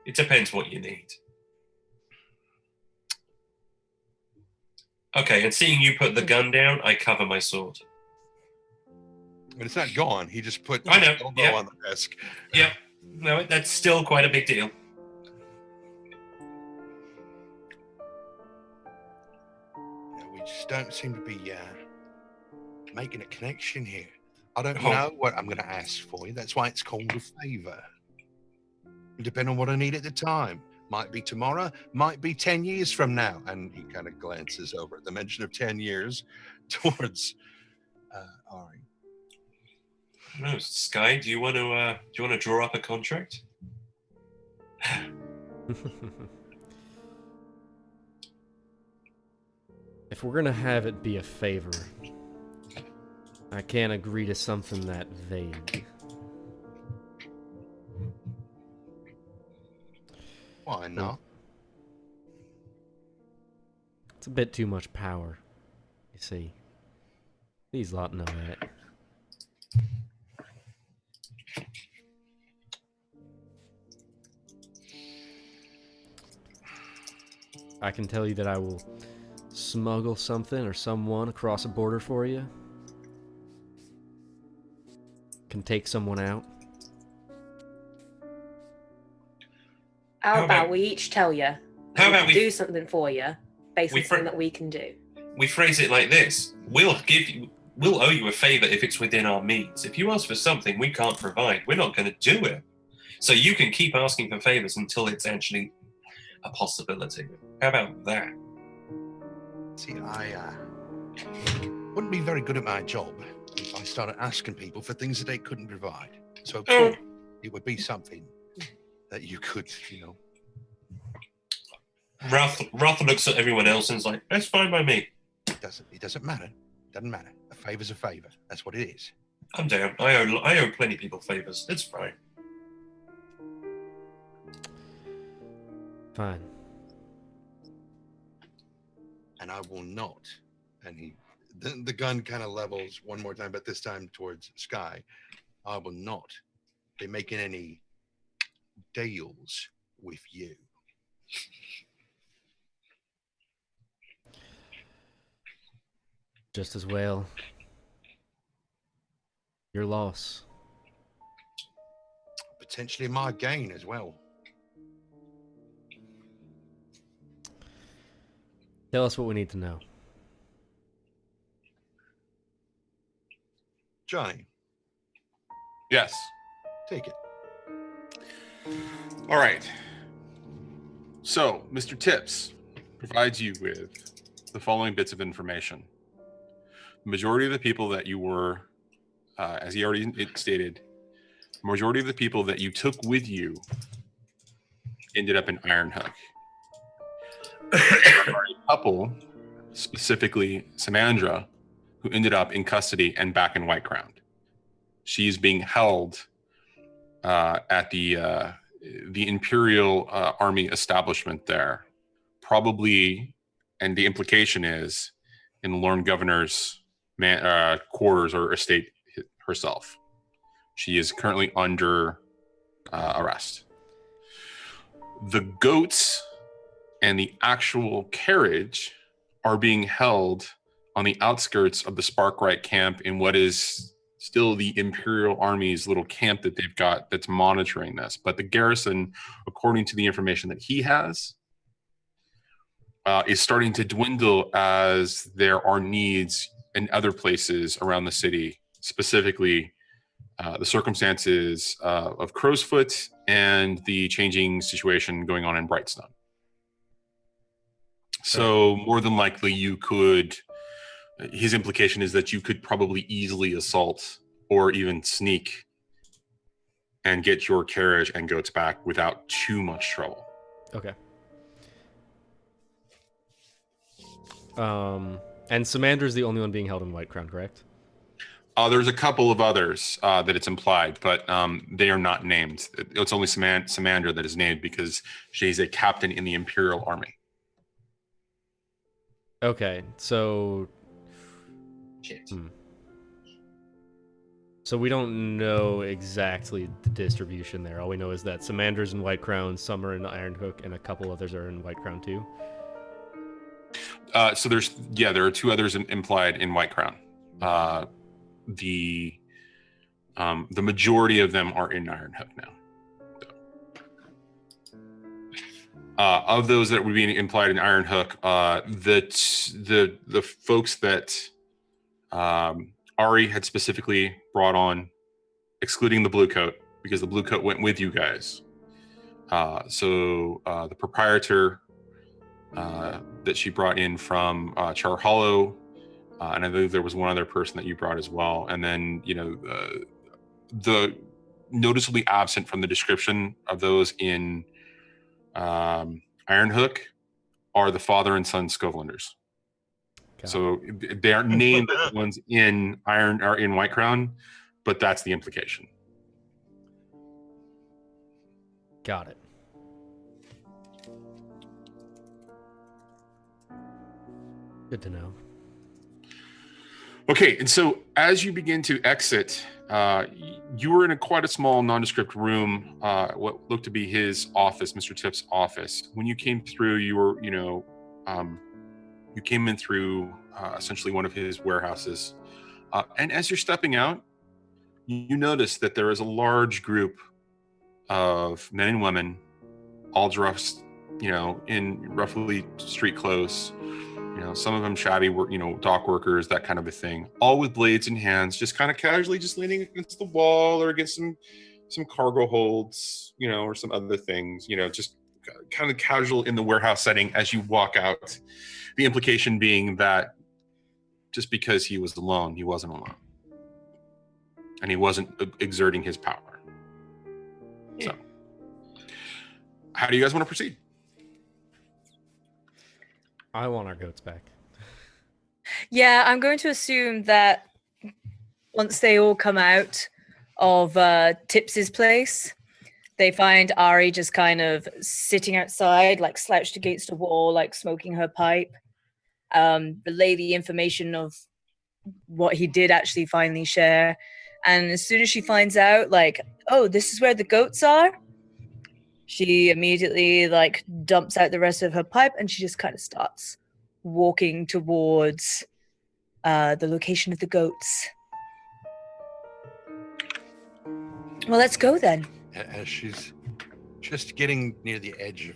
It depends what you need. Okay, and seeing you put the gun down, I cover my sword. And it's not gone. He just put I know, his elbow yeah. on the desk. Yep. No, that's still quite a big deal. No, we just don't seem to be making a connection here. I don't Oh. know what I'm going to ask for you. That's why it's called a favor. Depending on what I need at the time. Might be tomorrow, might be 10 years from now. And he kind of glances over at the mention of 10 years towards Ari. No, Sky, do you want to draw up a contract? If we're gonna have it be a favor, I can't agree to something that vague. Why not? It's a bit too much power, you see. These lot know that. I can tell you that I will smuggle something or someone across a border for you. Can take someone out. How How about about- we each tell you? How about we do something for you based on we something fr- that we can do? We phrase it like this: we'll owe you a favor if it's within our means. If you ask for something we can't provide, we're not going to do it. So you can keep asking for favors until it's actually a possibility. How about that? See, I wouldn't be very good at my job if I started asking people for things that they couldn't provide. So, of Oh. course, it would be something that you could, Wrath looks at everyone else and is like, "That's fine by me. it doesn't matter. Doesn't matter. A favor's a favor. That's what it is. I'm down. I owe plenty of people favors. It's fine." Fine. And I will not. And the gun kind of levels one more time, but this time towards Sky. I will not be making any deals with you. Just as well. Your loss. Potentially my gain as well. Tell us what we need to know. Johnny, Yes. take it. All right. So, Mr. Tips provides you with the following bits of information. The majority of the people that you were, as he already stated, majority of the people that you took with you ended up in Ironhook. There are a couple, specifically Samandra, who ended up in custody and back in Whiteground. She's being held at the Imperial Army establishment there, probably, and the implication is in the Lord Governor's quarters or estate herself. She is currently under arrest. The goats and the actual carriage are being held on the outskirts of the Sparkwright camp in what is still the Imperial Army's little camp that they've got that's monitoring this. But the garrison, according to the information that he has, is starting to dwindle as there are needs in other places around the city, specifically the circumstances of Crowsfoot and the changing situation going on in Brightstone. So more than likely you could, his implication is that you could probably easily assault or even sneak and get your carriage and goats back without too much trouble. Okay. And Samandra's the only one being held in Whitecrown, correct? There's a couple of others that it's implied, but they are not named. It's only Samandra that is named because she's a captain in the Imperial Army. Okay, so... Shit. So we don't know exactly the distribution there. All we know is that Samandra's in Whitecrown, some are in Ironhook, and a couple others are in Whitecrown too. So there are two others implied in Whitecrown. The majority of them are in Ironhook now. Of those that would be implied in Ironhook, the folks that Ari had specifically brought on, excluding the blue coat, because the blue coat went with you guys. So the proprietor that she brought in from Char Hollow, and I believe there was one other person that you brought as well. And then, the noticeably absent from the description of those in Ironhook are the father and son Scovelanders. So they aren't named as the ones in Whitecrown, but that's the implication. Got it. Good to know. Okay, and so as you begin to exit, you were in quite a small nondescript room, what looked to be his office, Mr. Tipp's office. When you came through, you came in through essentially one of his warehouses. And as you're stepping out, you notice that there is a large group of men and women, all dressed, in roughly street clothes. Some of them shabby, dock workers, that kind of a thing, all with blades in hands, just kind of casually just leaning against the wall or against some cargo holds, or some other things, just kind of casual in the warehouse setting as you walk out. The implication being that just because he was alone, he wasn't alone. And he wasn't exerting his power. So, how do you guys want to proceed? I want our goats back. Yeah, I'm going to assume that once they all come out of Tips's place, they find Ari just kind of sitting outside, like slouched against a wall, like smoking her pipe. Relay the information of what he did actually finally share. And as soon as she finds out, like, oh, this is where the goats are, she immediately dumps out the rest of her pipe and she just kind of starts walking towards the location of the goats. Well, let's go then. As she's just getting near the edge of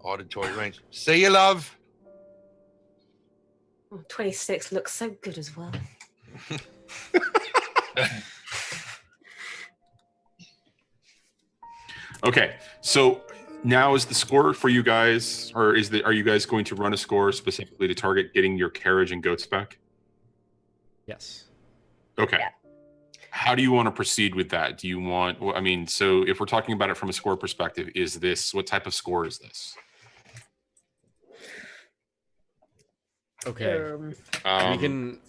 auditory range. Say you love. 26 looks so good as well. Okay, so now is the score for you guys, or are you guys going to run a score specifically to target getting your carriage and goats back? Yes. Okay. Yeah. How do you want to proceed with that? Do you want? I mean, so if we're talking about it from a score perspective, is this what type of score is this? Okay.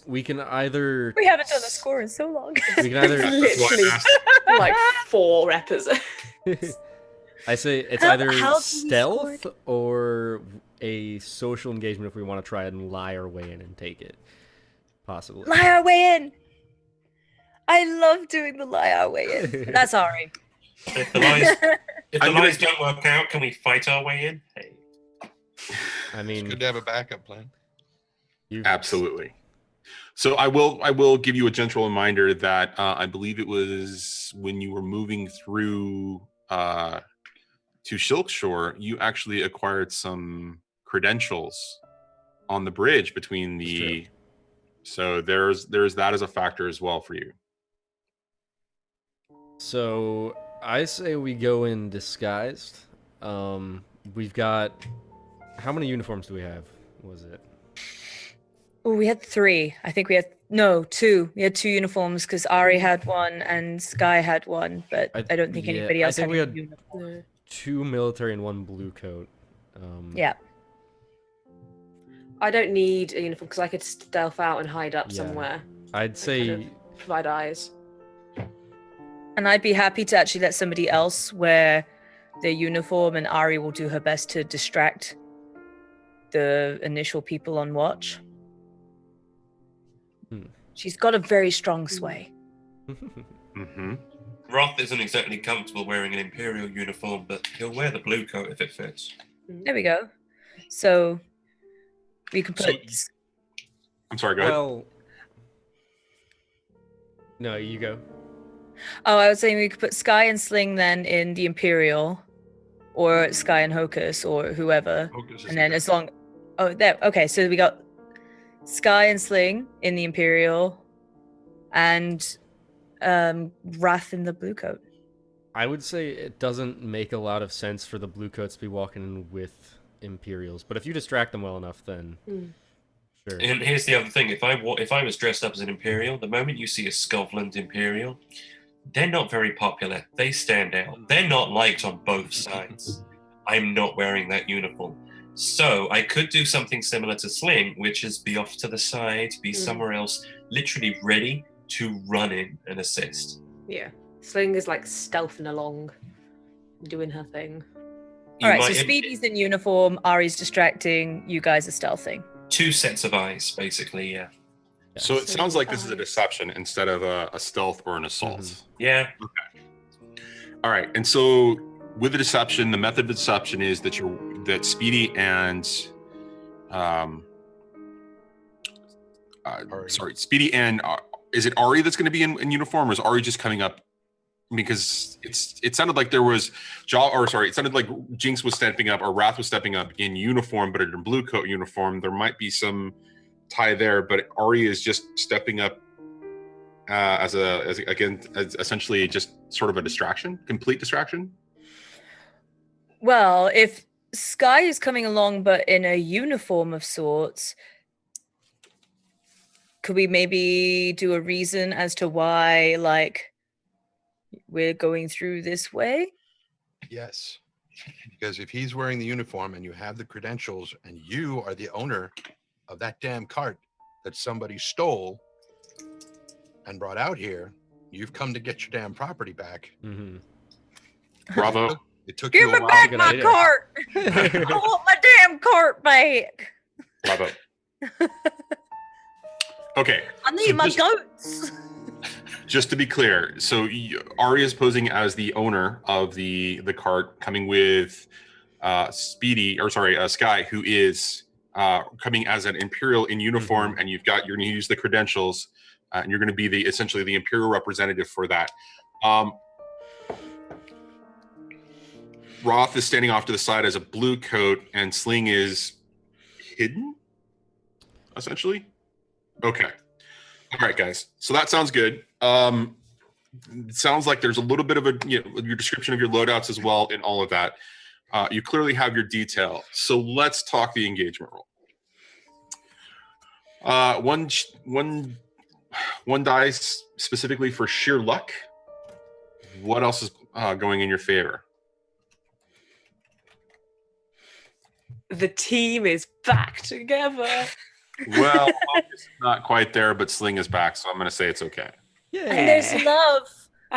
We can either We haven't done a score in so long. we can either That's why I Literally. asked. Like 4 episodes. I say it's How either do we stealth score? or a social engagement if we want to try and lie our way in and take it. Possibly. Lie our way in. I love doing the lie our way in. That's Ari. If the lies, I'm gonna- lies don't work out, can we fight our way in? Hey. I It's mean, good to have a backup plan. Absolutely. So I will give you a gentle reminder that I believe it was when you were moving through to Shilkshore, you actually acquired some credentials on the bridge between the. So there's that as a factor as well for you. So I say we go in disguised. We've got how many uniforms do we have? What was it? Oh, we had 3. I think we had 2. We had 2 uniforms because Ari had one and Sky had one, but I don't think anybody I else think had we a had uniform. No. 2 military and 1 blue coat. Yeah. I don't need a uniform because I could stealth out and hide up Yeah. somewhere. I'd say Kind Provide eyes. And I'd be happy to actually let somebody else wear their uniform, and Ari will do her best to distract the initial people on watch. She's got a very strong sway. Mm-hmm. Roth isn't exactly comfortable wearing an Imperial uniform, but he'll wear the blue coat if it fits. There we go. So we can put. I'm sorry. Go ahead. well. No, you go. Oh, I was saying we could put Sky and Sling then in the Imperial, or Sky and Hocus, or whoever. Hocus is And then the as long. Oh, there. Okay, so we got Sky and Sling in the Imperial, and Wrath in the blue coat. I would say it doesn't make a lot of sense for the blue coats to be walking in with Imperials, but if you distract them well enough, then sure. And here's the other thing: if I was dressed up as an Imperial, the moment you see a Scotland Imperial, they're not very popular. They stand out. They're not liked on both sides. I'm not wearing that uniform. So I could do something similar to Sling, which is be off to the side, be somewhere else, literally ready to run in and assist. Yeah. Sling is like stealthing along, doing her thing. All right, so might- Speedy's in uniform, Ari's distracting, you guys are stealthing. 2 sets of eyes, basically, yeah. So it sounds like this is a deception instead of a stealth or an assault. Yeah. All right, and so with the deception, the method of deception is that Speedy and Speedy and is it Ari that's going to be in uniform, or is Ari just coming up? Because it sounded like there was it sounded like Jinx was stepping up or Wrath was stepping up in uniform, but in a blue coat uniform. There might be some tie there, but Ari is just stepping up as essentially just sort of a distraction, complete distraction. Well, if Sky is coming along but in a uniform of sorts, could we maybe do a reason as to why, like, we're going through this way? Yes. Because if he's wearing the uniform and you have the credentials and you are the owner of that damn cart that somebody stole and brought out here, you've come to get your damn property back. Mm-hmm. Bravo. It took Give you me a while. back Good my idea. cart! I want my damn cart back! Bravo. Okay. I need So my just- goats! Just to be clear, so Ari is posing as the owner of the cart, coming with Sky, who is coming as an Imperial in uniform, and you're going to use the credentials, and you're going to be essentially the Imperial representative for that. Roth is standing off to the side as a blue coat, and Sling is hidden, essentially. Okay. All right, guys. So that sounds good. It sounds like there's a little bit of your description of your loadouts as well in all of that. You clearly have your detail. So let's talk the engagement roll. One one dice specifically for sheer luck. What else is going in your favor? The team is back together. Well, it's not quite there, but Sling is back, so I'm going to say it's okay. And there's love.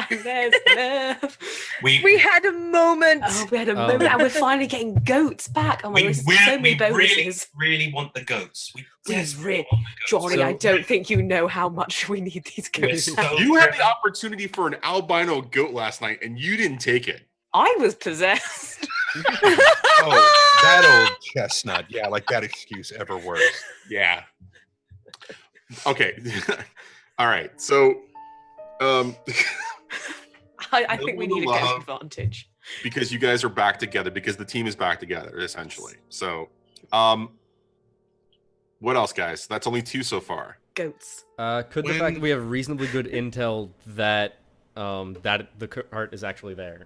And there's love. We had a moment. Oh, we had a moment, and we're finally getting goats back. Oh my We, God, there's so many really, bonuses. really want the goats. We We desperately really- want the goats. Johnny, I don't think you know how much we need these We're goats. so You had the driven. opportunity for an albino goat last night, and you didn't take it. I was possessed. Oh, that old chestnut. Yeah, like that excuse ever works. Yeah. Okay. All right. So, I think we need a Love. goat advantage. because you guys are back together, because the team is back together, essentially. So, what else, guys? That's only 2 so far. Goats. Could the fact that we have reasonably good intel that that the cart is actually there?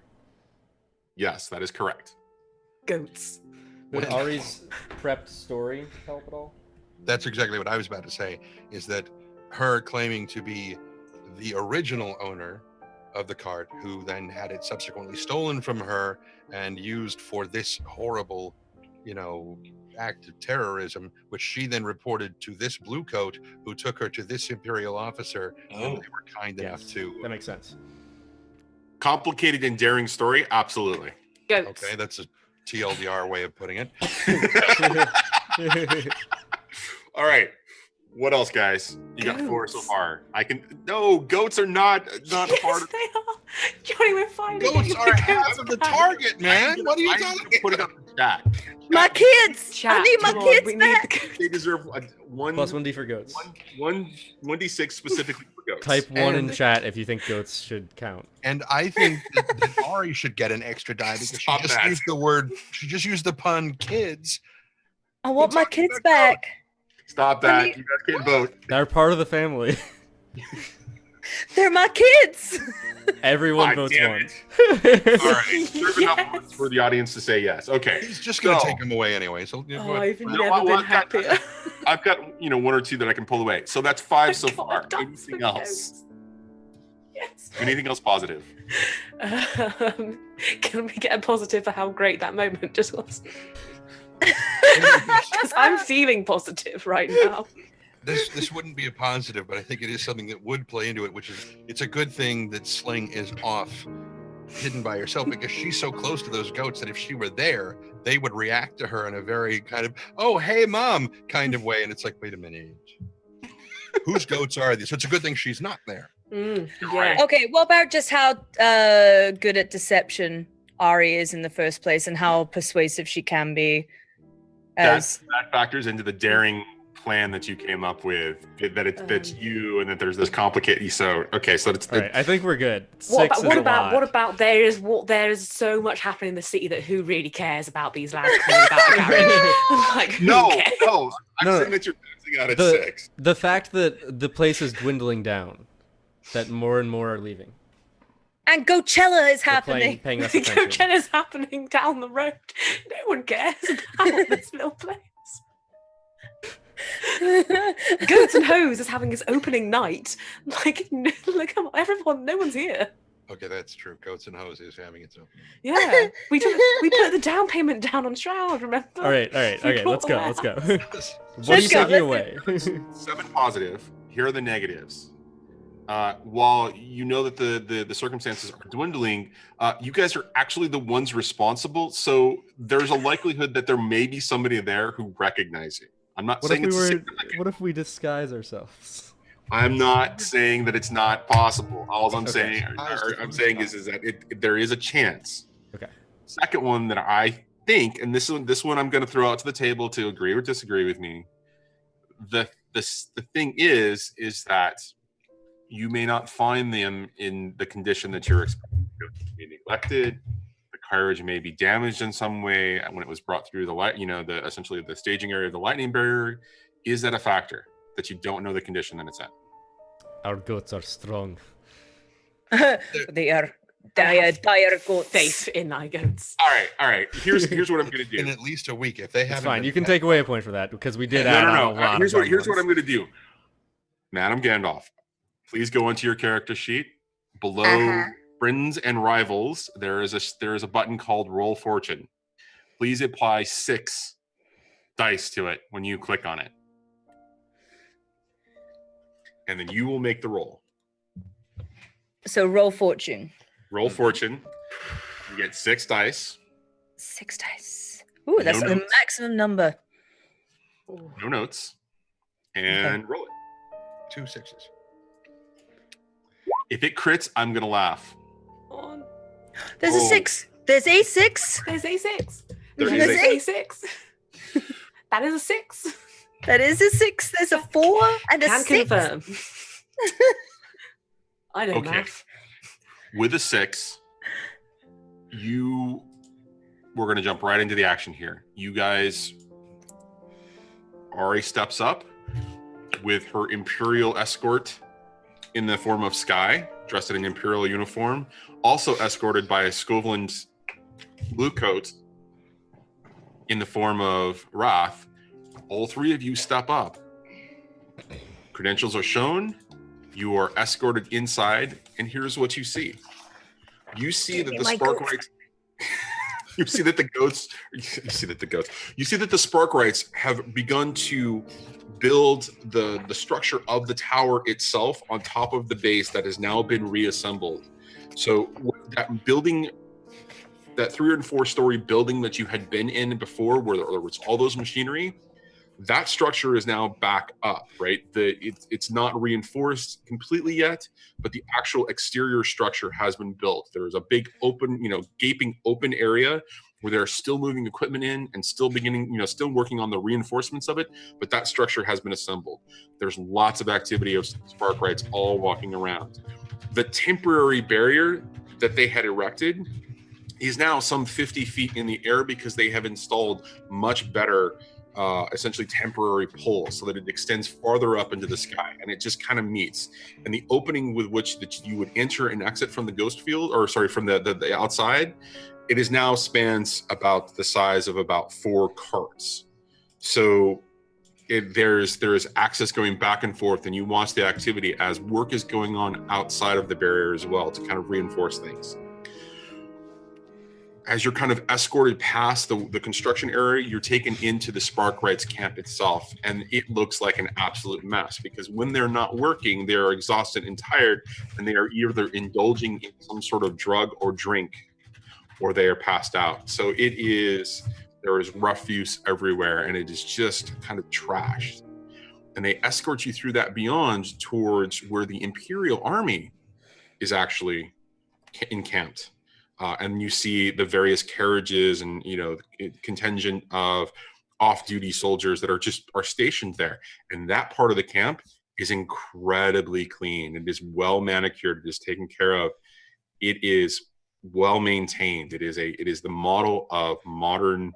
Yes, that is correct. Goats. Would Ari's prepped story help at all? That's exactly what I was about to say, is that her claiming to be the original owner of the cart, who then had it subsequently stolen from her and used for this horrible, act of terrorism, which she then reported to this blue coat, who took her to this imperial officer, and Oh. they were kind enough to. That makes sense. Complicated and daring story? Absolutely. Goats. Okay, that's a TLDR way of putting it. All right. What else, guys? You got 4 so Goats. far. No, goats are not Yes, part of. they are. Johnny, we're finally Goats getting are the half goats of the back. target, man. What are you I'm talking gonna put it about? up in chat. My kids. I Chat, need my come on, kids we need back. the goats. They deserve one Plus 1d for goats. one 1d6 specifically for goats. Type 1 in And- chat if you think goats should count. And I think that Ari should get an extra die because Stop she just that. used the word. She just used the pun "kids." I want my talking kids about back. Stop I that. mean- You guys can't vote. They're part of the family. They're my kids. Everyone God votes damn once. All right. Serve enough Yes. votes for the audience to say yes. Okay. He's just going to So- take them away anyway. So Oh, I've No, never well, been I've got- happier. I've got 1 or 2 that I can pull away. So that's 5 so God, far. that's Anything the else? goats. Yes. Anything else positive? Can we get a positive for how great that moment just was? Because I'm feeling positive right now. this wouldn't be a positive, but I think it is something that would play into it, which is it's a good thing that Sling is off, hidden by herself, because she's so close to those goats that if she were there, they would react to her in a very kind of "oh hey mom" kind of way, and it's like, wait a minute, whose goats are these? So it's a good thing she's not there. Yeah. Okay, what about just how good at deception Ari is in the first place, and how persuasive she can be? As That factors into the daring plan that you came up with, that's you, and that there's this complicated. So okay, so it's All right, I think we're good. What 6 about what is a about lot. what about there is so much happening in the city that who really cares about these lads coming back, Aaron? Like who no, cares? no. I'm No. saying that you're losing out at The- 6. The fact that the place is dwindling down, that more and more are leaving. and Coachella is They're happening. paying us attention. Coachella's happening down the road. No one cares about this little place. Goats and Hose is having its opening night. Like, no, like, come on, everyone, no one's here. Okay, that's true. Goats and Hoses having its own. Yeah, we put the down payment down on Shroud. Remember? All right, okay, let's go, let's go. What are you Let's go, taking let's away? 7 positive. Here are the negatives. While you know that the circumstances are dwindling, you guys are actually the ones responsible. So there's a likelihood that there may be somebody there who recognizes you. I'm not What if saying we it's were? significant. What if we disguise ourselves? I'm not saying that it's not possible. All I'm Okay. saying is that there is a chance. Okay. Second one that I think, and this one I'm going to throw out to the table to agree or disagree with me. The thing is that you may not find them in the condition that you're expecting. To be neglected. The carriage may be damaged in some way when it was brought through the light. Essentially the staging area of the lightning barrier. Is that a factor that you don't know the condition that it's in? Our goats are strong. They are dire goats. Faith in thy goats. All right. Here's what I'm going to In do. at least a week, if they It's haven't. fine. been You can fed- take away a point for that because we did No, add no, on no. a lot. Here's of what I'm dumb going to do. Madam Gandalf, Please go onto your character sheet. Below friends and rivals, there is a button called Roll Fortune. Please apply 6 dice to it when you click on it. And then you will make the roll. So roll fortune. Roll fortune. You get 6 dice. 6 dice. Ooh, that's the maximum number. No notes. And roll it. 2 6s. If it crits, I'm going to laugh. There's a 6. There's a 6. There's a 6. There There's is a 6. That is a 6. That is a 6. There's a 4 and a Can 6. confirm. I know Okay. math. With a 6, we're going to jump right into the action here. You guys, Ari steps up with her Imperial escort in the form of Sky, dressed in an Imperial uniform, also escorted by a Scoveland blue coat in the form of Wrath. All 3 of you step up. Credentials are shown. You are escorted inside, and here's what you see. You see that the Sparkrites. You see that the Sparkrites have begun to build the structure of the tower itself on top of the base that has now been reassembled. So that building, that 3 and 4 story building that you had been in before, where there was all those machinery, that structure is now back up, right? It's not reinforced completely yet, but the actual exterior structure has been built. There's a big open, gaping open area where they're still moving equipment in and still still working on the reinforcements of it, but that structure has been assembled. There's lots of activity of Sparkrites all walking around. The temporary barrier that they had erected is now some 50 feet in the air because they have installed much better essentially temporary poles so that it extends farther up into the sky, and it just kind of meets. And the opening with which that you would enter and exit from the ghost field, or sorry, from the outside, it is now spans about the size of about 4 carts. So there's access going back and forth, and you watch the activity as work is going on outside of the barrier as well to kind of reinforce things. As you're kind of escorted past the construction area, you're taken into the Sparkrites camp itself, and it looks like an absolute mess because when they're not working, they're exhausted and tired, and they are either indulging in some sort of drug or drink, or they are passed out. So there is refuse everywhere, and it is just kind of trashed. And they escort you through that beyond towards where the Imperial Army is actually encamped. And you see the various carriages and contingent of off-duty soldiers that are stationed there. And that part of the camp is incredibly clean. It is well manicured. It is taken care of. It is well maintained. It is the model of modern,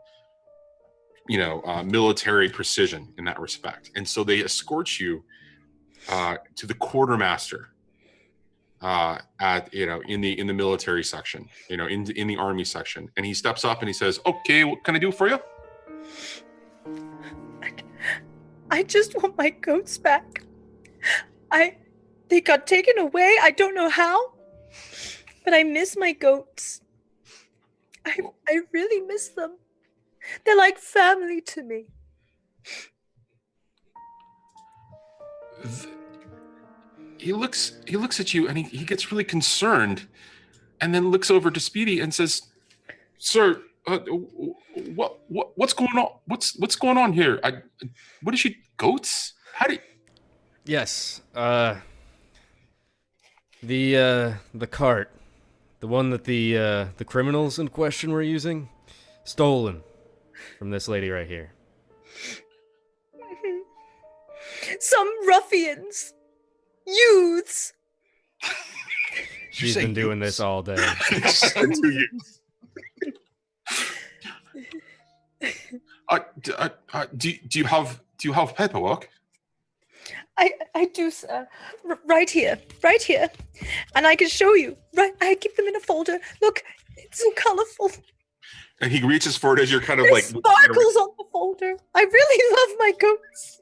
military precision in that respect. And so they escort you to the quartermaster. In the military section, in the army section, and he steps up and he says, "Okay, what can I do for you?" I just want my goats back. They got taken away. I don't know how, but I miss my goats. I really miss them. They're like family to me. He looks at you and he gets really concerned, and then looks over to Speedy and says, "Sir, what's going on? What's going on here? What is she, goats? How do you..." Yes. The cart, the one that the criminals in question were using, stolen from this lady right here. Some ruffians. Youths. She's been doing this all day. 2 years. Do you have paperwork? I do, sir. Right here, and I can show you. Right, I keep them in a folder. Look, it's so colorful. And he reaches for it as you're kind of There's sparkles on the folder. I really love my goats.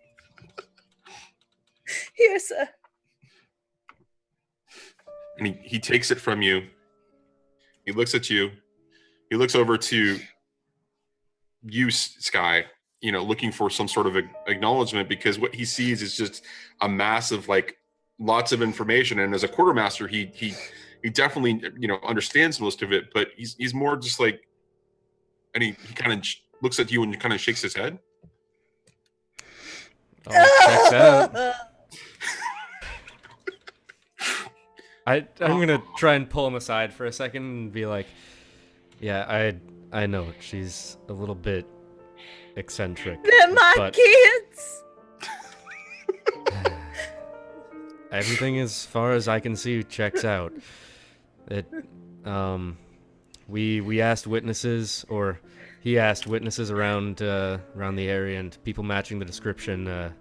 Here, sir. and he takes it from you. He looks at you. He looks over to you, Sky, looking for some sort of acknowledgement, because what he sees is just a mass of like lots of information. And as a quartermaster, he definitely understands most of it, but he's more just like, and he kind of looks at you and kind of shakes his head. Oh, checks out. I'm gonna try and pull him aside for a second and be like, yeah, I know she's a little bit eccentric. They're my but kids. everything as far as I can see checks out. We asked witnesses, or he asked witnesses around the area, and people matching the description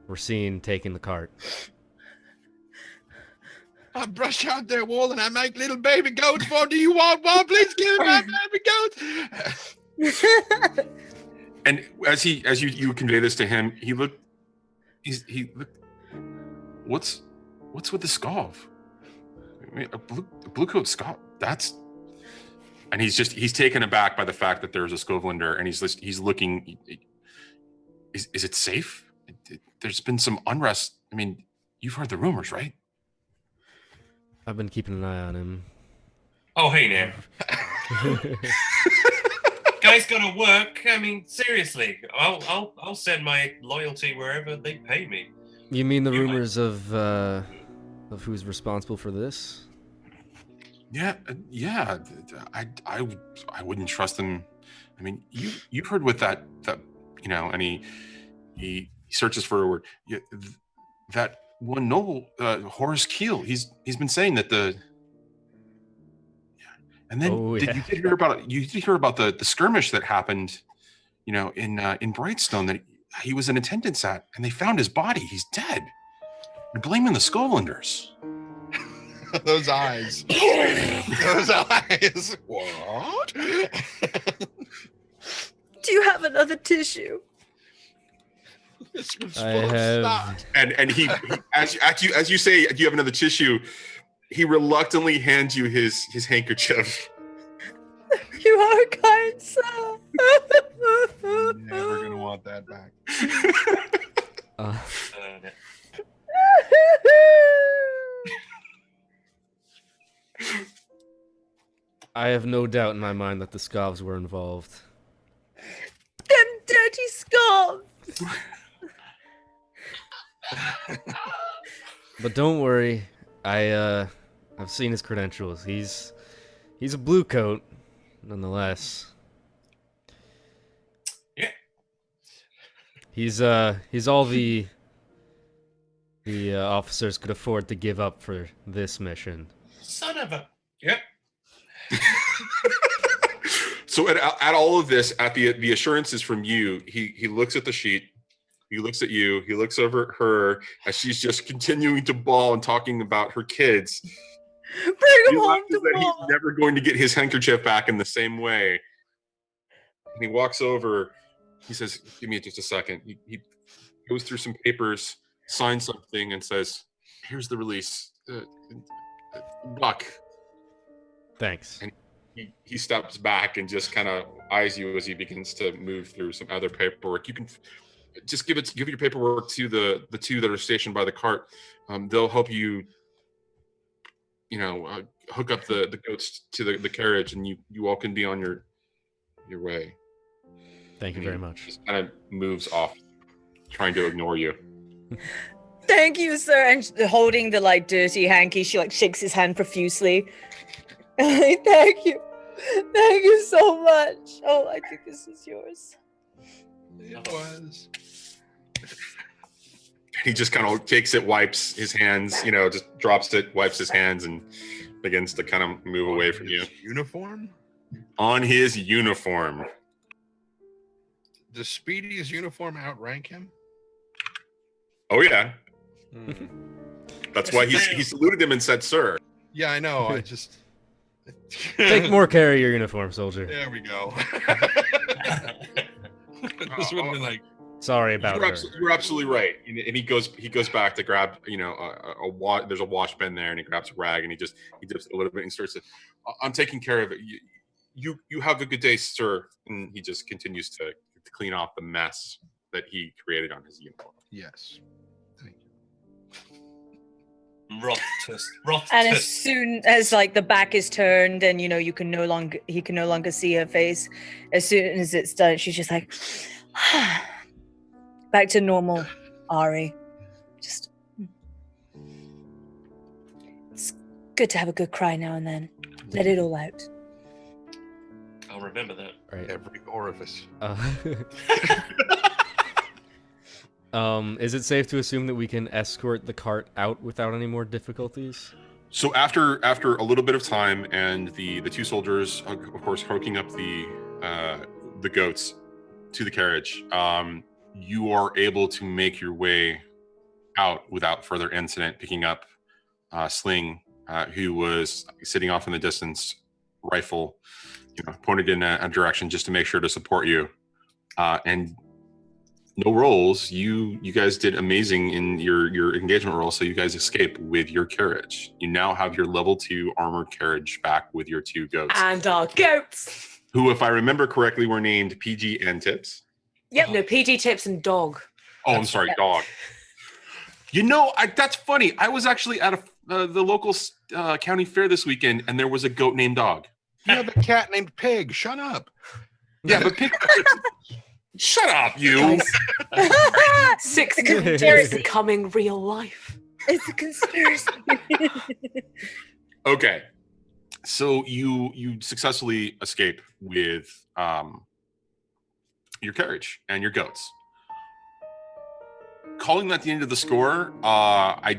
were seen taking the cart. I brush out their wall and I make little baby goats for. Do you want one? Please give me my baby goats. And as you convey this to him, he looked. What's with the scarf? I mean, a blue coat scarf. That's. And he's taken aback by the fact that there's a Scovelander, and he's looking. Is it safe? There's been some unrest. I mean, you've heard the rumors, right? I've been keeping an eye on him. Oh, hey now. Guy's gotta work. I mean, seriously. I'll send my loyalty wherever they pay me. You mean the rumors of who's responsible for this? Yeah. I wouldn't trust them. I mean, you've heard with that and he searches for a word. Yeah, that one noble, Horace Keel. He's been saying that and then you did hear about the skirmish that happened, in Brightstone, that he was in attendance at, and they found his body. He's dead. They're blaming the Scotlanders. Those eyes. Those eyes. What? Do you have another tissue? This was I full of have- snot. And he as you say, do you have another tissue? He reluctantly hands you his handkerchief. You are a kind sir. Never gonna want that back. I have no doubt in my mind that the Scavs were involved. Them dirty scarves. But don't worry, I've seen his credentials. He's a blue coat, nonetheless. Yeah. He's all the officers could afford to give up for this mission. Son of a. Yep. So at all of this, at the assurances from you, he looks at the sheet. He looks at you. He looks over at her as she's just continuing to bawl and talking about her kids. Bring He him home realizes to that he's mama. never going to get his handkerchief back in the same way. And he walks over. He says, "Give me just a second." He goes through some papers, signs something, and says, "Here's the release. Buck." Thanks. And he steps back and just kind of eyes you as he begins to move through some other paperwork. You can just give your paperwork to the two that are stationed by the cart. They'll help you, hook up the goats to the carriage, and you all can be on your way. Thank you very much. Just kind of moves off, trying to ignore you. Thank you, sir. And holding the dirty hanky, she shakes his hand profusely. Thank you. Thank you so much. Oh, I think this is yours. It was. He just kind of takes it, wipes his hands, just drops it, wipes his hands, and begins to kind of move away from you. Uniform? On his uniform. Does Speedy's uniform outrank him? Oh yeah. That's why he saluted him and said, "Sir." Yeah, I know. I just Take more care of your uniform, soldier. There we go. This would have been Sorry about her. You're absolutely right. And he goes back to grab, there's a wash bin there, and he grabs a rag and he dips a little bit and starts to, I'm taking care of it. You have a good day, sir. And he just continues to clean off the mess that he created on his uniform. Yes. Thank you. Roth. And as soon as like the back is turned and he can no longer see her face, as soon as it's done, she's just like back to normal, Ari. Just it's good to have a good cry now and then. Let it all out. I'll remember that. Right. Every orifice. Is it safe to assume that we can escort the cart out without any more difficulties? So after a little bit of time, and the two soldiers, of course, hooking up the goats to the carriage, you are able to make your way out without further incident, picking up Sling, who was sitting off in the distance, rifle pointed in a direction just to make sure to support you, and no rolls. You guys did amazing in your engagement roll, so you guys escape with your carriage. You now have your level 2 armored carriage back with your 2 goats. And our goats. Who, if I remember correctly, were named PG and Tips. Yep, no, PG, Tips, and Dog. Oh, I'm sorry, Dog. That's funny. I was actually at the local county fair this weekend, and there was a goat named Dog. You have a cat named Pig. Shut up. Yeah, but Pig... Shut up, you! 6 conspiracy. is becoming real life. It's a conspiracy. Okay, so you successfully escape with your carriage and your goats. Calling that the end of the score, I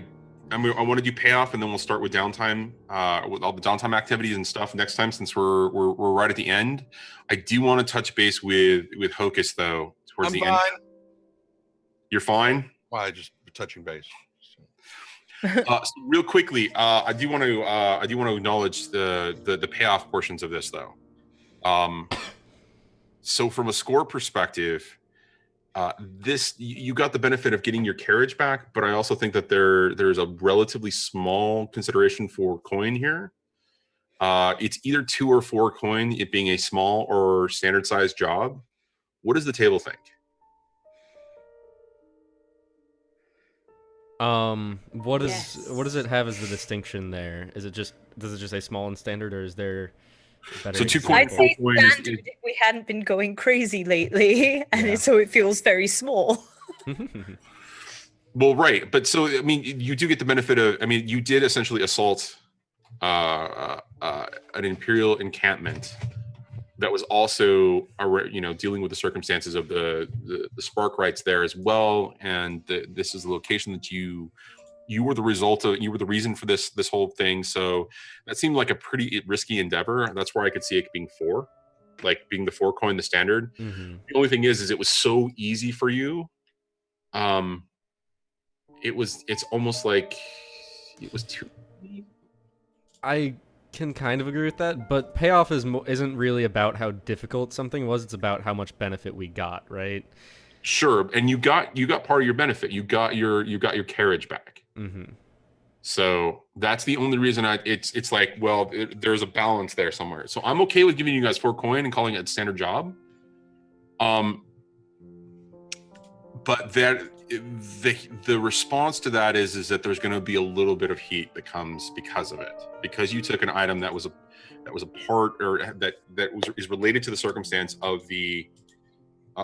want to do payoff, and then we'll start with downtime, with all the downtime activities and stuff next time, since we're right at the end. I do want to touch base with Hocus though towards the end. You're fine. Well, I just touching base. So real quickly, I do want to acknowledge the payoff portions of this though. So from a score perspective, you got the benefit of getting your carriage back, but I also think that there's a relatively small consideration for coin here. It's either 2 or 4 coin, it being a small or standard size job. What does the table think? What does it have as the distinction there? Does it just say small and standard, or is there better? So 2 example? coin, I'd say 4 coin standard if we hadn't been going crazy lately, and so it feels very small. Well, right, but so I mean, you do get the benefit of. I mean, you did essentially assault an Imperial encampment that was also, dealing with the circumstances of the spark rights there as well, and this is the location that you were the result of. You were the reason for this whole thing. So that seemed like a pretty risky endeavor. That's where I could see it being 4, like being the 4 coin, the standard. Mm-hmm. The only thing is it was so easy for you. It's almost like it was too. I can kind of agree with that, but payoff isn't really about how difficult something was. It's about how much benefit we got, right? Sure, and you got part of your benefit. You got your carriage back. Mm-hmm. So that's the only reason it's like, well, there's a balance there somewhere. So I'm okay with giving you guys 4 coin and calling it a standard job. But the response to that is that there's going to be a little bit of heat that comes because of it, because you took an item that was a part, or is related to the circumstance of the.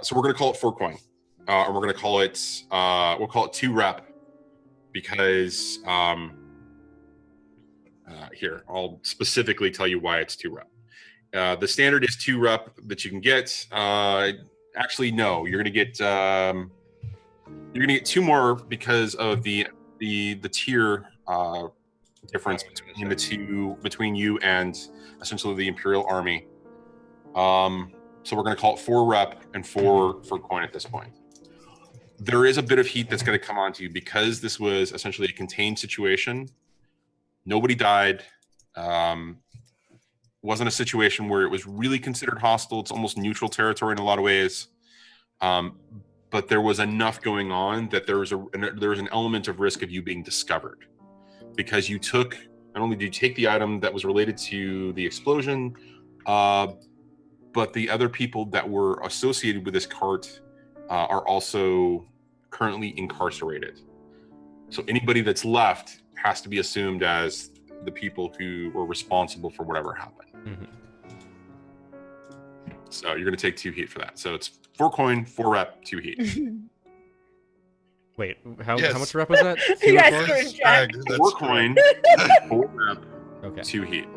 So we're going to call it 4 coin, and we're going to call it we'll call it 2 rep, because here I'll specifically tell you why it's 2 rep. The standard is 2 rep that you can get. Actually, no, you're going to get 2 more because of the tier difference between you and essentially the Imperial Army. So we're going to call it 4 rep and 4 coin at this point. There is a bit of heat that's going to come onto you because this was essentially a contained situation. Nobody died. Wasn't a situation where it was really considered hostile. It's almost neutral territory in a lot of ways. but there was enough going on that there was an element of risk of you being discovered, because you took, not only did you take the item that was related to the explosion, but the other people that were associated with this cart are also currently incarcerated. So anybody that's left has to be assumed as the people who were responsible for whatever happened. Mm-hmm. So you're going to take 2 heat for that. So it's 4 coin, 4 rep, 2 heat. Wait, how Yes. much rep was that? Yes, Four? Grin Jack. That's 4 coin, 4 rep, Okay. 2 heat.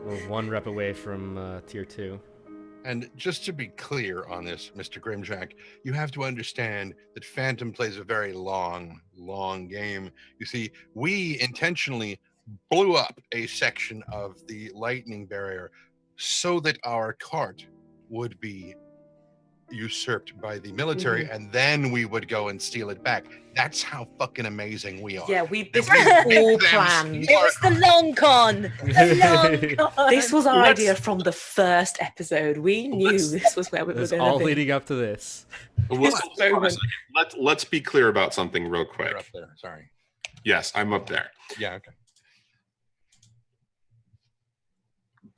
We're 1 rep away from tier 2. And just to be clear on this, Mr. Grimjack, you have to understand that Phantom plays a very long game. You see, we intentionally blew up a section of the lightning barrier so that our cart would be usurped by the military, and then we would go and steal it back. That's how fucking amazing we are. Yeah, this We was make all them planned. It was the long con. The long con. This was our Let's- idea from the first episode. We knew this was where we were It's going all to be. leading up to this. Well, This hold on a moment. second. Let's be clear about something real You're quick. up there. Sorry. Yes, I'm up there. Yeah, okay.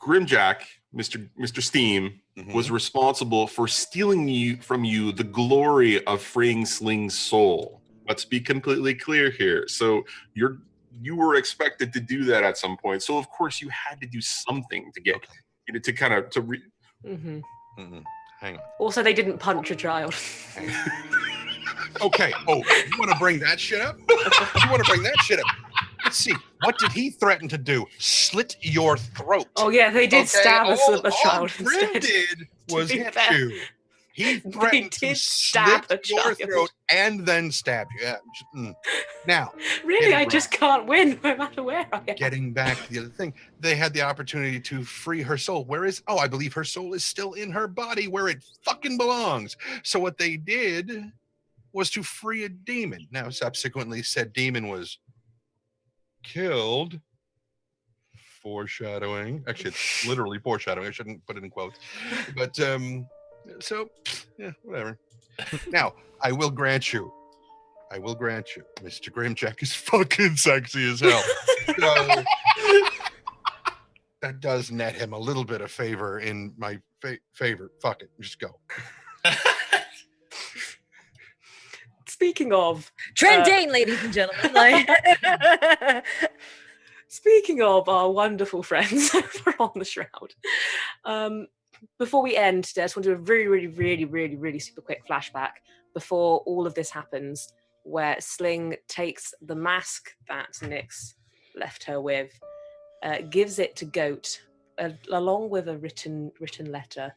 Grimjack, Mr. Steam, Mhm. was responsible for stealing from you the glory of freeing Sling's soul. Let's be completely clear here. So you were expected to do that at some point. So of course you had to do something to get to kind of Mhm. Mhm. Hang on. Also, they didn't punch a child. Okay. Oh, you want to bring that shit up? You want to bring that shit up? Let's see. What did he threaten to do? Slit your throat. Oh yeah, they did stab a all child Brynn instead. did was be hit fair. you. He threatened to did stab slit a your child. throat and then stab you. Yeah. Now, Really, Get it I wrong. just can't win no matter where I am. getting back to the other thing, they had the opportunity to free her soul. Where is? Oh, I believe her soul is still in her body where it fucking belongs. So what they did was to free a demon. Now, subsequently, said demon was killed. Foreshadowing. Actually, it's literally foreshadowing. I shouldn't put it in quotes. But so yeah, whatever. Now, I will grant you, Mr. Grimjack is fucking sexy as hell. So that does net him a little bit of favor in my favor. Fuck it, just go. Speaking of, Trendane, ladies and gentlemen. Like, speaking of our wonderful friends over on the Shroud, before we end today, I just want to do a really super quick flashback before all of this happens, where Sling takes the mask that Nyx left her with, gives it to Goat, along with a written letter,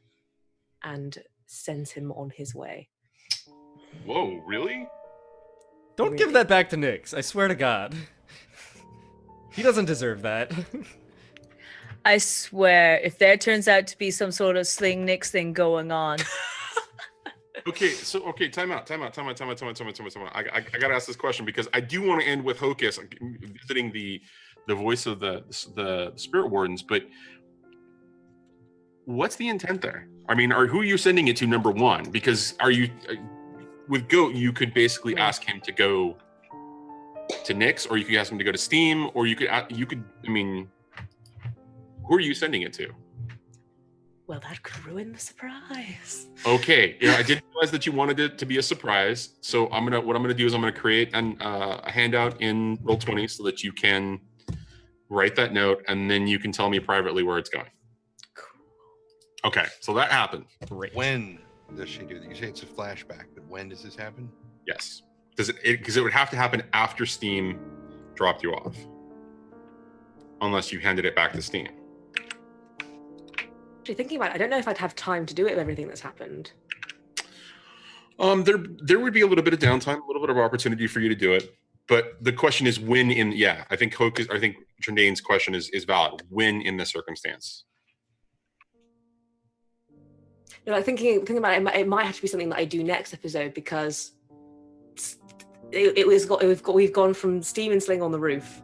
and sends him on his way. Whoa, really? Don't give that back to Nyx. I swear to God. He doesn't deserve that. I swear, if there turns out to be some sort of Sling Nyx thing going on, Okay, time out. I gotta ask this question because I do want to end with Hocus visiting the voice of the spirit wardens, but what's the intent there? I mean, who are you sending it to, number one? Because are you with Goat, you could basically ask him to go to Nyx, or you could ask him to go to Steam, or you could I mean, who are you sending it to? Well, that could ruin the surprise. Okay, yeah, I didn't realize that you wanted it to be a surprise. So what I'm gonna do is I'm gonna create a handout in Roll20 so that you can write that note, and then you can tell me privately where it's going. Okay, so that happened. Great. When does she do that? You say it's a flashback, but when does this happen? Yes, because it would have to happen after Steam dropped you off, unless you handed it back to Steam. Actually, thinking about it, I don't know if I'd have time to do it with everything that's happened. There would be a little bit of downtime, a little bit of opportunity for you to do it, but the question is when in. Yeah, I think Trendane's question is valid. When in the circumstance? You know, like thinking about it, it might have to be something that I do next episode because we've gone from Steam and Sling on the roof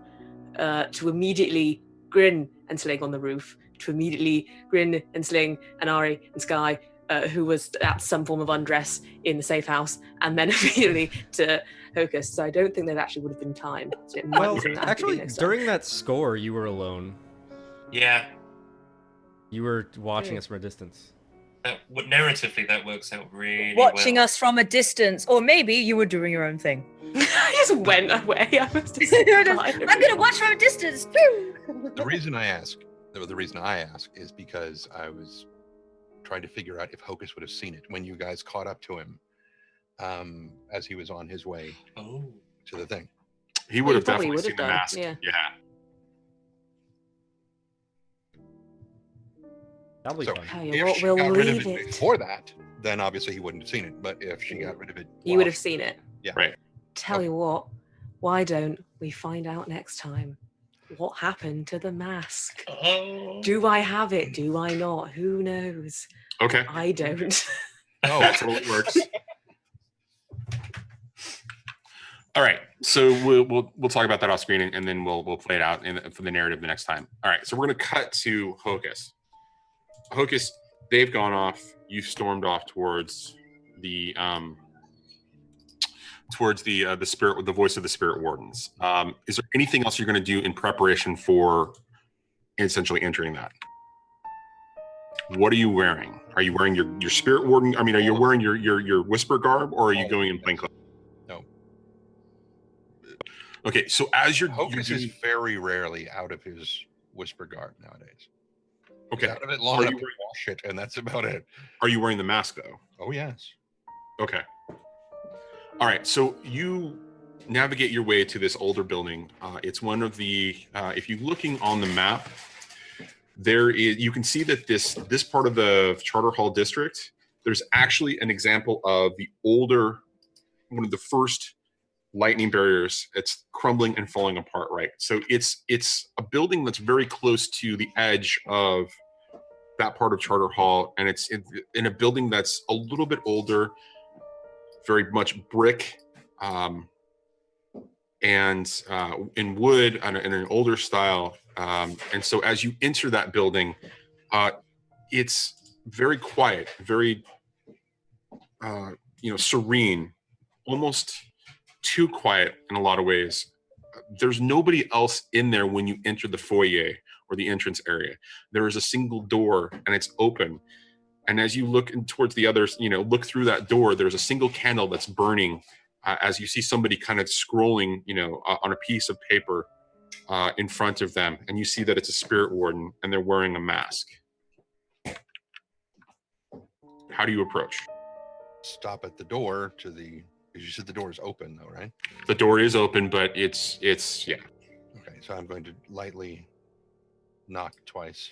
to immediately Grin and Sling on the roof to immediately Grin and Sling and Ari and Sky who was at some form of undress in the safe house, and then immediately to Hocus. So I don't think there actually would have been time. So it might Well, be something that actually, next time. during that score, you were alone. Yeah. You were watching us from a distance. Narratively, that works out really Watching well. us from a distance, or maybe you were doing your own thing. I just went away. I was just I'm gonna watch from a distance. The reason I ask is because I was trying to figure out if Hocus would have seen it when you guys caught up to him, as he was on his way to the thing. He would have probably definitely would seen have the done, mask. yeah. That'll be So fun. Tell you if what, she we'll got rid of leave it it. before that, then obviously he wouldn't have seen it. But if she got rid of it, You would have seen it. Yeah. Right. Tell Okay. you what, why don't we find out next time what happened to the mask? Oh. Do I have it? Do I not? Who knows? Okay. I don't. Oh, That totally works. All right, so we'll talk about that off screen, and then we'll play it out for the narrative the next time. All right, so we're gonna cut to Hocus. Hocus, they've gone off. You stormed off towards the spirit with the voice of the spirit wardens. Is there anything else you're gonna do in preparation for essentially entering that? What are you wearing? Are you wearing your spirit warden? I mean, are you wearing your whisper garb, or are you going in plain clothes? No. Okay, so as Hocus is very rarely out of his whisper garb nowadays. okay, He's out of it long Are enough you to wash it, and that's about it. Are you wearing the mask though? Oh yes. Okay. All right, so you navigate your way to this older building. It's one of the if you're looking on the map, you can see that this part of the Charter Hall district, there's actually an example of one of the first lightning barriers. It's crumbling and falling apart, right? So it's a building that's very close to the edge of that part of Charter Hall, and it's in a building that's a little bit older, very much brick, and in wood, in an older style. And so as you enter that building, it's very quiet, very serene, almost too quiet in a lot of ways. There's nobody else in there when you enter the foyer or the entrance area. There is a single door, and it's open. And as you look towards the others, look through that door, there's a single candle that's burning as you see somebody kind of scrolling, on a piece of paper in front of them. And you see that it's a spirit warden, and they're wearing a mask. How do you approach? Stop at the door because you said the door is open though, right? The door is open, but it's yeah. Okay, so I'm going to lightly knock twice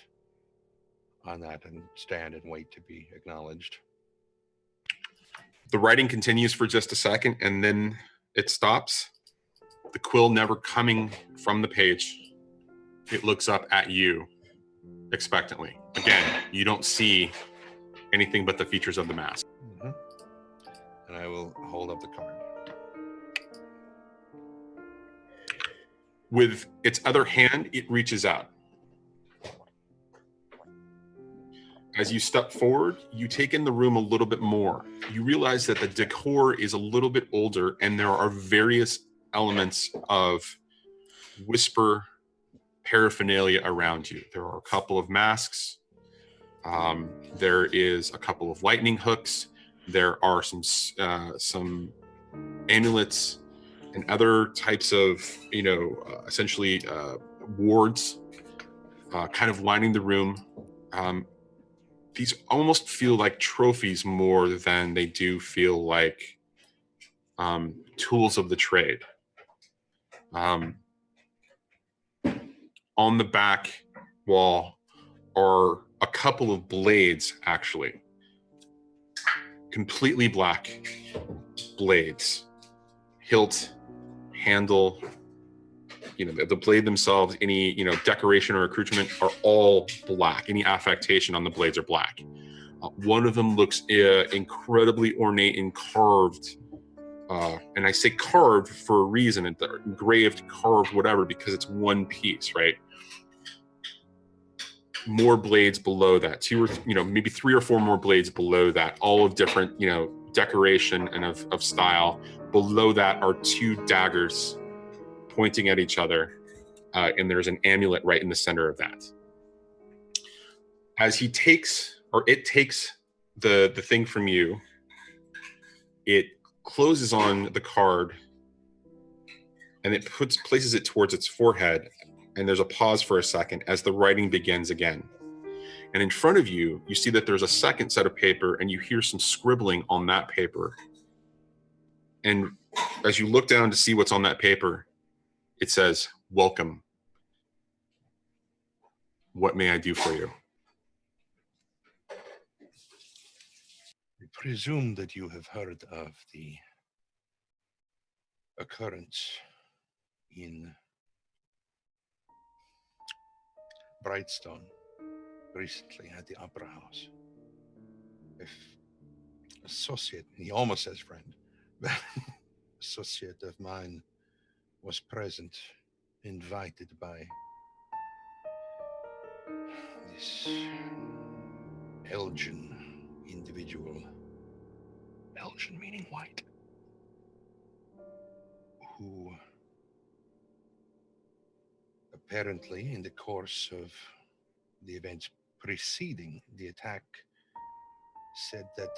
on that and stand and wait to be acknowledged. The writing continues for just a second, and then it stops. The quill never coming from the page. It looks up at you expectantly. Again, you don't see anything but the features of the mask. Mm-hmm. And I will hold up the card. With its other hand, it reaches out. As you step forward, you take in the room a little bit more. You realize that the decor is a little bit older, and there are various elements of whisper paraphernalia around you. There are a couple of masks. There is a couple of lightning hooks. There are some amulets and other types of, essentially wards kind of lining the room. These almost feel like trophies more than they do feel like tools of the trade. On the back wall are a couple of blades, actually. Completely black blades. Hilt, handle, the blade themselves, any, decoration or accoutrement are all black. Any affectation on the blades are black. One of them looks incredibly ornate and carved. And I say carved for a reason, engraved, carved, whatever, because it's one piece, right? more blades below that, two or maybe 3 or 4 more blades below that, all of different decoration and of style. Below that are 2 daggers pointing at each other, and there's an amulet right in the center of that. As it takes the thing from you, it closes on the card and it places it towards its forehead, and there's a pause for a second as the writing begins again. And in front of you, you see that there's a second set of paper, and you hear some scribbling on that paper. And as you look down to see what's on that paper, it says, "Welcome. What may I do for you?" I presume that you have heard of the occurrence in Brightstone recently at the Opera House. If associate, he almost says friend, but associate of mine was present, invited by this Elgin individual, Elgin meaning white, who apparently in the course of the events preceding the attack said that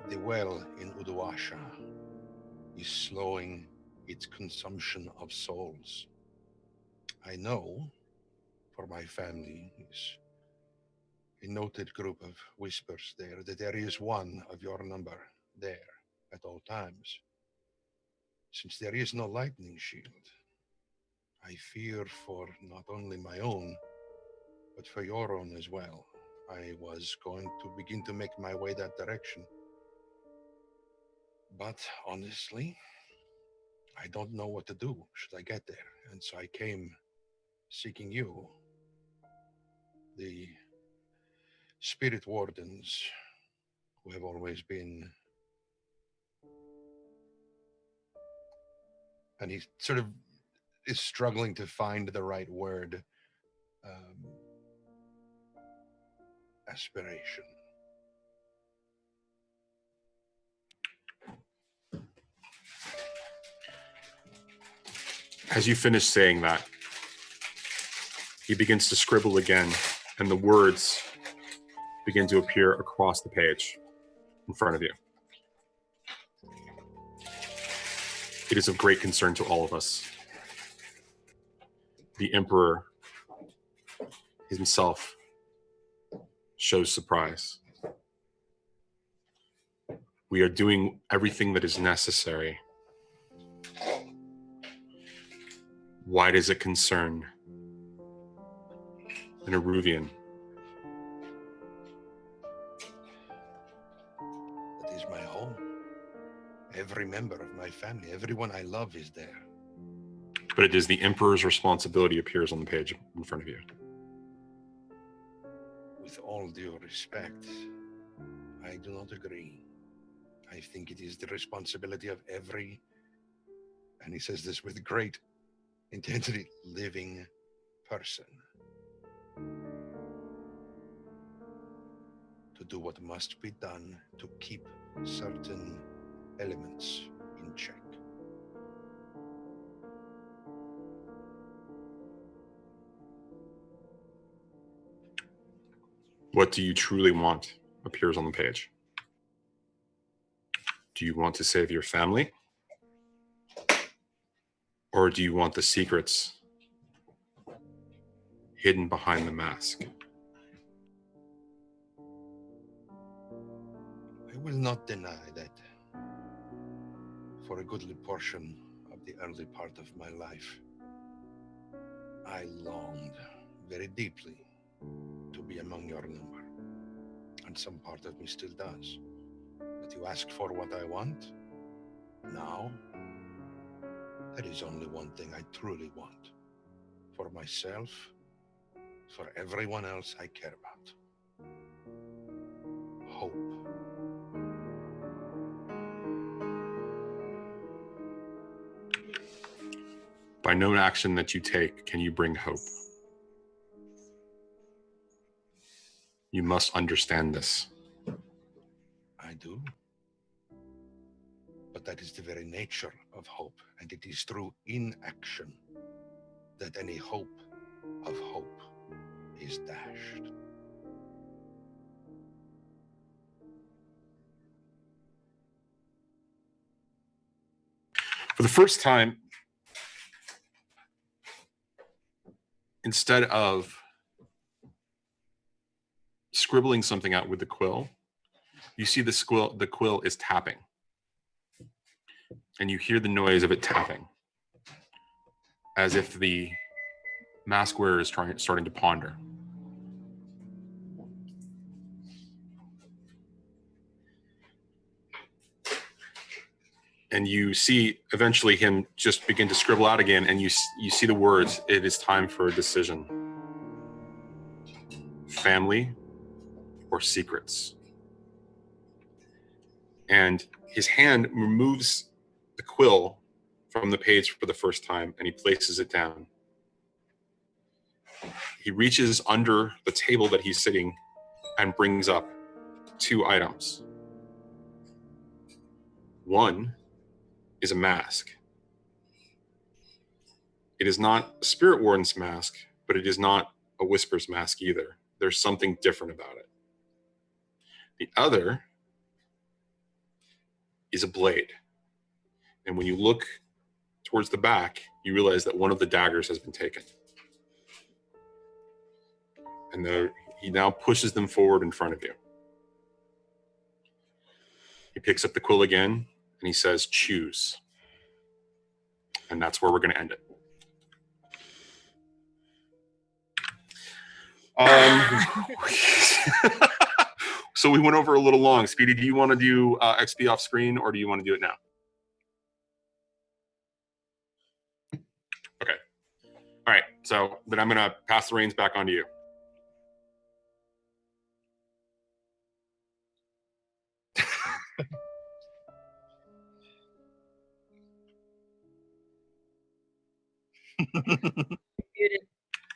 the well in Uduasha is slowing its consumption of souls. I know, for my family is a noted group of whispers there, that there is one of your number there at all times. Since there is no lightning shield, I fear for not only my own, but for your own as well. I was going to begin to make my way that direction. But honestly, I don't know what to do should I get there. And so I came seeking you. The spirit wardens who have always been, and he sort of is struggling to find the right word, aspiration. As you finish saying that, he begins to scribble again, and the words begin to appear across the page in front of you. It is of great concern to all of us. The Emperor himself shows surprise. We are doing everything that is necessary. Why does it concern an Eruvian? That is my home. Every member of my family, everyone I love is there. But it is the Emperor's responsibility appears on the page in front of you. With all due respect, I do not agree. I think it is the responsibility of every, and he says this with great intensity, living person to do what must be done to keep certain elements in check. What do you truly want appears on the page. Do you want to save your family? Or do you want the secrets hidden behind the mask? I will not deny that for a goodly portion of the early part of my life, I longed very deeply to be among your number, and some part of me still does. But you ask for what I want? Now, there is only one thing I truly want. For myself, for everyone else I care about. Hope. By no action that you take can you bring hope. You must understand this. I do. But that is the very nature of hope, and it is through inaction that any hope of hope is dashed. For the first time, instead of scribbling something out with the quill, you see the quill is tapping. And you hear the noise of it tapping, as if the mask wearer is starting to ponder. And you see eventually him just begin to scribble out again, and you see the words, "It is time for a decision. Family or secrets." And his hand removes the quill from the page for the first time, and he places it down. He reaches under the table that he's sitting and brings up 2 items. One is a mask. It is not a Spirit Warden's mask, but it is not a Whisper's mask either. There's something different about it. The other is a blade. And when you look towards the back, you realize that one of the daggers has been taken. And he now pushes them forward in front of you. He picks up the quill again, and he says, "Choose." And that's where we're going to end it. So we went over a little long. Speedy, do you want to do XP off screen, or do you want to do it now? Okay. All right. So then I'm going to pass the reins back onto you.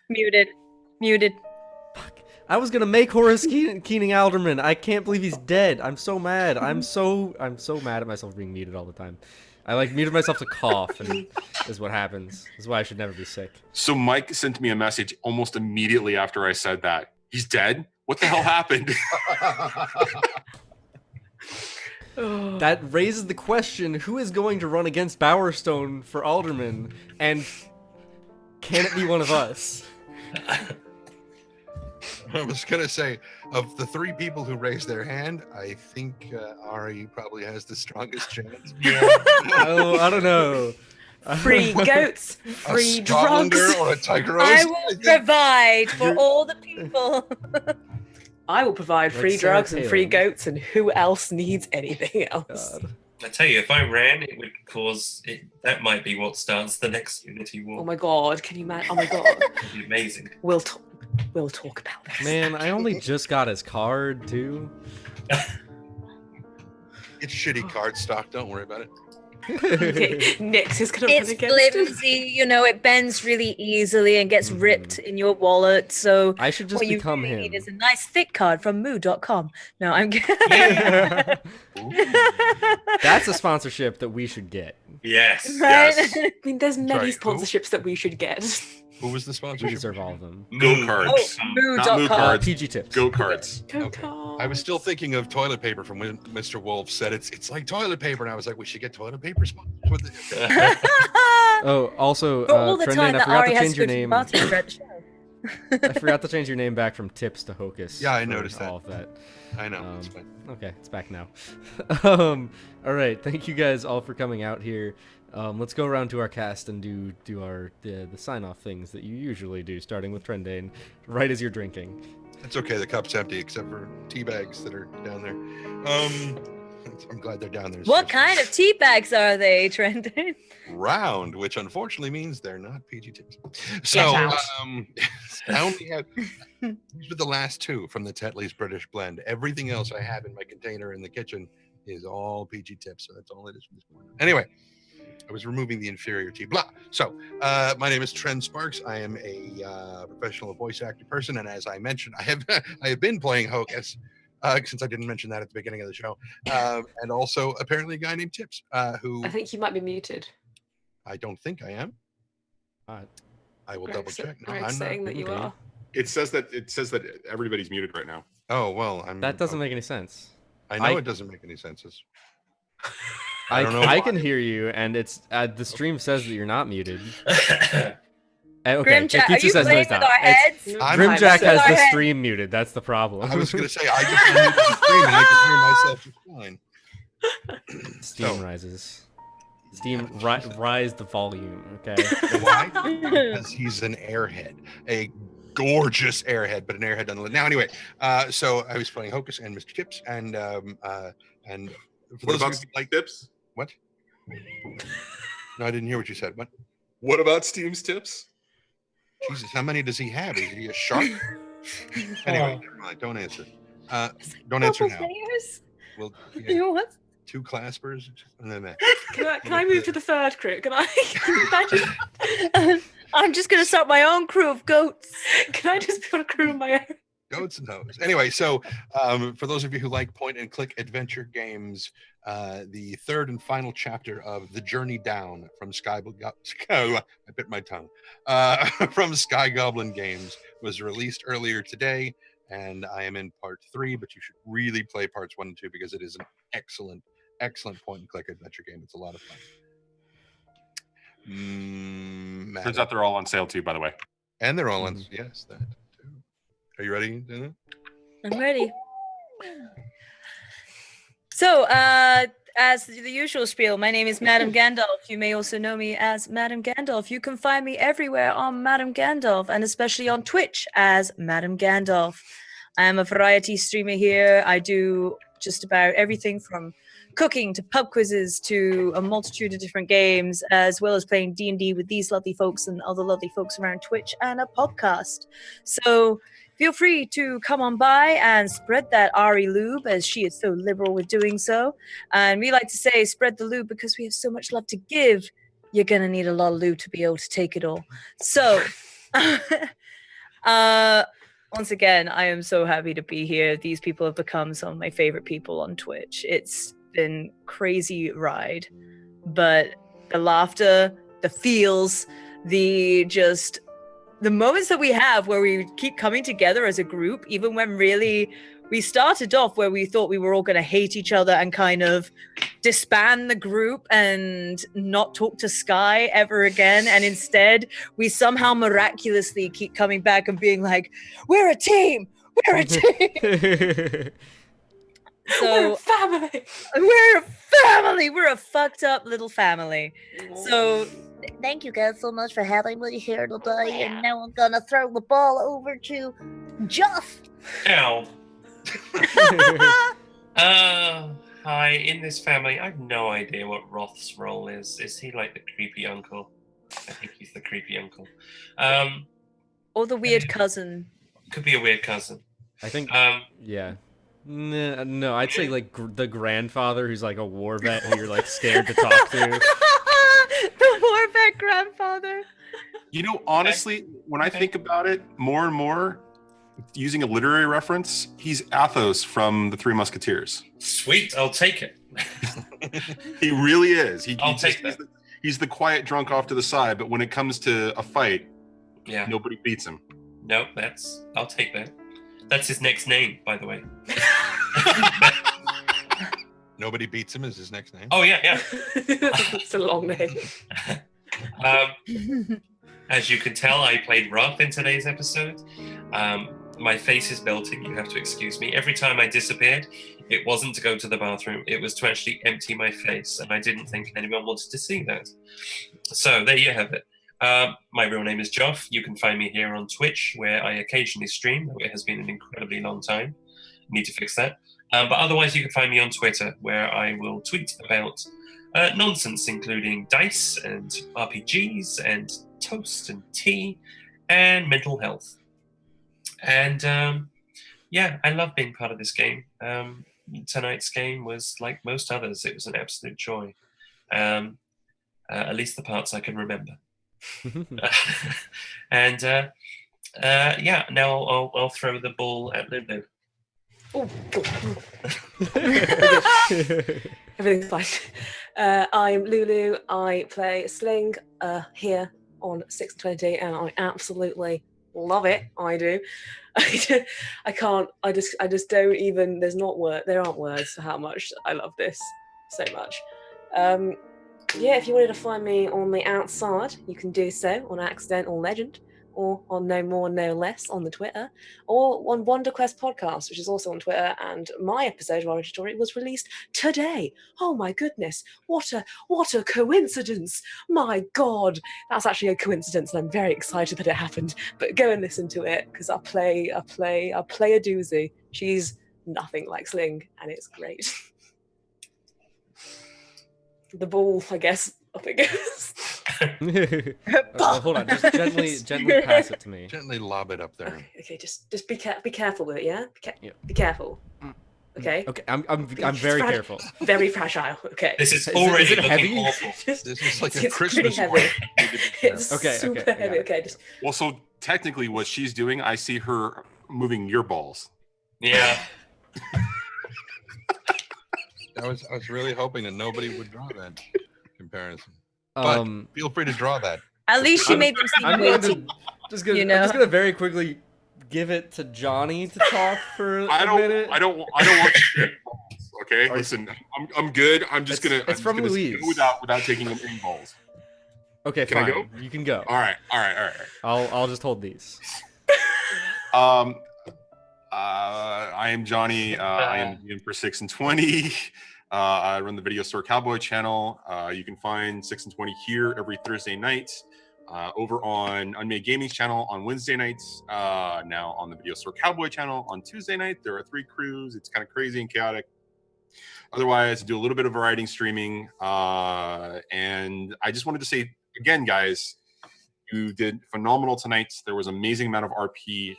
Muted. Fuck. I was gonna make Horace Keening Alderman. I can't believe he's dead. I'm so mad. I'm so mad at myself being muted all the time. I muted myself to cough, and is what happens. This is why I should never be sick. So Mike sent me a message almost immediately after I said that. He's dead? What the hell happened? That raises the question, who is going to run against Bowerstone for Alderman? And can it be one of us? I was going to say, of the 3 people who raised their hand, I think Ari probably has the strongest chance. Oh, I don't know. Free goats, free a Scotlander drugs. or a Tiger I Rose? will provide for all the people. I will provide Like free Sarah drugs and free Palin. goats, and who else needs anything else? God. I tell you, if I ran, it would cause it. That might be what starts the next Unity War. Oh my god, can you imagine? Oh my god. It'd be amazing. We'll talk about this. Man, I only just got his card, too. It's shitty card stock. Don't worry about it. Okay, Nyx is gonna run It's against him. flimsy, it bends really easily and gets ripped in your wallet. So I should just what you become really him. need is a nice thick card from moo.com. No, I'm kidding. That's a sponsorship that we should get. Yes. Right? Yes. I mean, there's many Sorry, who? sponsorships that we should get. Who was the We sponsorship? deserve all of them. Go cards. Oh, Not moo moo.com. cards. PG tips. Go cards. Go Okay. cards. I was still thinking of toilet paper from when Mr. Wolf said it's like toilet paper, and I was like, we should get toilet paper sponsored with it. Oh, also, For all the Trendane, time I that forgot Ari to has change your good name. Martin throughout the show. I forgot to change your name back from Tips to Hocus. Yeah, I for noticed that. all of that. I know. It's fine. Okay, it's back now. All right, thank you guys all for coming out here. Let's go around to our cast and do our the sign off things that you usually do, starting with Trendane, right as you're drinking. It's okay. The cup's empty except for tea bags that are down there. I'm glad they're down there. What kind of tea bags are they, Trendane? Round, which unfortunately means they're not PG tips. Get So out. I only have these were the last 2 from the Tetley's British Blend. Everything else I have in my container in the kitchen is all PG tips, so that's all it is from this point on. Anyway, I was removing the inferior T. Blah. So, my name is Trent Sparks. I am a professional voice actor person, and as I mentioned, I have been playing Hocus since I didn't mention that at the beginning of the show, and also apparently a guy named Tips, who I think you might be muted. I don't think I am. I will double check. No, Greg's I'm saying not. that you Maybe. are. It says that everybody's muted right now. Oh well, That doesn't make any sense. I know it doesn't make any sense. I don't know I why. can hear you, and it's the stream says that you're not muted. Okay, Grimjack, are Pizza you says no, playing he's with not. our heads? I'm Grimjack has the Head. stream muted. That's the problem. I was going to say I just muted the stream and I can hear myself just fine. Steam rises. Steam rise the volume. Okay. Why? Because he's an airhead, a gorgeous airhead, but an airhead doesn't live. Now, anyway, so I was playing Hocus and Mr. Tips, and for What those about of you Steam's tips? what? No, I didn't hear what you said. What? What about Steam's tips? Jesus, how many does he have? Is he a shark? Anyway, never mind. Don't answer. Don't answer now. Players? Well, You yeah, know what? 2 claspers, and then Can I move to the third crew? Can I I'm just gonna start my own crew of goats. can I just put a crew of my own? goats and toes. Anyway, so for those of you who like point-and-click adventure games, the third and final chapter of The Journey Down from I bit my tongue. From Sky Goblin Games was released earlier today, and I am in part 3, but you should really play parts 1 and 2 because it is an excellent point-and-click adventure game. It's a lot of fun. Turns out they're all on sale too, by the way. And they're all on, yes, that too. Are you ready, Dana? I'm ready. So, as the usual spiel, my name is Madam Gandalf. You may also know me as Madam Gandalf. You can find me everywhere on Madam Gandalf, and especially on Twitch as Madam Gandalf. I am a variety streamer here. I do just about everything from cooking to pub quizzes to a multitude of different games, as well as playing D&D with these lovely folks and other lovely folks around Twitch and a podcast. So feel free to come on by and spread that Ari lube, as she is so liberal with doing so. And we like to say spread the lube because we have so much love to give. You're going to need a lot of lube to be able to take it all. So once again, I am so happy to be here. These people have become some of my favorite people on Twitch. It's been crazy ride, but the laughter, the feels, the moments that we have where we keep coming together as a group, even when really we started off where we thought we were all going to hate each other and kind of disband the group and not talk to Sky ever again, and instead we somehow miraculously keep coming back and being like, we're a team, we're a team. We're a family. We're a family. We're a fucked up little family. So thank you guys so much for having me here today. And now I'm gonna throw the ball over to Jeff. Ow. Hi, in this family, I have no idea what Roth's role is. Is he like the creepy uncle? I think he's the creepy uncle. Or the weird cousin. Could be a weird cousin. I think. Yeah. No, I'd say like the grandfather who's like a war vet who you're like scared to talk to. The war vet grandfather. You know, honestly, when I think about it more and more, using a literary reference, he's Athos from the Three Musketeers. Sweet, I'll take it. He really is. I'll take that. He's the quiet drunk off to the side, but when it comes to a fight, Yeah. nobody beats him. No, I'll take that. That's his next name, by the way. Nobody beats him is his next name. Oh yeah. It's a long name. As you can tell, I played Roth in today's episode. My face is melting, you have to excuse me. Every time I disappeared, it wasn't to go to the bathroom, it was to actually empty my face, and I didn't think anyone wanted to see that. So there you have it. My real name is Joff. You can find me here on Twitch, where I occasionally stream. It has been an incredibly long time. Need to fix that. But otherwise, you can find me on Twitter, where I will tweet about nonsense, including dice and RPGs and toast and tea and mental health. And yeah, I love being part of this game. Tonight's game was like most others. It was an absolute joy. at least the parts I can remember. And yeah, now I'll throw the ball at Lulu. Oh, everything's fine. I'm Lulu. I play Sling here on 620, and I absolutely love it. I do. I can't. I just don't even. There aren't words for how much I love this so much. Yeah, if you wanted to find me on the outside, you can do so on AccidentalLegend, or on No More, No Less on the Twitter, or on WonderQuest Podcast, which is also on Twitter. And my episode of Origin Story was released today. Oh my goodness, what a coincidence! My God, that's actually a coincidence, and I'm very excited that it happened. But go and listen to it, because I play a doozy. She's nothing like Sling, and it's great. The ball, I guess, up it goes. Hold on, just gently pass it to me. Gently lob it up there. Okay, just be careful with it, yeah? Yeah. Be careful. Okay. Okay, I'm very careful. Very fragile. Okay. This is Is already it looking heavy? awful. Just- This is like a it's pretty Christmas heavy. one. It's Okay, super okay, I got heavy. it. Okay, just Well, so technically, what she's doing, I see her moving your balls. Yeah. I was really hoping that nobody would draw that comparison. But feel free to draw that. At least she made them seem I'm going weighty. to I'm You know? just gonna very quickly give it to Johnny to talk for a I don't. minute. I don't want to balls. Okay, listen. I'm good. I'm just It's- gonna. it's from I'm just Louise. gonna go without taking them in balls. Okay, Can I fine. go? You can go. All right. I'll just hold these. I am Johnny. I am DM for 6 and 20. I run the Video Store Cowboy channel. You can find 6 and 20 here every Thursday night. Over on Unmade Gaming's channel on Wednesday nights. Now on the Video Store Cowboy channel on Tuesday night. There are 3 crews. It's kind of crazy and chaotic. Otherwise, I do a little bit of variety streaming. And I just wanted to say again, guys, you did phenomenal tonight. There was an amazing amount of RP.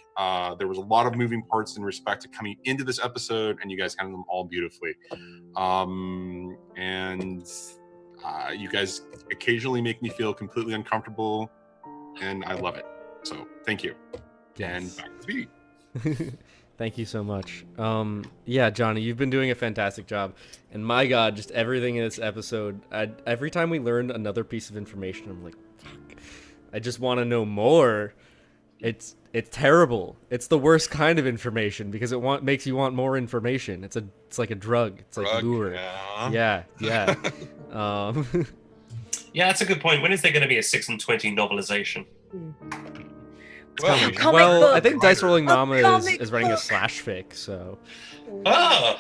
There was a lot of moving parts in respect to coming into this episode, and you guys handled them all beautifully. You guys occasionally make me feel completely uncomfortable, and I love it. So thank you. And back to Speedy. Thank you so much. Yeah, Johnny, you've been doing a fantastic job. And my God, just everything in this episode, every time we learned another piece of information, I'm like, fuck. I just want to know more. It's terrible. It's the worst kind of information because it makes you want more information. It's like a drug. It's like lure. Yeah. Yeah. Yeah, that's a good point. When is there going to be a 6 and 20 novelization? Well, Comic well, book. I think Dice Rolling Mama comic is running a book. slash fic, so Oh!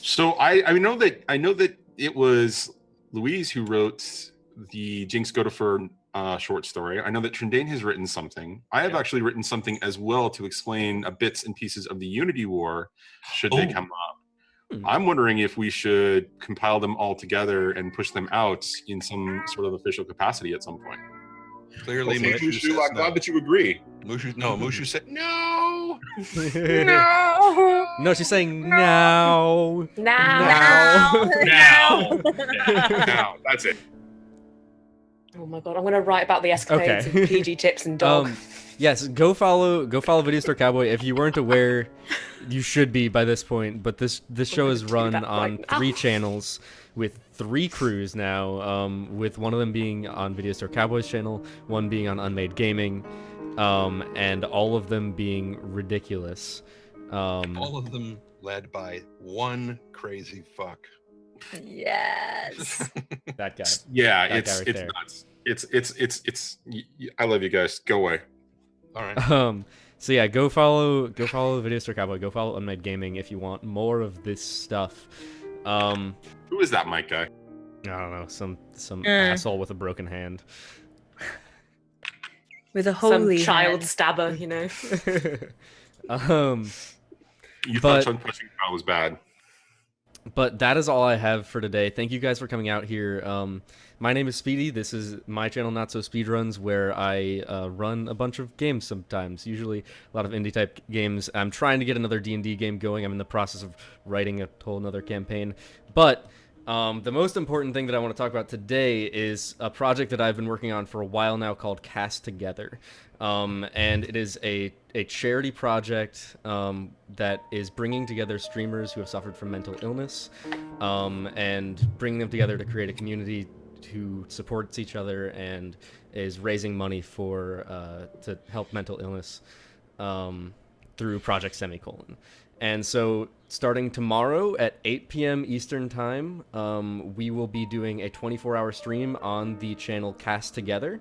So I know that it was Louise who wrote the Jinx Godefur short story. I know that Trendane has written something. I have actually written something as well to explain bits and pieces of the Unity War, should they Ooh. come up. I'm wondering if we should compile them all together and push them out in some sort of official capacity at some point. Clearly, Okay, Mushu says I'm glad no. that you agree. Mushu said no. No, she's saying now. now. Now! Now, that's it. Oh my God, I'm gonna write about the escapades Okay. of PG Tips and Dog. Yes, go follow Video Store Cowboy. If you weren't aware, you should be by this point. But this show gonna is do run that on right now. 3 channels with 3 crews now. With one of them being on Video Store Cowboy's channel, one being on Unmade Gaming, and all of them being ridiculous. All of them led by one crazy fuck. Yes. That guy. Yeah, That it's guy right it's there. nuts. It's I love you guys. Go away. All right. So yeah, go follow Video Store Cowboy. Go follow Unmade Gaming if you want more of this stuff. Who is that Mike guy? I don't know, some asshole with a broken hand. With a Some holy child hand. stabber, you know. You But- thought Punching Power was bad. But that is all I have for today. Thank you guys for coming out here. My name is Speedy. This is my channel, NotSoSpeedRuns, where I run a bunch of games sometimes, usually a lot of indie-type games. I'm trying to get another D&D game going. I'm in the process of writing a whole another campaign. But The most important thing that I want to talk about today is a project that I've been working on for a while now called Cast Together. And it is a charity project that is bringing together streamers who have suffered from mental illness and bringing them together to create a community who supports each other and is raising money for to help mental illness through Project Semicolon. And so starting tomorrow at 8 p.m. Eastern Time, we will be doing a 24-hour stream on the channel Cast Together.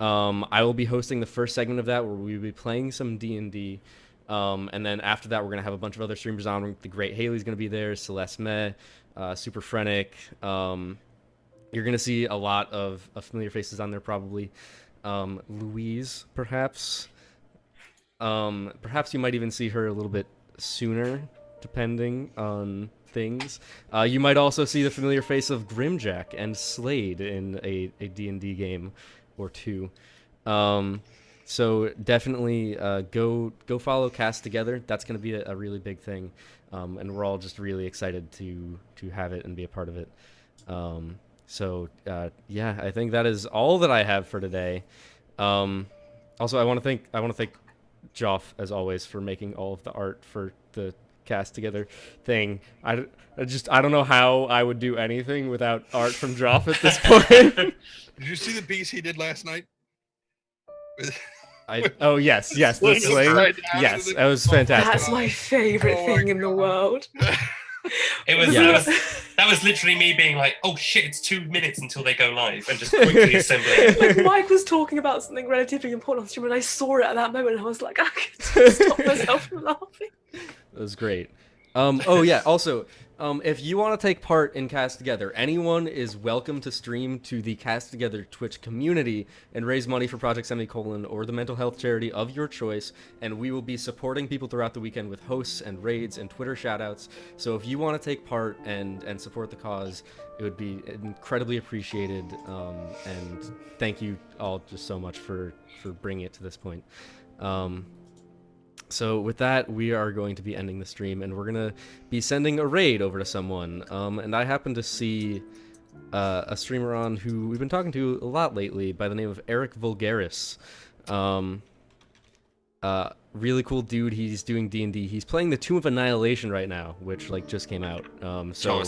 I will be hosting the first segment of that where we will be playing some D&D. And then after that, we're going to have a bunch of other streamers on. The Great Haley's going to be there, Celeste Meh, Super Frenic. You're going to see a lot of familiar faces on there probably. Louise, perhaps. Perhaps you might even see her a little bit sooner, depending on things. You might also see the familiar face of Grimjack and Slade in a D&D game or two. So definitely go follow Cast Together. That's going to be a really big thing, and we're all just really excited to have it and be a part of it. Yeah, I think that is all that I have for today. Also, I want to thank Joff, as always, for making all of the art for the Cast Together thing. I don't know how I would do anything without art from Joff at this point. Did you see the piece he did last night? Oh yes, the sling. Yes, that was fantastic. That's my favorite thing in the world. It was, that was literally me being like, oh shit, it's 2 minutes until they go live, and just quickly assembling. Like Mike was talking about something relatively important on stream, and I saw it at that moment, and I was like, I couldn't stop myself from laughing. That was great. Oh yeah, also, if you want to take part in Cast Together, anyone is welcome to stream to the Cast Together Twitch community and raise money for Project Semicolon or the mental health charity of your choice, and we will be supporting people throughout the weekend with hosts and raids and Twitter shoutouts. So if you want to take part and support the cause, it would be incredibly appreciated, and thank you all just so much for bringing it to this point. So with that, we are going to be ending the stream, and we're going to be sending a raid over to someone. And I happen to see a streamer on who we've been talking to a lot lately by the name of Eric Vulgaris. Really cool dude. He's doing D&D. He's playing the Tomb of Annihilation right now, which just came out. So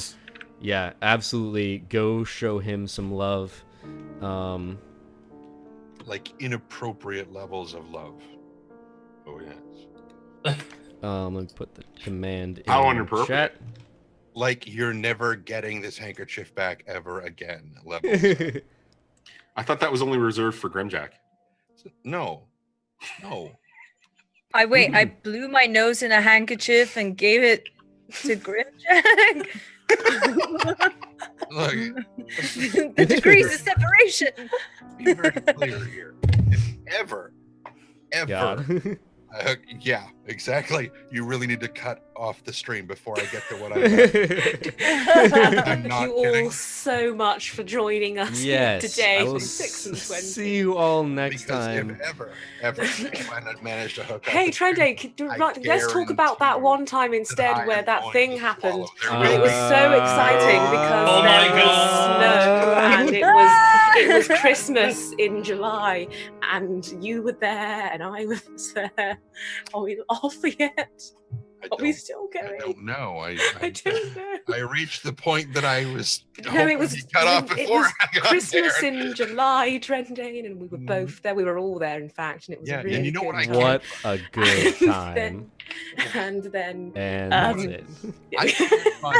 yeah, absolutely go show him some love. Like inappropriate levels of love. Oh yes. Let me put the command in How inappropriate? chat. Like you're never getting this handkerchief back ever again. Level. I thought that was only reserved for Grimjack. No. I blew my nose in a handkerchief and gave it to Grimjack. Look, The degrees of separation. be very clear here. If ever, God. yeah, exactly. You really need to cut off the stream before I get to what I got. I'm not Thank you kidding. all so much for joining us Yes, today I from will 6 and 20. see you all next Because time. if ever I manage to hook up. Hey, with Trendane, I let's talk about that guarantee one time I instead where am that going thing to happened. follow And it was so exciting because Oh my there was snow and it was Christmas in July, and you were there and I was there. Are we off yet? Are we still I going? don't know. I don't know. I reached the point that I was No, it was cut off it before was I got Christmas there. in July, Trendane, and we were both there. We were all there, in fact, and it was Yeah, a and really you know what good I time. What a good And time. And then And that's Um, it. I couldn't find